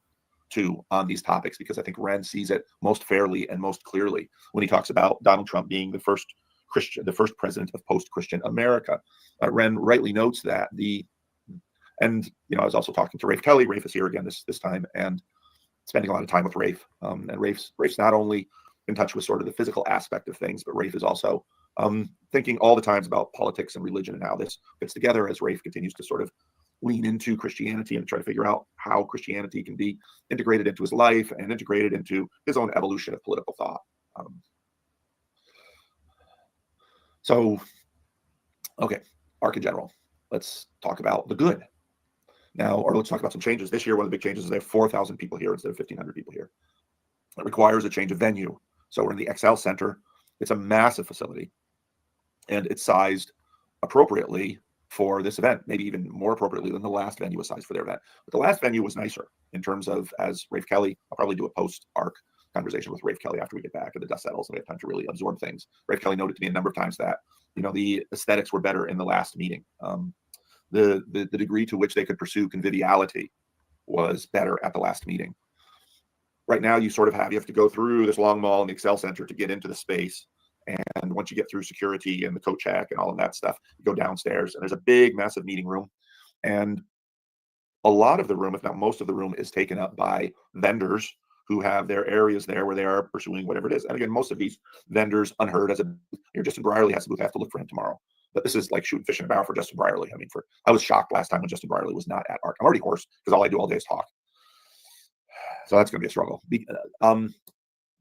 to on these topics, because I think Renn sees it most fairly and most clearly when he talks about Donald Trump being the first president of post-Christian America. Renn rightly notes that I was also talking to Rafe Kelly. Rafe is here again this time, and spending a lot of time with Rafe. And Rafe's not only in touch with sort of the physical aspect of things, but Rafe is also thinking all the times about politics and religion and how this fits together, as Rafe continues to sort of lean into Christianity and try to figure out how Christianity can be integrated into his life and integrated into his own evolution of political thought. Okay, arc in general. Let's talk about the good now, or let's talk about some changes. This year, one of the big changes is they have 4,000 people here instead of 1,500 people here. It requires a change of venue. So we're in the XL Center. It's a massive facility, and it's sized appropriately for this event, maybe even more appropriately than the last venue was sized for their event. But the last venue was nicer in terms of, as Rafe Kelly, I'll probably do a post-arc conversation with Rafe Kelly after we get back and the dust settles and we have time to really absorb things. Rafe Kelly noted to me a number of times that the aesthetics were better in the last meeting. The degree to which they could pursue conviviality was better at the last meeting. Right now, you have to go through this long mall and the Excel Center to get into the space. And once you get through security and the coat check and all of that stuff, you go downstairs and there's a big, massive meeting room. And a lot of the room, if not most of the room, is taken up by vendors who have their areas there where they are pursuing whatever it is. And again, most of these vendors, Unheard, Justin Brierley has a booth. I have to look for him tomorrow. But this is like shooting fish in a barrel for Justin Brierley. I was shocked last time when Justin Brierley was not at ARC. I'm already hoarse because all I do all day is talk. So that's going to be a struggle.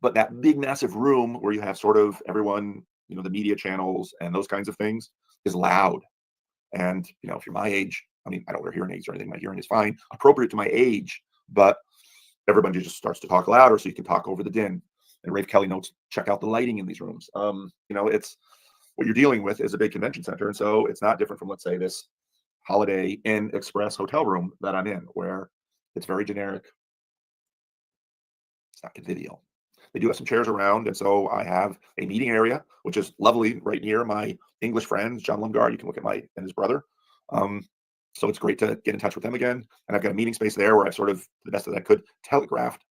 But that big, massive room where you have sort of everyone, the media channels and those kinds of things is loud. And, if you're my age, I don't wear hearing aids or anything. My hearing is fine, appropriate to my age, but everybody just starts to talk louder so you can talk over the din. And Rafe Kelly notes, check out the lighting in these rooms. It's what you're dealing with is a big convention center. And so it's not different from, let's say, this Holiday Inn Express hotel room that I'm in, where it's very generic. It's not convivial. They do have some chairs around. And so I have a meeting area, which is lovely right near my English friends, John Lundgaard. You can look at and his brother. So it's great to get in touch with them again. And I've got a meeting space there where I've sort of, the best that I could, telegraphed.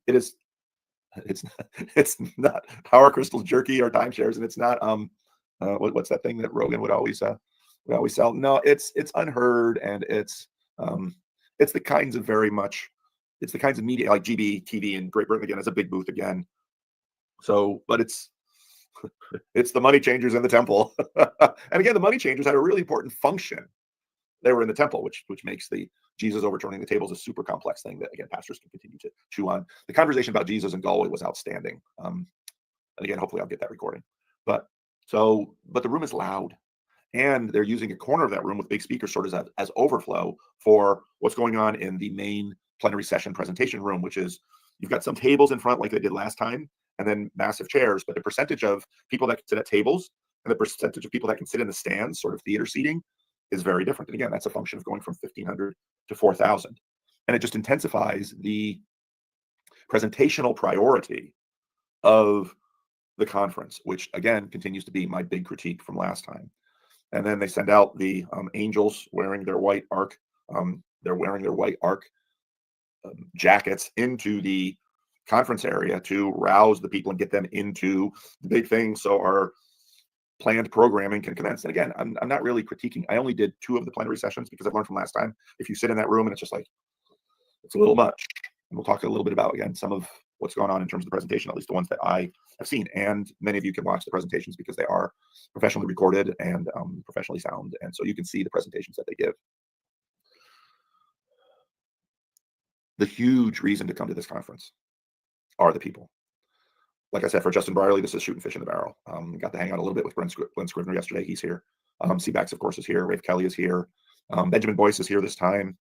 It's not Power Crystals jerky or timeshares, and it's not what's that thing that Rogan would always sell? No, it's Unheard, and it's the kinds of media like GB TV in Great Britain again has a big booth again. So, but it's the money changers in the temple. And again, the money changers had a really important function. They were in the temple, which makes the Jesus overturning the tables a super complex thing that, again, pastors can continue to chew on. The conversation about Jesus in Galway was outstanding. And again, hopefully I'll get that recording. But the room is loud. And they're using a corner of that room with big speakers sort of as overflow for what's going on in the main plenary session presentation room, which is you've got some tables in front like they did last time, and then massive chairs. But the percentage of people that can sit at tables and the percentage of people that can sit in the stands, sort of theater seating, is very different. And again, that's a function of going from 1,500 to 4,000. And it just intensifies the presentational priority of the conference, which again continues to be my big critique from last time. And then they send out the angels wearing their white arc. They're wearing their white arc jackets into the conference area to rouse the people and get them into the big thing so our planned programming can commence. And again, I'm not really critiquing. I only did 2 of the plenary sessions because I've learned from last time, if you sit in that room and it's just like, it's a little much. And we'll talk a little bit about, again, some of what's going on in terms of the presentation, at least the ones that I have seen. And many of you can watch the presentations because they are professionally recorded and professionally sound. And so you can see the presentations that they give. The huge reason to come to this conference are the people. Like I said, for Justin Brierley, this is shooting fish in the barrel. Got to hang out a little bit with Glenn Scrivener yesterday. He's here. Seabax, of course, is here. Rafe Kelly is here. Benjamin Boyce is here this time.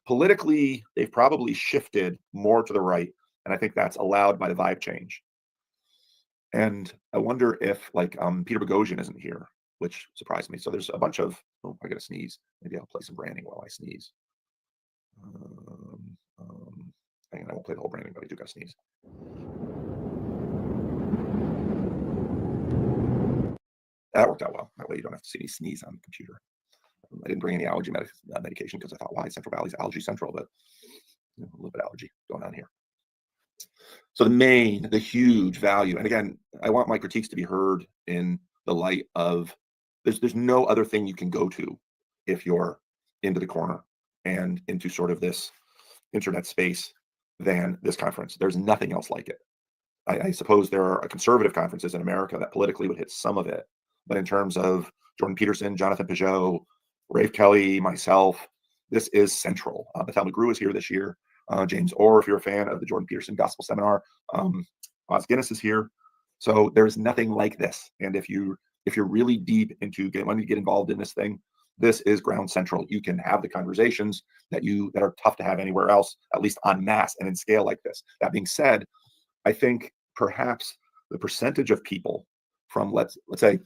Politically, they've probably shifted more to the right, and I think that's allowed by the vibe change. And I wonder if, like, Peter Boghossian isn't here, which surprised me. So there's a bunch of, oh, I got to sneeze. Maybe I'll play some branding while I sneeze. Hang on, I won't play the whole branding, but I do got to sneeze. That worked out well. That way you don't have to see me sneeze on the computer. I didn't bring any allergy medication because I thought, why? Central Valley's allergy central, but a little bit of allergy going on here. So the huge value, and again, I want my critiques to be heard in the light of there's no other thing you can go to if you're into the corner and into sort of this internet space than this conference. There's nothing else like it. I suppose there are conservative conferences in America that politically would hit some of it, but in terms of Jordan Peterson, Jonathan Peugeot, Rafe Kelly, myself, this is central. Bethel McGrew is here this year. James Orr, if you're a fan of the Jordan Peterson Gospel Seminar, Oz Guinness is here. So there's nothing like this. And if you're really deep into wanting to get involved in this thing, this is ground central. You can have the conversations that are tough to have anywhere else, at least en masse and in scale like this. That being said, I think perhaps the percentage of people from let's say,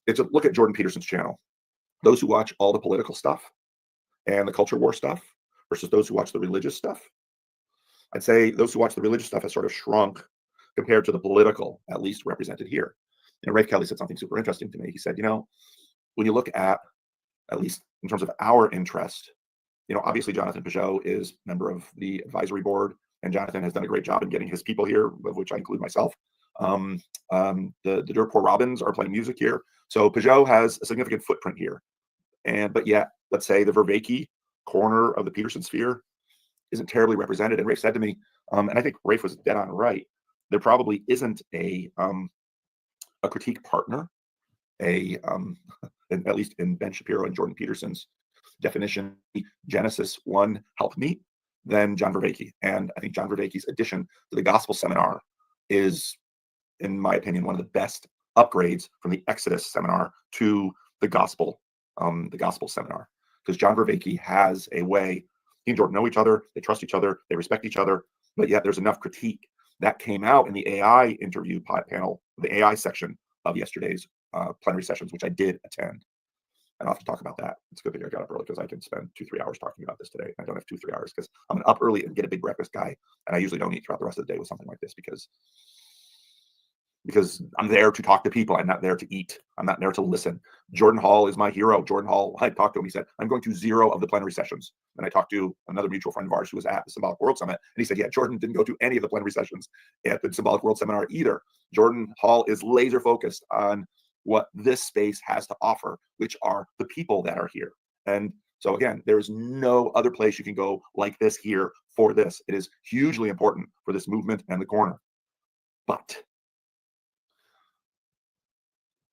look at Jordan Peterson's channel. Those who watch all the political stuff and the culture war stuff versus those who watch the religious stuff. I'd say those who watch the religious stuff has sort of shrunk compared to the political, at least represented here. And Rafe Kelly said something super interesting to me. He said, when you look at least in terms of our interest, obviously Jonathan Peugeot is member of the advisory board, and Jonathan has done a great job in getting his people here, of which I include myself. The Dirt Poor Robins are playing music here. So Peugeot has a significant footprint here. But yet, let's say the Vervaeke corner of the Peterson sphere isn't terribly represented. And Rafe said to me, and I think Rafe was dead on right, there probably isn't a critique partner, at least in Ben Shapiro and Jordan Peterson's definition, Genesis one help me, than John Vervaeke. And I think John Vervaeke's addition to the Gospel Seminar is, in my opinion, one of the best upgrades from the Exodus seminar to the Gospel Seminar, because John Vervaeke has a way. He and Jordan know each other, they trust each other, they respect each other, but yet there's enough critique that came out in the AI interview panel, the AI section of yesterday's plenary sessions, which I did attend. And I'll have to talk about that. It's a good thing I got up early, because I can spend 2-3 hours talking about this today. I don't have 2-3 hours because I'm an up early and get a big breakfast guy, and I usually don't eat throughout the rest of the day with something like this, because I'm there to talk to people. I'm not there to eat. I'm not there to listen. Jordan Hall is my hero. Jordan Hall, I talked to him. He said, I'm going to 0 of the plenary sessions. And I talked to another mutual friend of ours who was at the Symbolic World Summit. And he said, yeah, Jordan didn't go to any of the plenary sessions at the Symbolic World Seminar either. Jordan Hall is laser focused on what this space has to offer, which are the people that are here. And so again, there is no other place you can go like this here for this. It is hugely important for this movement and the corner. But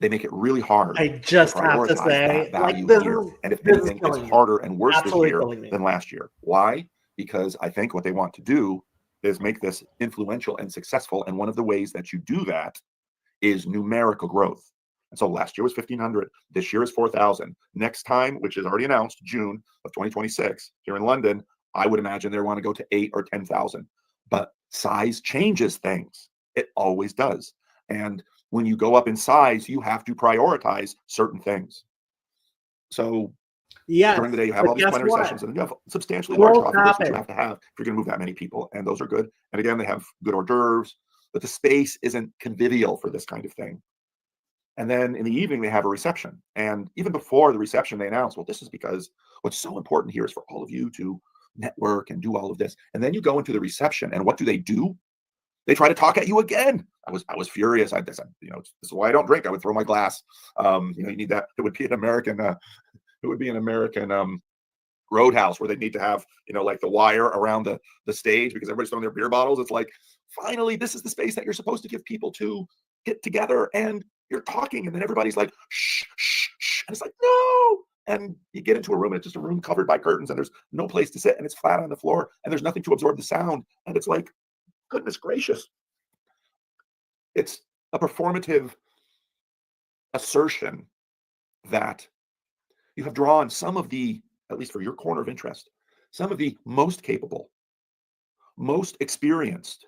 they make it really hard. I just to have to prioritize say, that value like, here. And if this is anything, it's killing me. harder and worse Absolutely this year killing me. than last year. Why? Because I think what they want to do is make this influential and successful. And one of the ways that you do that is numerical growth. And so last year was 1,500. This year is 4,000. Next time, which is already announced, June of 2026, here in London, I would imagine they want to go to 8,000 or 10,000. But size changes things. It always does. And when you go up in size, you have to prioritize certain things. So during the day, you have all these plenary sessions, and then you have substantially large coffee breaks, which you have to have if you're going to move that many people. And those are good. And again, they have good hors d'oeuvres, but the space isn't convivial for this kind of thing. And then in the evening, they have a reception. And even before the reception, they announce, well, this is because what's so important here is for all of you to network and do all of this. And then you go into the reception, and what do? They try to talk at you again. I was furious. I said, this is why I don't drink. I would throw my glass. You need that. It would be an American. Roadhouse where they need to have, like the wire around the stage because everybody's throwing their beer bottles. It's like, finally, this is the space that you're supposed to give people to get together, and you're talking, and then everybody's like, shh, shh, shh, and it's like, no. And you get into a room, and it's just a room covered by curtains, and there's no place to sit, and it's flat on the floor, and there's nothing to absorb the sound, and it's like, goodness gracious. It's a performative assertion that you have drawn some of the, at least for your corner of interest, some of the most capable, most experienced,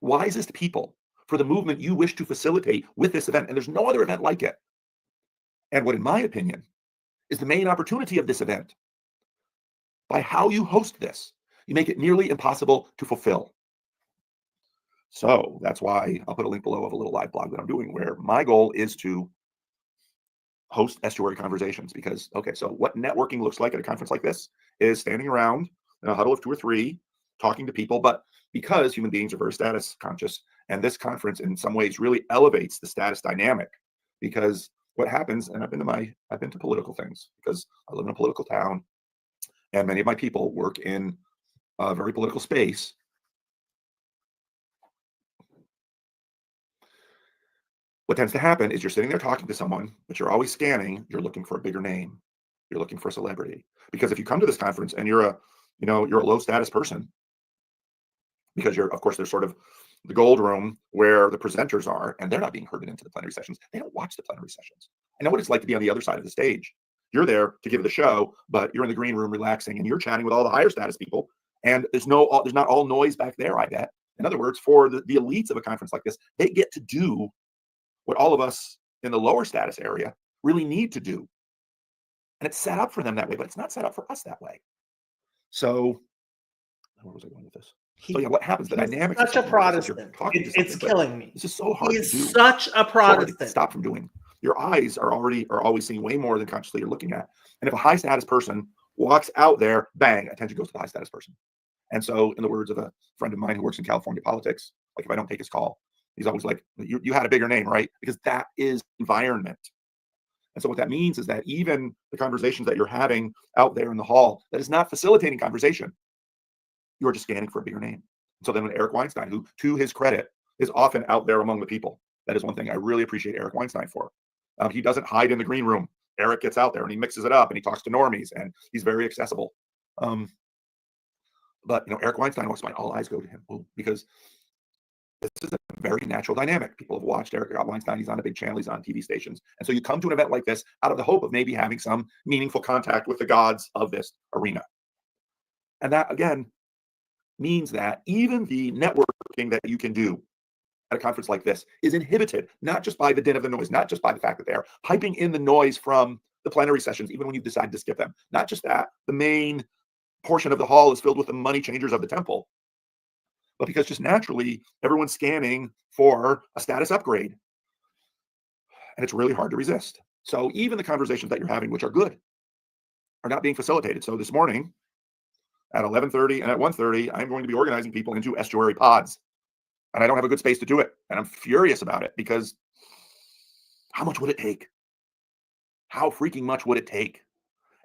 wisest people for the movement you wish to facilitate with this event. And there's no other event like it. And what, in my opinion, is the main opportunity of this event. By how you host this, you make it nearly impossible to fulfill. So that's why I'll put a link below of a little live blog that I'm doing where my goal is to host estuary conversations. Because, okay, so what networking looks like at a conference like this is standing around in a huddle of 2 or 3, talking to people. But because human beings are very status conscious, and this conference in some ways really elevates the status dynamic, because what happens, and I've been to political things because I live in a political town, and many of my people work in a very political space. What tends to happen is you're sitting there talking to someone, but you're always scanning. You're looking for a bigger name. You're looking for a celebrity. Because if you come to this conference and you're a low status person, because of course, there's sort of the gold room where the presenters are, and they're not being herded into the plenary sessions. They don't watch the plenary sessions. I know what it's like to be on the other side of the stage. You're there to give the show, but you're in the green room relaxing, and you're chatting with all the higher status people. And there's not all noise back there, I bet. In other words, for the elites of a conference like this, they get to do what all of us in the lower status area really need to do. And it's set up for them that way, but it's not set up for us that way. So where was I going with this? So yeah, what happens? The He's dynamics of such a something like this is you're Protestant. talking to It's something, but killing me. this is so hard He's to do. such a So hard to Protestant. stop from doing. Your eyes are always seeing way more than consciously you're looking at. And if a high status person walks out there, bang, attention goes to the high status person. And so, in the words of a friend of mine who works in California politics, like if I don't take his call, he's always like, you had a bigger name, right? Because that is environment. And so what that means is that even the conversations that you're having out there in the hall, that is not facilitating conversation. You're just scanning for a bigger name. So then when Eric Weinstein, who to his credit is often out there among the people, that is one thing I really appreciate Eric Weinstein for. He doesn't hide in the green room. Eric gets out there and he mixes it up and he talks to normies and he's very accessible. But Eric Weinstein walks by, all eyes go to him because this is a very natural dynamic. People have watched Eric Weinstein. He's on a big channel. He's on TV stations. And so you come to an event like this out of the hope of maybe having some meaningful contact with the gods of this arena. And that, again, means that even the networking that you can do at a conference like this is inhibited, not just by the din of the noise, not just by the fact that they're piping in the noise from the plenary sessions, even when you decide to skip them. Not just that, the main portion of the hall is filled with the money changers of the temple, but because just naturally everyone's scanning for a status upgrade. And it's really hard to resist. So even the conversations that you're having, which are good, are not being facilitated. So this morning at 11:30 and at 1:30, I'm going to be organizing people into estuary pods. And I don't have a good space to do it. And I'm furious about it because how much would it take? How freaking much would it take?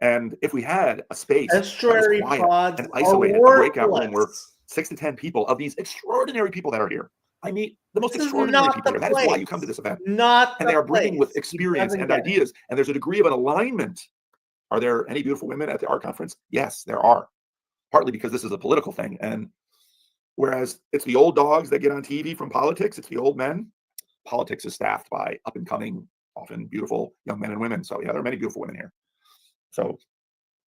And if we had a space Estuary that was quiet pods and are isolated, a breakout room where worthless. 6 to 10 people of these extraordinary people that are here. I meet the most This is extraordinary not people the here. That is why place. you come to this event. Not And they the are bringing with place. He experience doesn't and get it. ideas. And there's a degree of an alignment. Are there any beautiful women at the art conference? Yes, there are. Partly because this is a political thing. And whereas it's the old dogs that get on TV from politics, it's the old men. Politics is staffed by up and coming, often beautiful young men and women. So yeah, there are many beautiful women here. So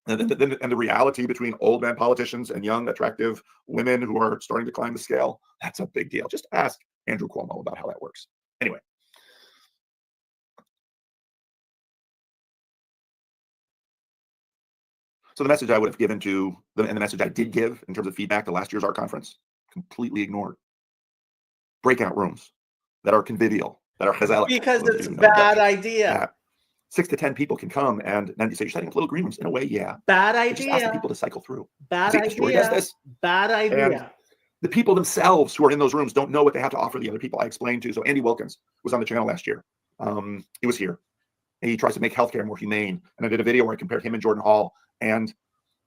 and the reality between old man politicians and young, attractive women who are starting to climb the scale, that's a big deal. Just ask Andrew Cuomo about how that works. Anyway. So the message I would have given to them, and the message I did give in terms of feedback to last year's art conference, completely ignored. Breakout rooms that are convivial, that are chazalic. Because it's a bad idea. 6 to 10 people can come, and then you say you're setting up little green rooms. In a way, yeah. Bad But just ask the idea. people to cycle through. Bad See, the story does idea. this. Bad idea. The people themselves who are in those rooms don't know what they have to offer the other people. I explained to. So Andy Wilkins was on the channel last year. He was here. He tries to make healthcare more humane. And I did a video where I compared him and Jordan Hall. And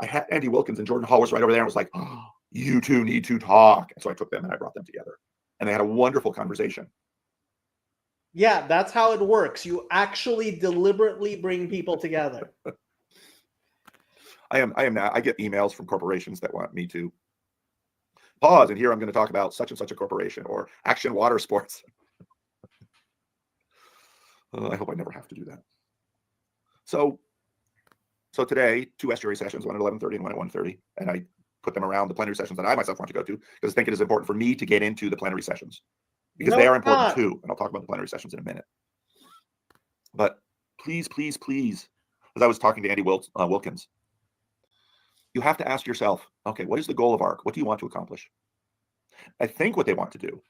I had Andy Wilkins and Jordan Hall was right over there. And was like, oh, you two need to talk. And so I took them and I brought them together. And they had a wonderful conversation. Yeah, that's how it works. You actually deliberately bring people together. I am now. I get emails from corporations that want me to pause, and here I'm going to talk about such and such a corporation or Action Water Sports. I hope I never have to do that. So today, 2 estuary sessions, one at 11:30 and one at 1:30, and I put them around the plenary sessions that I myself want to go to because I think it is important for me to get into the plenary sessions because they are important too, and I'll talk about the plenary sessions in a minute. But please, please, please, as I was talking to Andy Wilkins, you have to ask yourself, okay, what is the goal of ARC? What do you want to accomplish? I think what they want to do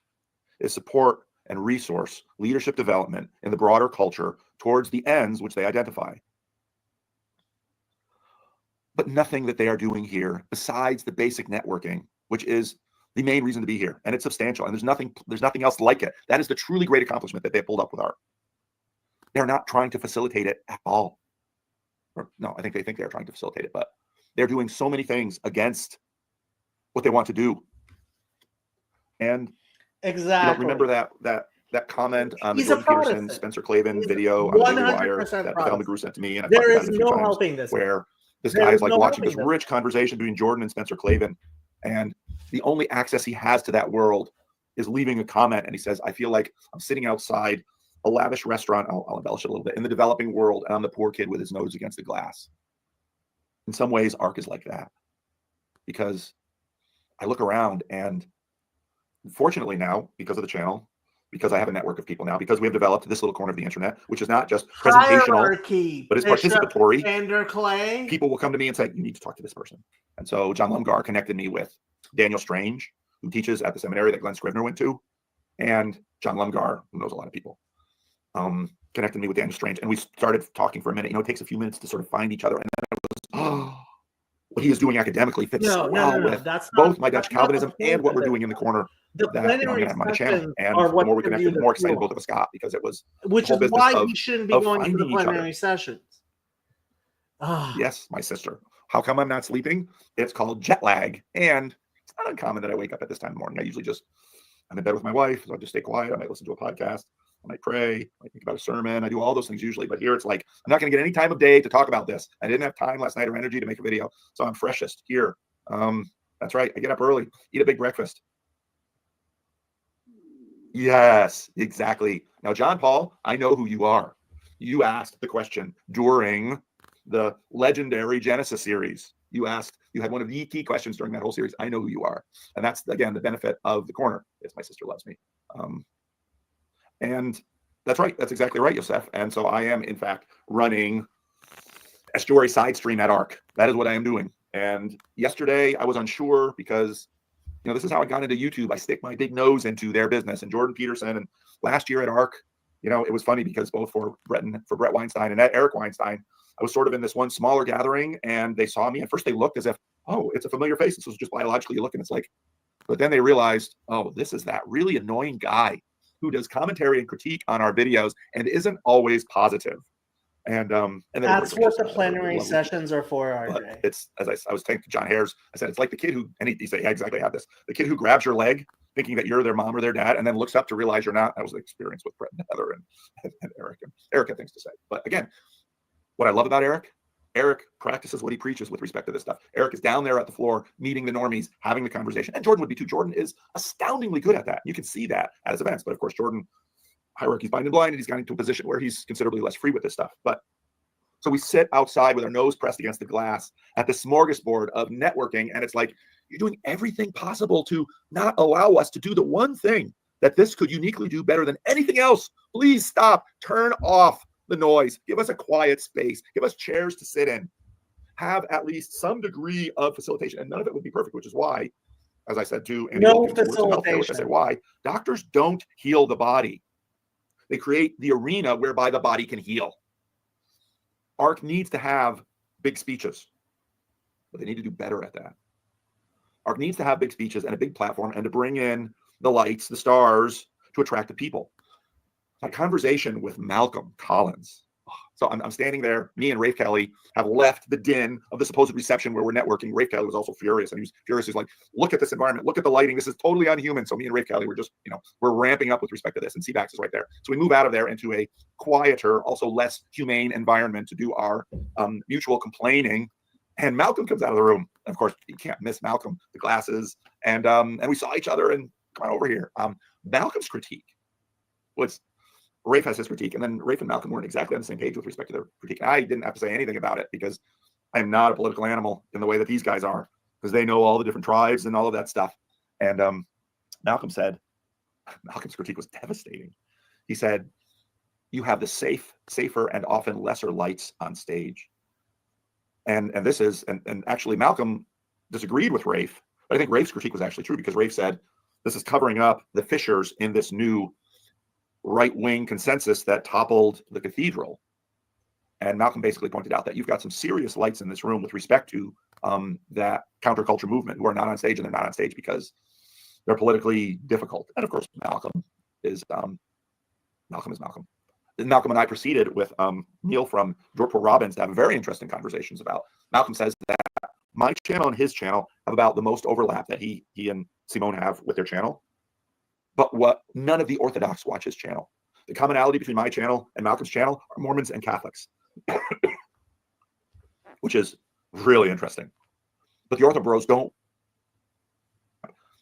is support and resource leadership development in the broader culture towards the ends which they identify. But nothing that they are doing here besides the basic networking, which is the main reason to be here. And it's substantial. And there's nothing else like it. That is the truly great accomplishment that they pulled up with ARC. They're not trying to facilitate it at all. Or, no, I think they think they're trying to facilitate it, but they're doing so many things against what they want to do. And exactly. Remember that comment on the He's a Jordan Peterson, Protestant. Spencer Clavin He's video on the Daily 100% Wire that Val McGrew sent to me, and I've There talked about is it a few no times, helping this. where this There guy is is like no watching this helping this. rich conversation between Jordan and Spencer Clavin, and the only access he has to that world is leaving a comment, and he says, I feel like I'm sitting outside a lavish restaurant, I'll embellish it a little bit, in the developing world, and I'm the poor kid with his nose against the glass. In some ways, ARC is like that. Because I look around, and fortunately now, because of the channel, because I have a network of people now, because we have developed this little corner of the internet, which is not just presentational, Hierarchy, but it's Bishop participatory. Vander Clay. People will come to me and say, you need to talk to this person. And so John Lumgar connected me with Daniel Strange, who teaches at the seminary that Glenn Scrivener went to, and John Lumgar, who knows a lot of people, connected me with Daniel Strange. And we started talking for a minute. You know, it takes a few minutes to sort of find each other. And then it was, what he is doing academically fits so well with that's both my Dutch not the Calvinism point and what of we're it. doing in the corner. The That, I'm plenary going to have my channel. sessions And are the what more we give you connected, the the more excited fuel. both of us got, because it was Which the is whole why business we shouldn't be of going to the finding each other. plenary sessions. Yes, my sister. How come I'm not sleeping? It's called jet lag. And it's not uncommon that I wake up at this time of the morning. I usually I'm in bed with my wife, so I just stay quiet. I might listen to a podcast. I might pray. I might think about a sermon. I do all those things usually. But here it's like, I'm not going to get any time of day to talk about this. I didn't have time last night or energy to make a video. So I'm freshest here. That's right. I get up early, eat a big breakfast. Yes, exactly. Now, John Paul, I know who you are. You asked the question during the legendary Genesis series. You had one of the key questions during that whole series. I know who you are. And that's, again, the benefit of the corner. It's My Sister Loves Me. And that's right. That's exactly right, Yosef. And so I am, in fact, running estuary side stream at ARC. That is what I am doing. And yesterday I was unsure because, you know, this is how I got into YouTube. I stick my big nose into their business. And Jordan Peterson, and last year at ARC, you know, it was funny because both for Brett Weinstein and Eric Weinstein, I was sort of in this one smaller gathering, and they saw me. At first they looked as if, oh, it's a familiar face. This was just biologically you look, and it's like, but then they realized, oh, this is that really annoying guy who does commentary and critique on our videos and isn't always positive. And that's what the plenary sessions are for, RJ. But it's, as I was saying to John Hares, I said, it's like the kid who, and he said, yeah, exactly, I have this. The kid who grabs your leg thinking that you're their mom or their dad, and then looks up to realize you're not. That was the experience with Brett and Heather and Eric. And Eric had things to say. But again, what I love about Eric practices what he preaches with respect to this stuff. Eric is down there at the floor, meeting the normies, having the conversation. And Jordan would be too. Jordan is astoundingly good at that. You can see that at his events. But of course, Jordan, hierarchy's bind and blind, and he's gotten to a position where he's considerably less free with this stuff. But so we sit outside with our nose pressed against the glass at the smorgasbord of networking. And it's like, you're doing everything possible to not allow us to do the one thing that this could uniquely do better than anything else. Please stop. Turn off the noise. Give us a quiet space. Give us chairs to sit in. Have at least some degree of facilitation. And none of it would be perfect, which is why, as I said to Andy No Wilkins, facilitation. which I said, why? Doctors don't heal the body. They create the arena whereby the body can heal. ARC needs to have big speeches, but they need to do better at that. ARC needs to have big speeches and a big platform, and to bring in the lights, the stars, to attract the people. My conversation with Malcolm Collins. So I'm standing there. Me and Rafe Kelly have left the din of the supposed reception where we're networking. Rafe Kelly was also furious, and he was furious. He's like, look at this environment. Look at the lighting. This is totally unhuman. So me and Rafe Kelly were just, we're ramping up with respect to this, and CBAX is right there. So we move out of there into a quieter, also less humane environment to do our mutual complaining. And Malcolm comes out of the room. Of course, you can't miss Malcolm, the glasses. And we saw each other, and come on over here. Malcolm's critique was, Rafe has his critique, and then Rafe and Malcolm weren't exactly on the same page with respect to their critique. I didn't have to say anything about it because I'm not a political animal in the way that these guys are, because they know all the different tribes and all of that stuff. And Malcolm's critique was devastating. He said, you have the safer and often lesser lights on stage. And this is, and actually Malcolm disagreed with Rafe, but I think Rafe's critique was actually true, because Rafe said, this is covering up the fissures in this new right-wing consensus that toppled the cathedral. And Malcolm basically pointed out that you've got some serious lights in this room with respect to that counterculture movement, who are not on stage, and they're not on stage because they're politically difficult. And of course, Malcolm is Malcolm. And Malcolm and I proceeded with Neil from Dorport Robbins to have very interesting conversations about. Malcolm says that my channel and his channel have about the most overlap that he and Simone have with their channel. But what none of the Orthodox watch his channel. The commonality between my channel and Malcolm's channel are Mormons and Catholics, which is really interesting. But the Ortho Bros don't.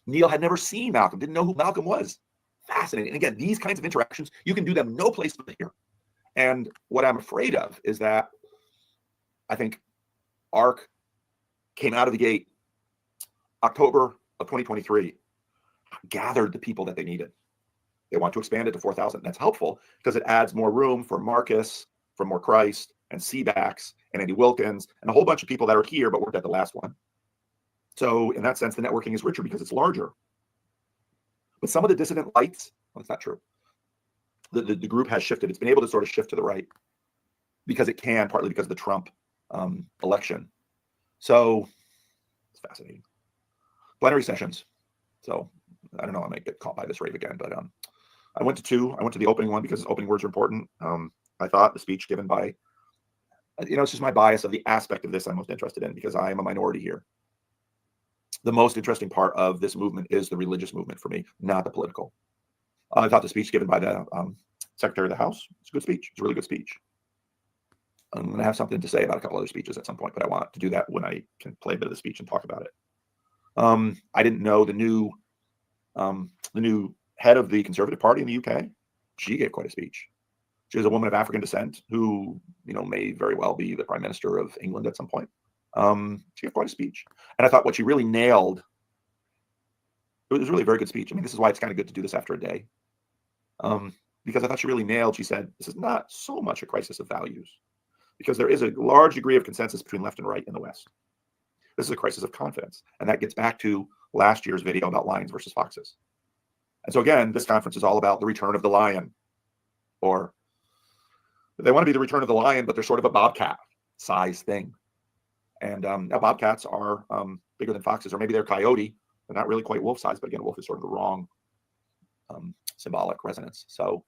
Neil had never seen Malcolm, didn't know who Malcolm was. Fascinating. And again, these kinds of interactions, you can do them no place but here. And what I'm afraid of is that I think ARC came out of the gate October of 2023, gathered the people that they needed. They want to expand it to 4,000. That's helpful because it adds more room for Marcus, for More Christ, and CBAX, and Andy Wilkins, and a whole bunch of people that are here but weren't at the last one. So in that sense, the networking is richer because it's larger. But some of the dissident lights, well, that's not true. The group has shifted. It's been able to sort of shift to the right because it can, partly because of the Trump election. So it's fascinating. Plenary sessions. So I don't know, I might get caught by this rave again, but I went to two. I went to the opening one because opening words are important. I thought the speech given by, it's just my bias of the aspect of this I'm most interested in because I am a minority here. The most interesting part of this movement is the religious movement for me, not the political. I thought the speech given by the Secretary of the House was a good speech. It's a really good speech. I'm going to have something to say about a couple other speeches at some point, but I want to do that when I can play a bit of the speech and talk about it. I didn't know the new head of the Conservative Party in the UK. She gave quite a speech. She was a woman of African descent who, may very well be the Prime Minister of England at some point. She gave quite a speech. And I thought what she really nailed, it was really a very good speech. I mean, this is why it's kind of good to do this after a day. Because I thought she really nailed, she said, this is not so much a crisis of values, because there is a large degree of consensus between left and right in the West. This is a crisis of confidence. And that gets back to last year's video about lions versus foxes. And so again, this conference is all about the return of the lion, or they want to be the return of the lion, but they're sort of a bobcat size thing. And now bobcats are bigger than foxes, or maybe they're coyote. They're not really quite wolf size, but again, wolf is sort of the wrong symbolic resonance. So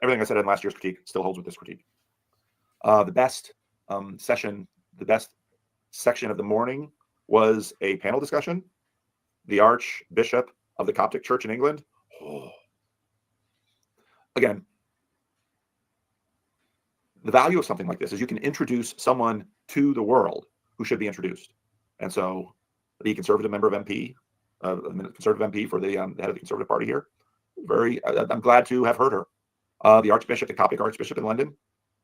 everything I said in last year's critique still holds with this critique. The best section of the morning was a panel discussion. The Archbishop of the Coptic Church in England. Oh. Again, the value of something like this is you can introduce someone to the world who should be introduced. And so the conservative member of MP, conservative MP for the head of the Conservative Party here, I'm glad to have heard her. The Archbishop, the Coptic Archbishop in London,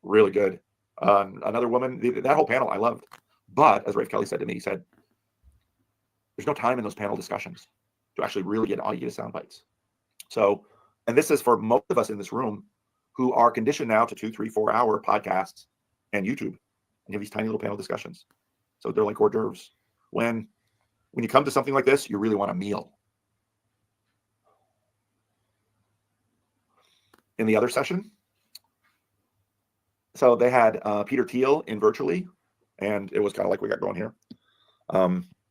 really good. Another woman, that whole panel I loved. But as Rafe Kelly said to me, he said, there's no time in those panel discussions to actually really get all you get is sound bites. So, and this is for most of us in this room who are conditioned now to 2, 3, 4 hour podcasts and YouTube, and you have these tiny little panel discussions. So they're like hors d'oeuvres. When you come to something like this, you really want a meal. In the other session, so they had Peter Thiel in virtually, and it was kind of like we got going here.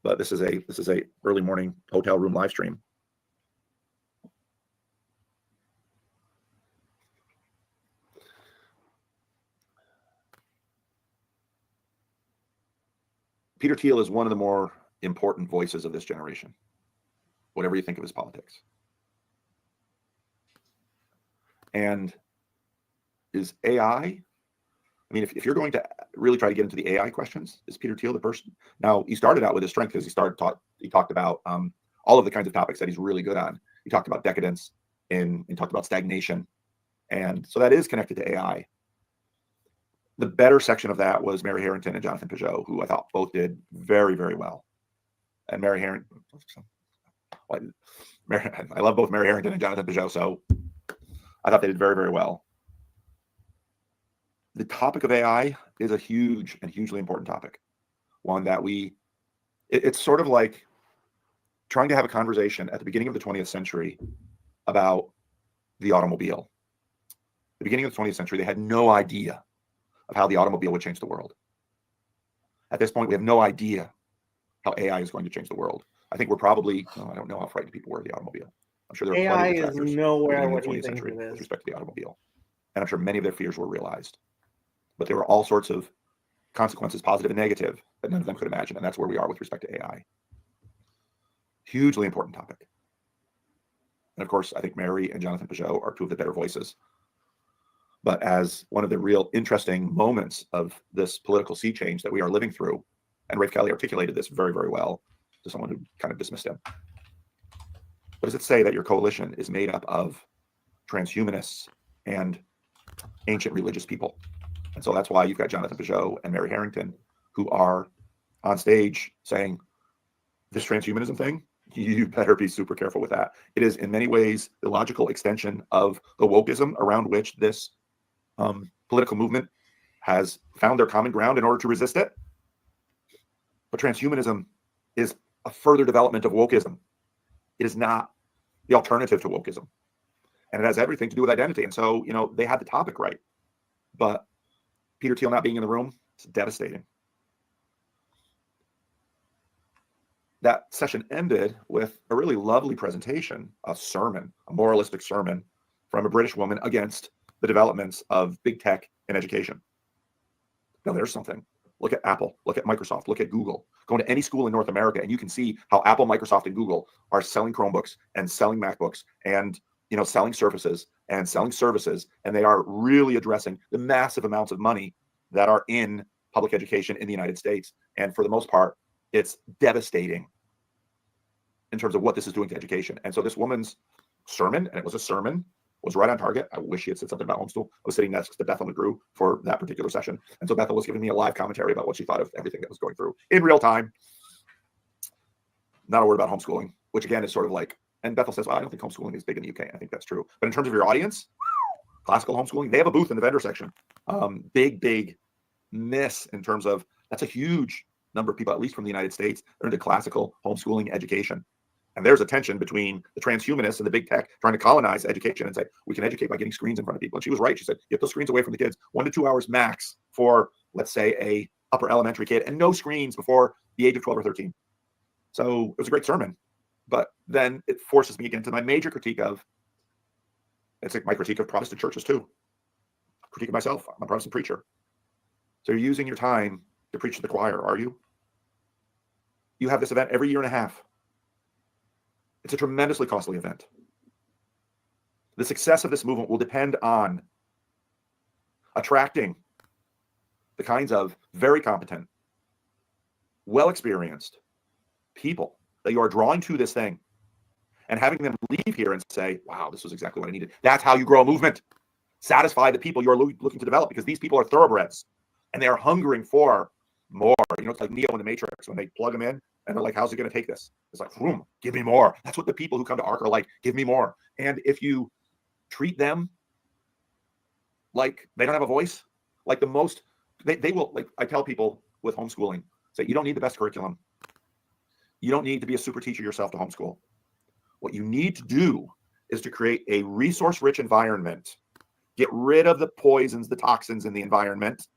But this is a early morning hotel room live stream. Peter Thiel is one of the more important voices of this generation, whatever you think of his politics. And is AI, I mean, if you're going to really try to get into the AI questions, is Peter Thiel the person? Now, he started out with his strength because he talked about all of the kinds of topics that he's really good on. He talked about decadence and talked about stagnation. And so that is connected to AI. The better section of that was Mary Harrington and Jonathan Peugeot, who I thought both did very, very well. And Mary Harrington, I love both Mary Harrington and Jonathan Peugeot, so I thought they did very, very well. The topic of AI is a huge and hugely important topic. One that it's sort of like trying to have a conversation at the beginning of the 20th century about the automobile. At the beginning of the 20th century, they had no idea of how the automobile would change the world. At this point, we have no idea how AI is going to change the world. I think we're probably, I don't know how frightened people were of the automobile. I'm sure there were AI plenty of is detractors nowhere in the what you 20th think century it with is. respect to the automobile. And I'm sure many of their fears were realized. But there were all sorts of consequences, positive and negative, that none of them could imagine. And that's where we are with respect to AI. Hugely important topic. And of course, I think Mary and Jonathan Peugeot are two of the better voices. But as one of the real interesting moments of this political sea change that we are living through, and Rafe Kelly articulated this very, very well to someone who kind of dismissed him. What does it say that your coalition is made up of transhumanists and ancient religious people? And so that's why you've got Jonathan Peugeot and Mary Harrington, who are on stage saying, this transhumanism thing, you better be super careful with that. It is in many ways the logical extension of the wokeism around which this political movement has found their common ground in order to resist it. But transhumanism is a further development of wokeism. It is not the alternative to wokeism. And it has everything to do with identity. And so, they had the topic right. But Peter Thiel not being in the room, it's devastating. That session ended with a really lovely presentation, a sermon, a moralistic sermon from a British woman against the developments of big tech in education. Now, there's something. Look at Apple, look at Microsoft, look at Google. Go into any school in North America and you can see how Apple, Microsoft, and Google are selling Chromebooks and selling MacBooks and selling Surfaces and selling services. And they are really addressing the massive amounts of money that are in public education in the United States. And for the most part, it's devastating in terms of what this is doing to education. And so this woman's sermon, and it was a sermon, was right on target. I wish she had said something about homeschool. I was sitting next to Bethel McGrew for that particular session. And so Bethel was giving me a live commentary about what she thought of everything that was going through in real time. Not a word about homeschooling, which again is sort of like, and Bethel says, well, I don't think homeschooling is big in the UK. I think that's true. But in terms of your audience, classical homeschooling, they have a booth in the vendor section. Big miss in terms of, that's a huge number of people, at least from the United States, that are into classical homeschooling education. And there's a tension between the transhumanists and the big tech trying to colonize education and say, we can educate by getting screens in front of people. And she was right. She said, get those screens away from the kids. 1 to 2 hours max for, let's say, a upper elementary kid, and no screens before the age of 12 or 13. So it was a great sermon. But then it forces me again to my major critique of, it's like my critique of Protestant churches too. Critique of myself. I'm a Protestant preacher. So you're using your time to preach to the choir, are you? You have this event every year and a half. It's a tremendously costly event. The success of this movement will depend on attracting the kinds of very competent, well-experienced people that you are drawing to this thing and having them leave here and say, wow, this was exactly what I needed. That's how you grow a movement. Satisfy the people you're looking to develop, because these people are thoroughbreds and they are hungering for more. It's like Neo in the Matrix when they plug them in and they're like, how's it going to take this? It's like, boom, give me more. That's what the people who come to ARC are like. Give me more. And if you treat them like they don't have a voice, like the most, they will, like I tell people with homeschooling, say, you don't need the best curriculum. You don't need to be a super teacher yourself to homeschool. What you need to do is to create a resource-rich environment. Get rid of the poisons, the toxins in the environment,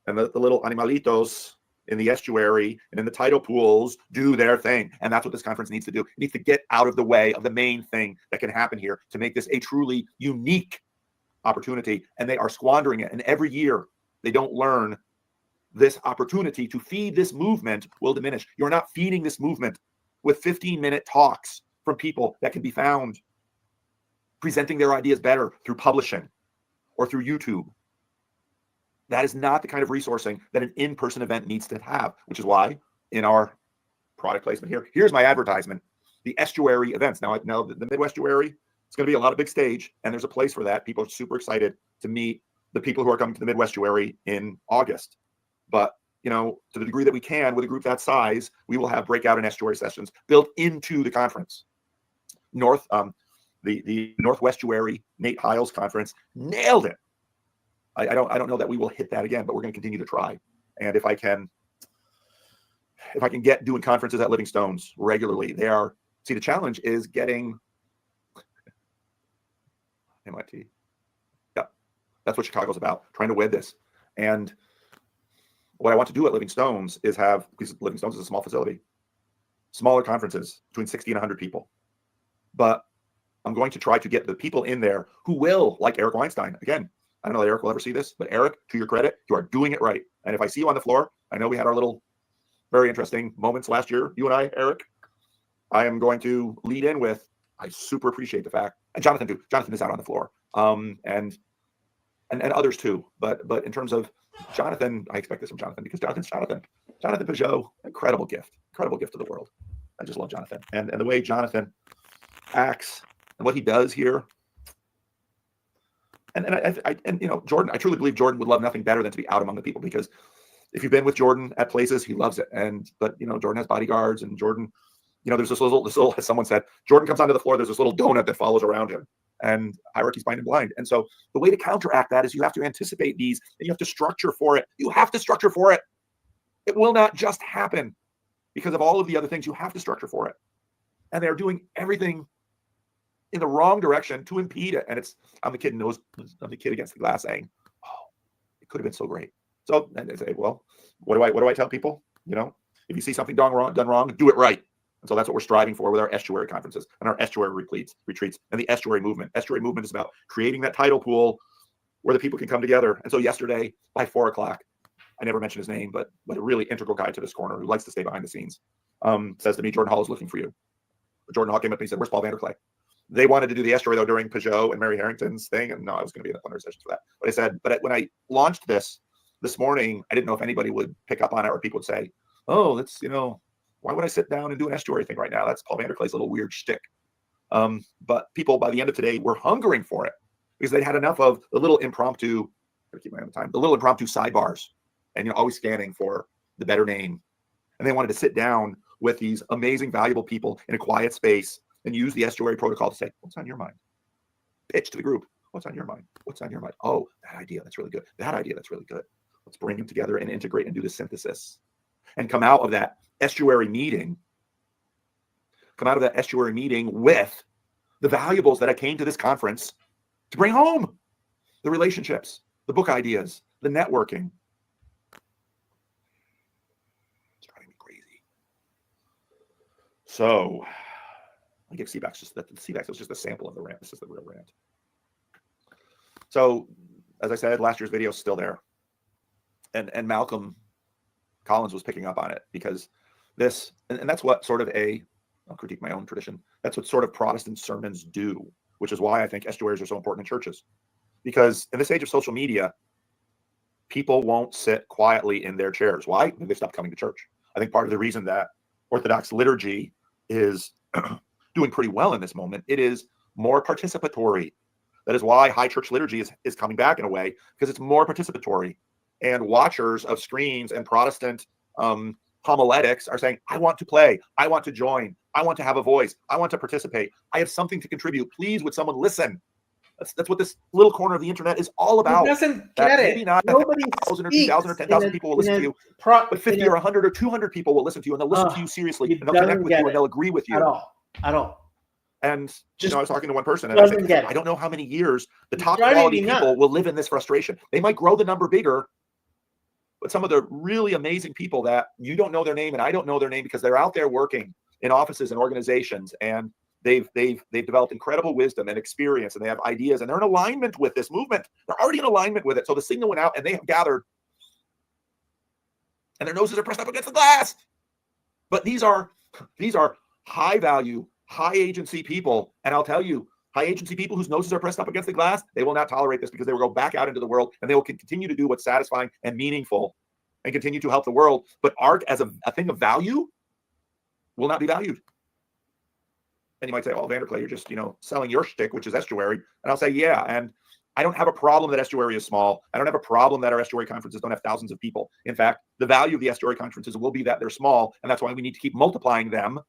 and the little animalitos in the estuary and in the tidal pools do their thing. And that's what this conference needs to do. It needs to get out of the way of the main thing that can happen here to make this a truly unique opportunity. And they are squandering it. And every year they don't learn this opportunity to feed this movement will diminish. You're not feeding this movement with 15-minute talks from people that can be found presenting their ideas better through publishing or through YouTube. That is not the kind of resourcing that an in-person event needs to have, which is why in our product placement here's my advertisement, the estuary events. Now the Midwestuary, it's going to be a lot of big stage, and there's a place for that. People are super excited to meet the people who are coming to the Midwestuary in August. But, to the degree that we can with a group that size, we will have breakout and estuary sessions built into the conference. The Northwestuary Nate Hiles conference nailed it. I don't know that we will hit that again, but we're going to continue to try. And if I can get doing conferences at Living Stones regularly, the challenge is getting MIT. Yeah, that's what Chicago's about, trying to wed this. And what I want to do at Living Stones is because Living Stones is a small facility, smaller conferences between 60 and 100 people. But I'm going to try to get the people in there who will, like Eric Weinstein. Again, I don't know that Eric will ever see this, but Eric, to your credit, you are doing it right. And if I see you on the floor, I know we had our little very interesting moments last year, you and I, Eric. I am going to lead in with, I super appreciate the fact, and Jonathan too. Jonathan is out on the floor, and others too. But in terms of Jonathan, I expect this from Jonathan because Jonathan's Jonathan. Jonathan Peugeot, incredible gift to the world. I just love Jonathan and the way Jonathan acts and what he does here. And Jordan, I truly believe Jordan would love nothing better than to be out among the people, because if you've been with Jordan at places, he loves it. But Jordan has bodyguards, and Jordan, there's this little, as someone said, Jordan comes onto the floor, there's this little donut that follows around him, and hierarchy's blind and blind. And so the way to counteract that is you have to anticipate these, and you have to structure for it. You have to structure for it. It will not just happen. because of all of the other things you have to structure for it. And they're doing everything in the wrong direction to impede it. And I'm the kid against the glass saying, oh, it could have been so great. So, and they say, well, what do I tell people? You know, if you see something done wrong, do it right. And so that's what we're striving for with our estuary conferences and our estuary retreats and the estuary movement. Estuary movement is about creating that tidal pool where the people can come together. And so yesterday by 4 o'clock, I never mentioned his name, but a really integral guy to this corner who likes to stay behind the scenes, says to me, Jordan Hall is looking for you. Jordan Hall came up and he said, where's Paul Vanderklay? They wanted to do the estuary though during Peugeot and Mary Harrington's thing. And no, I was going to be in the plenary sessions for that. But I said, when I launched this morning, I didn't know if anybody would pick up on it or people would say, oh, that's, why would I sit down and do an estuary thing right now? That's Paul Vanderklay's little weird shtick. But people by the end of today were hungering for it because they'd had enough of the little impromptu, gotta keep my eye on the time, the little impromptu sidebars and always scanning for the better name. And they wanted to sit down with these amazing, valuable people in a quiet space and use the estuary protocol to say, what's on your mind? Pitch to the group. What's on your mind? What's on your mind? Oh, that idea, that's really good. That idea, that's really good. Let's bring them together and integrate and do the synthesis and come out of that estuary meeting with the valuables that I came to this conference to bring home. The relationships, the book ideas, the networking. It's driving me crazy. So I give CBAX CBAX is just a sample of the rant. This is the real rant. So as I said, last year's video is still there. And Malcolm Collins was picking up on it because this, and that's what sort of I'll critique my own tradition. That's what sort of Protestant sermons do, which is why I think estuaries are so important in churches. Because in this age of social media, people won't sit quietly in their chairs. Why? They stopped coming to church. I think part of the reason that Orthodox liturgy is doing pretty well in this moment, it is more participatory. That is why high church liturgy is coming back in a way, because it's more participatory. And watchers of screens and Protestant homiletics are saying, I want to play, I want to join, I want to have a voice, I want to participate, I have something to contribute. Please, would someone listen? That's what this little corner of the internet is all about. It doesn't get it. Maybe not 1,000 or 2,000 or 10,000 people will listen to you, but 50 or 100 or 200 people will listen to you, and they'll listen to you seriously, and they'll connect with you, and they'll agree with you. At all. And I was talking to one person, and I said, I don't know how many years the top quality people will live in this frustration. They might grow the number bigger, but some of the really amazing people that you don't know their name and I don't know their name because they're out there working in offices and organizations, and they've developed incredible wisdom and experience, and they have ideas, and they're in alignment with this movement. They're already in alignment with it. So the signal went out, and they have gathered, and their noses are pressed up against the glass. But these are high value, high agency people, and I'll tell you, high agency people whose noses are pressed up against the glass, they will not tolerate this because they will go back out into the world, and they will continue to do what's satisfying and meaningful and continue to help the world. But art as a thing of value will not be valued. And you might say, well, Vanderklay, you're just, selling your shtick, which is estuary. And I'll say, yeah. And I don't have a problem that estuary is small. I don't have a problem that our estuary conferences don't have thousands of people. In fact, the value of the estuary conferences will be that they're small. And that's why we need to keep multiplying them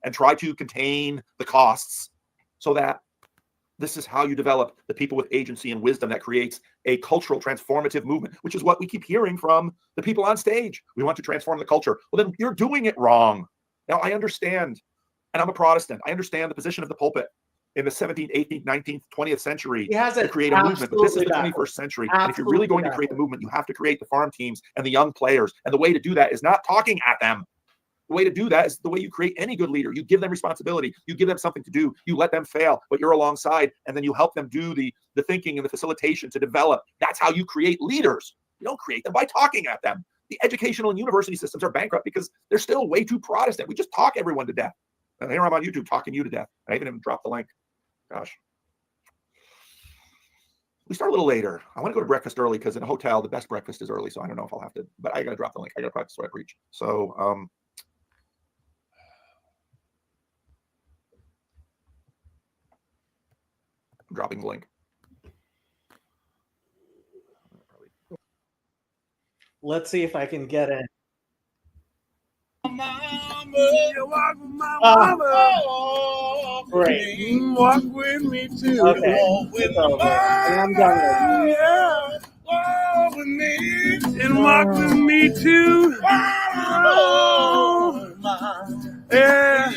and try to contain the costs so that this is how you develop the people with agency and wisdom that creates a cultural transformative movement, which is what we keep hearing from the people on stage. We want to transform the culture. Well, then you're doing it wrong. Now, I understand, and I'm a Protestant. I understand the position of the pulpit in the 17th, 18th, 19th, 20th century to create a movement. But this is the 21st century. And if you're really going to create the movement, you have to create the farm teams and the young players. And the way to do that is not talking at them. The way to do that is the way you create any good leader. You give them responsibility. You give them something to do. You let them fail, but you're alongside, and then you help them do the thinking and the facilitation to develop. That's how you create leaders. You don't create them by talking at them. The educational and university systems are bankrupt because they're still way too Protestant. We just talk everyone to death. And here I'm on YouTube talking you to death. I even dropped the link. Gosh. We start a little later. I want to go to breakfast early because in a hotel, the best breakfast is early. So I don't know if I'll have to, but I got to drop the link. I got to practice what I preach. So, I'm dropping the link. Let's see if I can get in. Great. Walk with me too. Okay. Walk with And I'm done with it. Yeah. Walk with me and walk with me too. Oh, Yeah,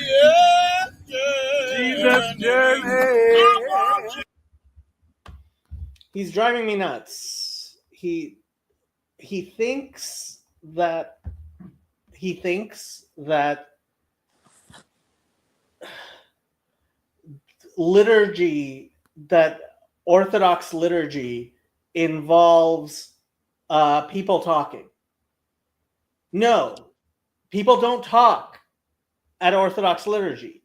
Jesus journey. He's driving me nuts. He thinks that liturgy, that Orthodox liturgy involves people talking. No, people don't talk at Orthodox liturgy.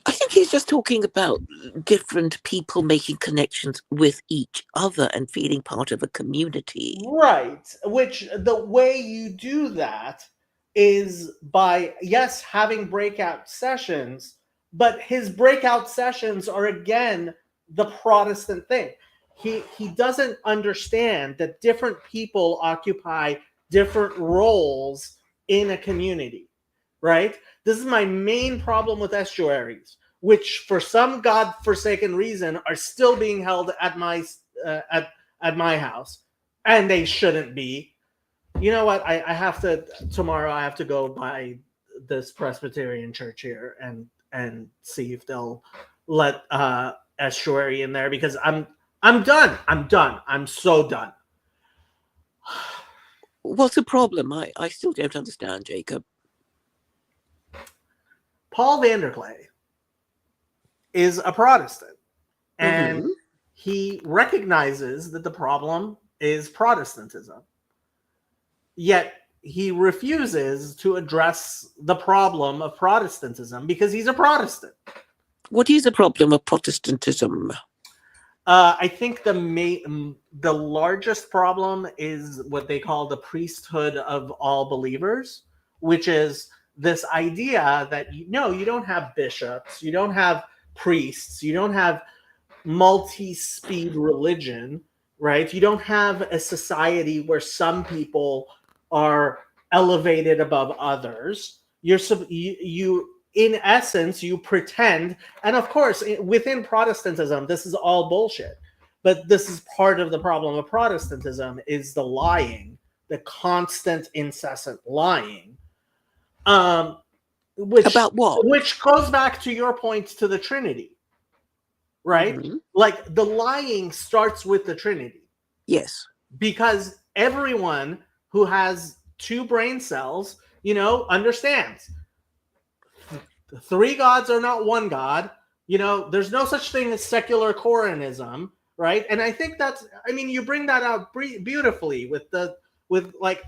I think he's just talking about different people making connections with each other and feeling part of a community. Right. Which the way you do that is by, yes, having breakout sessions, but his breakout sessions are again the Protestant thing. He doesn't understand that different people occupy different roles in a community, right? This is my main problem with estuaries, which for some godforsaken reason are still being held at my house, and they shouldn't be. You know what? I have to tomorrow. I have to go by this Presbyterian church here and see if they'll let estuary in there, because I'm done. I'm so done. What's the problem? I still don't understand, Jacob. Paul Vanderklay is a Protestant, and he recognizes that the problem is Protestantism. Yet he refuses to address the problem of Protestantism because he's a Protestant. What is the problem of Protestantism? I think the largest problem is what they call the priesthood of all believers, which is this idea that you don't have bishops, you don't have priests, you don't have multi-speed religion, right? You don't have a society where some people are elevated above others. You in essence, you pretend, and of course, within Protestantism, this is all bullshit. But this is part of the problem of Protestantism, is the lying, the constant, incessant lying. About what? Which goes back to your point to the Trinity, right? Like the lying starts with the Trinity. Yes. Because everyone who has two brain cells, understands. Three gods are not one God. There's no such thing as secular Coranism, right? And I think you bring that out beautifully with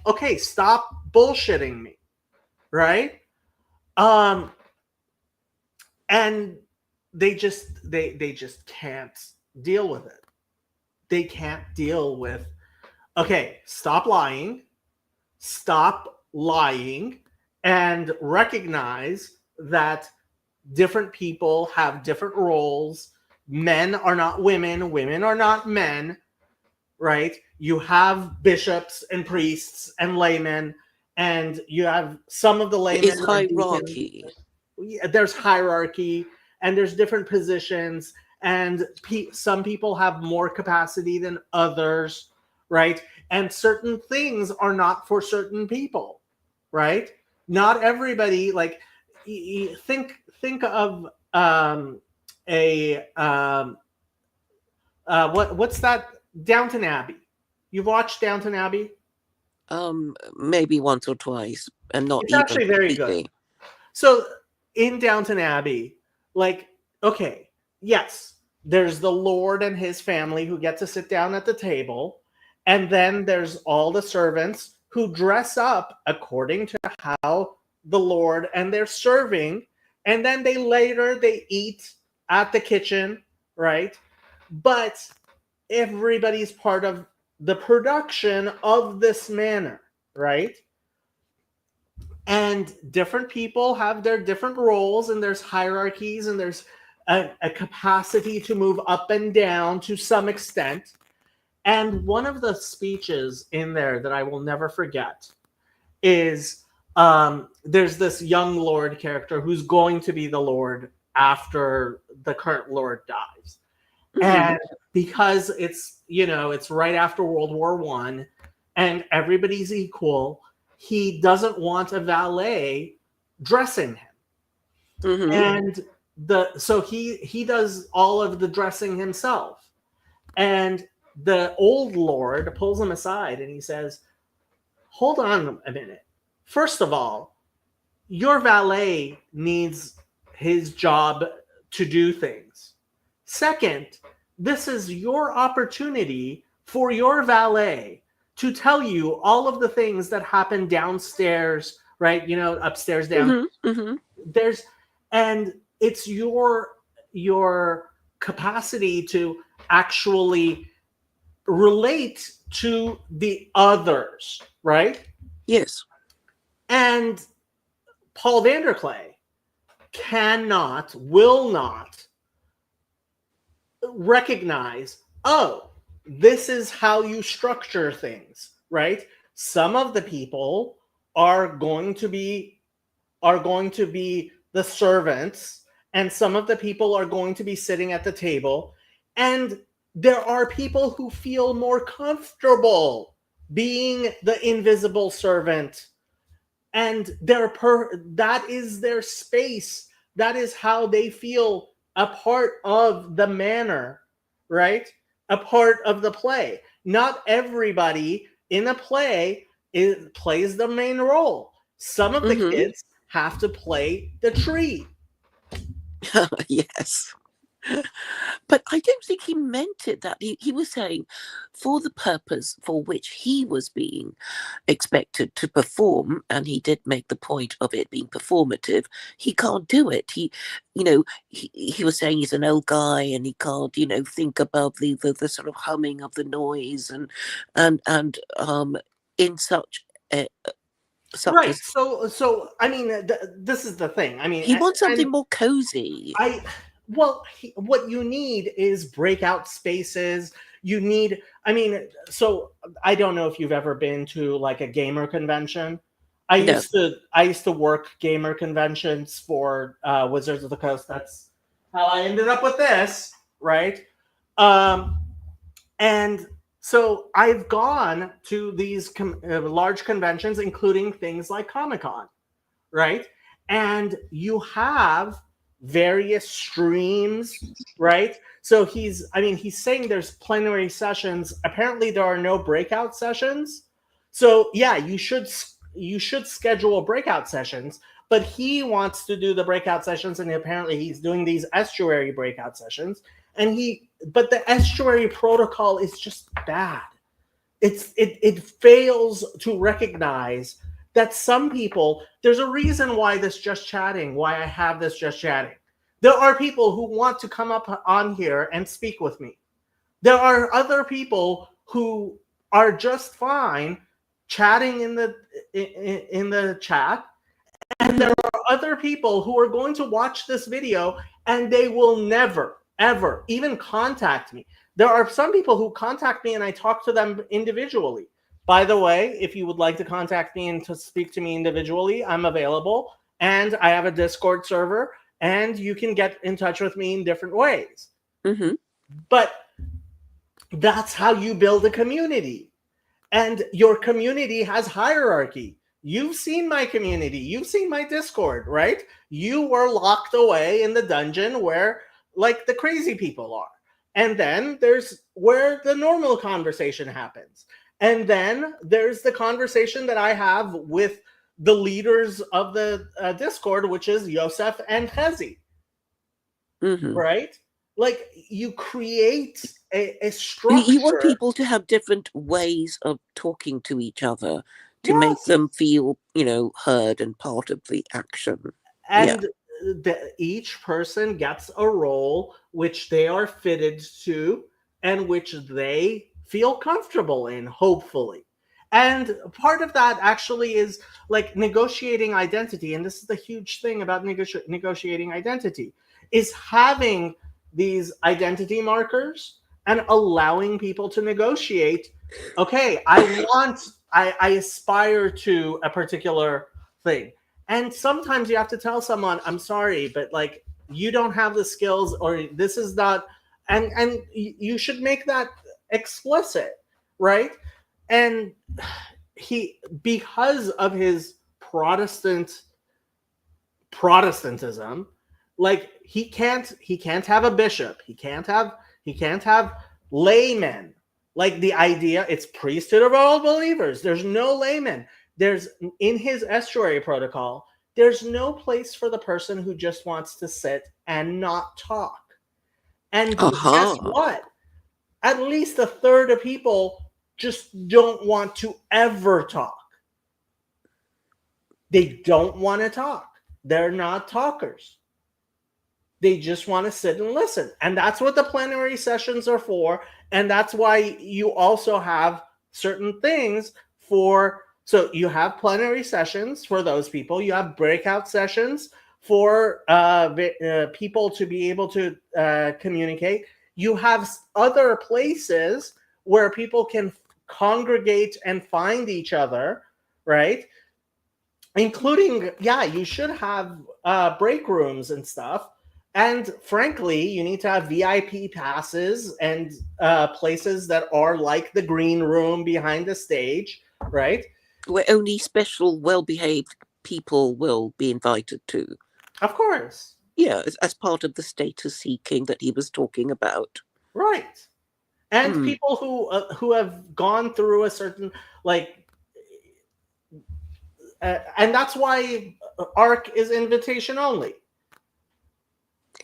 okay, stop bullshitting me, right? And they just can't deal with it. They can't deal with, okay, stop lying, and recognize that different people have different roles. Men are not women, women are not men, right? You have bishops and priests and laymen, and you have some of the laymen. It's hierarchy. There's hierarchy, and there's different positions, and some people have more capacity than others, right? And certain things are not for certain people, right? Not everybody, think of what's that? Downton Abbey. You've watched Downton Abbey? Maybe once or twice, and not. It's actually very good. So in Downton Abbey, okay, yes, there's the Lord and his family who get to sit down at the table, and then there's all the servants who dress up according to how the Lord, and they're serving, and then they eat at the kitchen, right? But everybody's part of the production of this manor, right? And different people have their different roles, and there's hierarchies, and there's a capacity to move up and down to some extent. And one of the speeches in there that I will never forget is there's this young Lord character who's going to be the Lord after the current Lord dies. And because it's right after World War I, and everybody's equal, he doesn't want a valet dressing him. Mhm. And so he does all of the dressing himself. And the old lord pulls him aside and he says, hold on a minute. First of all, your valet needs his job to do things. Second, this is your opportunity for your valet to tell you all of the things that happen downstairs, right? You know, upstairs, down. Mhm. Mhm. There's, and it's your capacity to actually relate to the others, right? Yes. And Paul Vanderklay will not recognize, oh, this is how you structure things, right? Some of the people are going to be the servants, and some of the people are going to be sitting at the table, and there are people who feel more comfortable being the invisible servant, and that is their space. That is how they feel a part of the manor, right? A part of the play. Not everybody in a play plays the main role. Some of the Mhm. kids have to play the tree. Yes. But I don't think he meant it that. He was saying for the purpose for which he was being expected to perform, and he did make the point of it being performative, he can't do it. He was saying he's an old guy and he can't, think above the sort of humming of the noise and in such Right. as So I mean, this is the thing. I mean, he wants and something more cozy. what you need is breakout spaces. You need, I mean, so I don't know if you've ever been to like a gamer convention. I No. used to work gamer conventions for Wizards of the Coast. That's how I ended up with this, right? And so I've gone to these large conventions, including things like Comic-Con, right? And you have various streams, right? So he's saying there's plenary sessions. Apparently there are no breakout sessions. So yeah, you should schedule breakout sessions, but he wants to do the breakout sessions, and apparently he's doing these estuary breakout sessions. But the estuary protocol is just bad. It fails to recognize that some people, there's a reason why I have this just chatting. There are people who want to come up on here and speak with me. There are other people who are just fine chatting in the chat, and there are other people who are going to watch this video and they will never ever even contact me. There are some people who contact me and I talk to them individually. By the way, if you would like to contact me and to speak to me individually, I'm available, and I have a Discord server, and you can get in touch with me in different ways. Mm-hmm. But that's how you build a community. And your community has hierarchy. You've seen my community. You've seen my Discord, right? You were locked away in the dungeon where like the crazy people are. And then there's where the normal conversation happens. And then there's the conversation that I have with the leaders of the Discord, which is Yosef and Chezi, Mm-hmm. right? Like you create a structure. You want people to have different ways of talking to each other to make Yes. them feel, heard and part of the action. And each person gets a role which they are fitted to and which they feel comfortable in, hopefully. And part of that actually is like negotiating identity. And this is the huge thing about negotiating identity, is having these identity markers and allowing people to negotiate. Okay, I aspire to a particular thing. And sometimes you have to tell someone, I'm sorry, but like you don't have the skills, or this is not, and you should make that explicit, right? And because of his Protestantism, like he can't have a bishop, he can't have laymen. Like the idea, it's priesthood of all believers. There's no laymen. There's in his estuary protocol, there's no place for the person who just wants to sit and not talk. And guess what? At least a third of people just don't want to ever talk. They don't want to talk. They're not talkers. They just want to sit and listen. And that's what the plenary sessions are for. And that's why you also have certain things for, so you have plenary sessions for those people. You have breakout sessions for people to be able to communicate. You have other places where people can congregate and find each other, right? Including, you should have break rooms and stuff. And frankly, you need to have VIP passes and places that are like the green room behind the stage, right? Where only special, well-behaved people will be invited to. Of course. Yeah, as part of the status seeking that he was talking about. Right. And people who have gone through a certain, like, and that's why ARC is invitation only.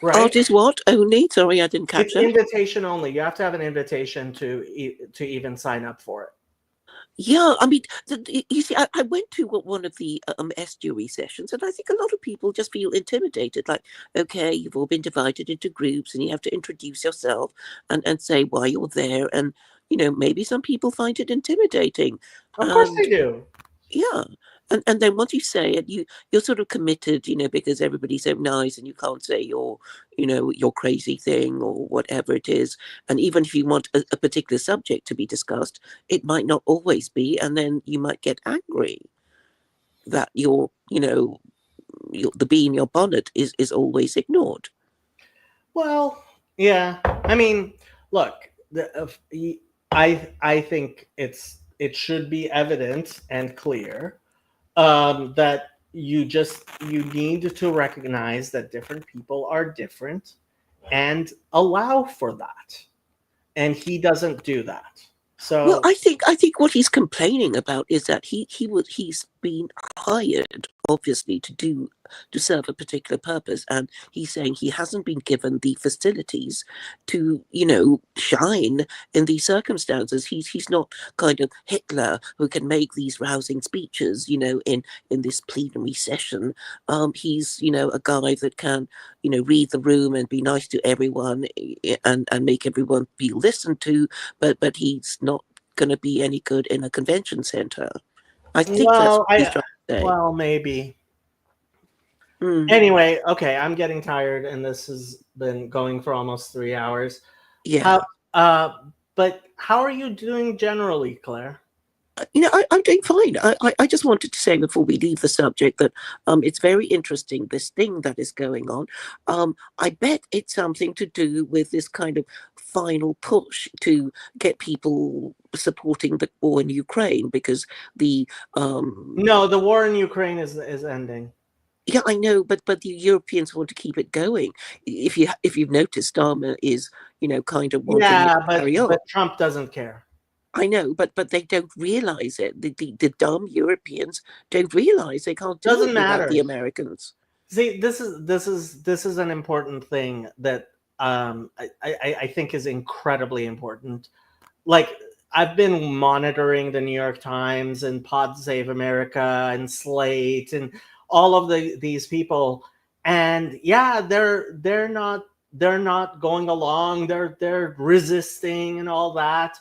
Right? ARC is what? Only? Sorry, I didn't catch it's it. Invitation only. You have to have an invitation to even sign up for it. Yeah, I mean, you see, I went to one of the estuary sessions, and I think a lot of people just feel intimidated. Like, okay, you've all been divided into groups, and you have to introduce yourself and say why you're there. And, maybe some people find it intimidating. Of course they do. Yeah. And then once you say it, you're sort of committed, because everybody's so nice and you can't say your crazy thing or whatever it is. And even if you want a particular subject to be discussed, it might not always be. And then you might get angry that the bee in your bonnet is always ignored. Well, yeah. I mean, look, I think it should be evident and clear that you need to recognize that different people are different and allow for that. And he doesn't do that. So, well, I think what he's complaining about is that he's been hired, obviously, to serve a particular purpose, and he's saying he hasn't been given the facilities to shine in these circumstances. He's not kind of Hitler who can make these rousing speeches in this plenary session. He's a guy that can read the room and be nice to everyone and make everyone feel listened to, but he's not going to be any good in a convention center. I think that's what he's trying to say. Well, maybe. Anyway, okay, I'm getting tired, and this has been going for almost 3 hours. Yeah. But how are you doing generally, Claire? I'm doing fine. I just wanted to say before we leave the subject that it's very interesting, this thing that is going on. I bet it's something to do with this kind of final push to get people supporting the war in Ukraine, because the No, the war in Ukraine is ending. Yeah, I know, but the Europeans want to keep it going. If you've noticed, Starmer is kind of wanting to carry on. But Trump doesn't care. I know, but they don't realize it. The dumb Europeans don't realize they can't do it without the Americans. See, this is an important thing that I think is incredibly important. Like, I've been monitoring the New York Times and Pod Save America and Slate and all of these people, and they're not going along. They're resisting and all that,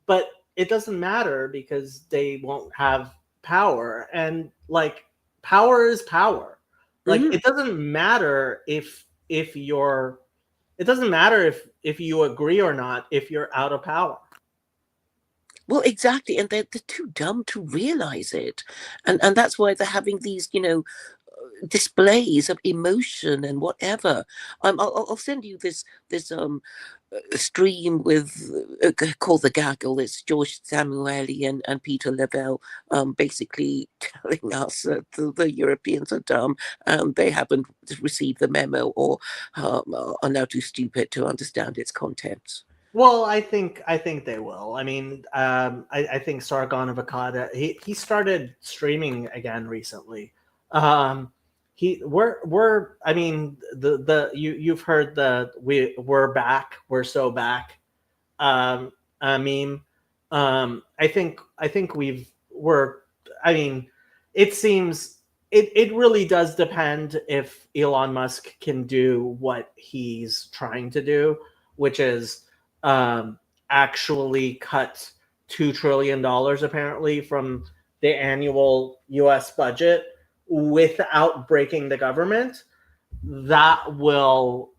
but it doesn't matter because they won't have power. And like, power is power. Like, it doesn't matter if you agree or not if you're out of power. Well, exactly, and they're too dumb to realize it, and that's why they're having these, displays of emotion and whatever. I'll send you this stream with called The Gaggle. It's George Samueli and Peter Lavelle basically telling us that the Europeans are dumb and they haven't received the memo or are now too stupid to understand its contents. Well, I think they will. I mean, I think Sargon of Akkad, he started streaming again recently. I mean, you've heard we're back, we're so back meme. I think I mean, it seems it really does depend if Elon Musk can do what he's trying to do, which is actually cut $2 trillion apparently from the annual US budget without breaking the government. That'll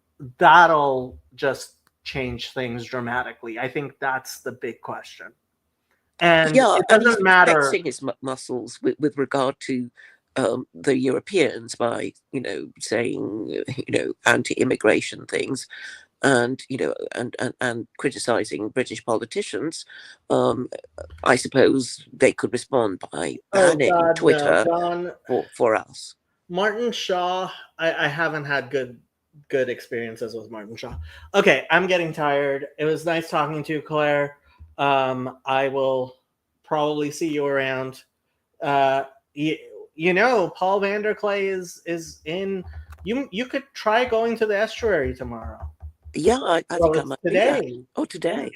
just change things dramatically. I think that's the big question. And it doesn't matter flexing his muscles with regard to the Europeans by saying anti-immigration things, and and criticizing British politicians. I suppose they could respond by banning Twitter for us. Martin Shaw, I haven't had good experiences with Martin Shaw. Okay, I'm getting tired. It was nice talking to you, Claire. I will probably see you around. Paul Vanderklay is in. You could try going to the estuary tomorrow. Yeah, I think I might today. Oh, today.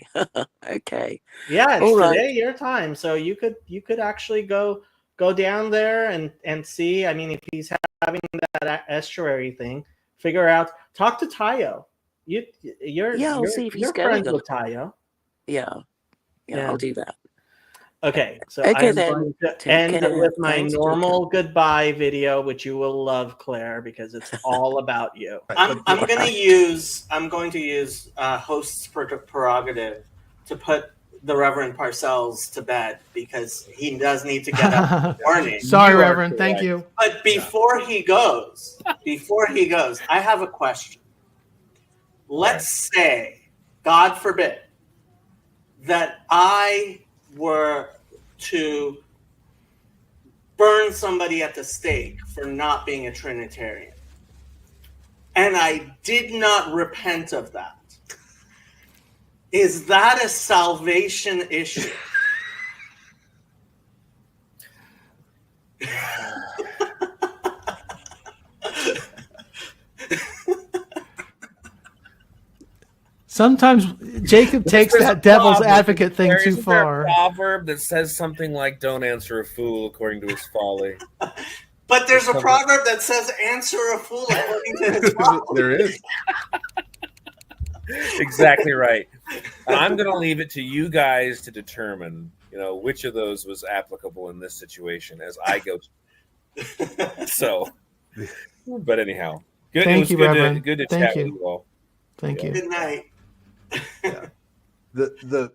Okay. Yeah, it's today your time. So you could actually go down there and see. I mean, if he's having that estuary thing, figure out. Talk to Tayo. I'll see if he's friends with Tayo. Yeah, I'll do that. Okay, so okay, I'm then. going to end with my normal goodbye video, which you will love, Claire, because it's all about you. I'm going to use host's prerogative to put the Reverend Parcells to bed because he does need to get up in the morning. Sorry, Reverend. Thank you. But before he goes, I have a question. Let's say, God forbid, that I were to burn somebody at the stake for not being a Trinitarian, and I did not repent of that. Is that a salvation issue? Sometimes Jacob takes that devil's advocate thing too far. There a proverb that says something like, "Don't answer a fool according to his folly." But there's a proverb that says, "Answer a fool according to his folly." There is. Exactly right. I'm going to leave it to you guys to determine, which of those was applicable in this situation as I go. So, but anyhow, good. Thank you, Reverend. Good to Thank chat you. with you all. Thank you. Good night. The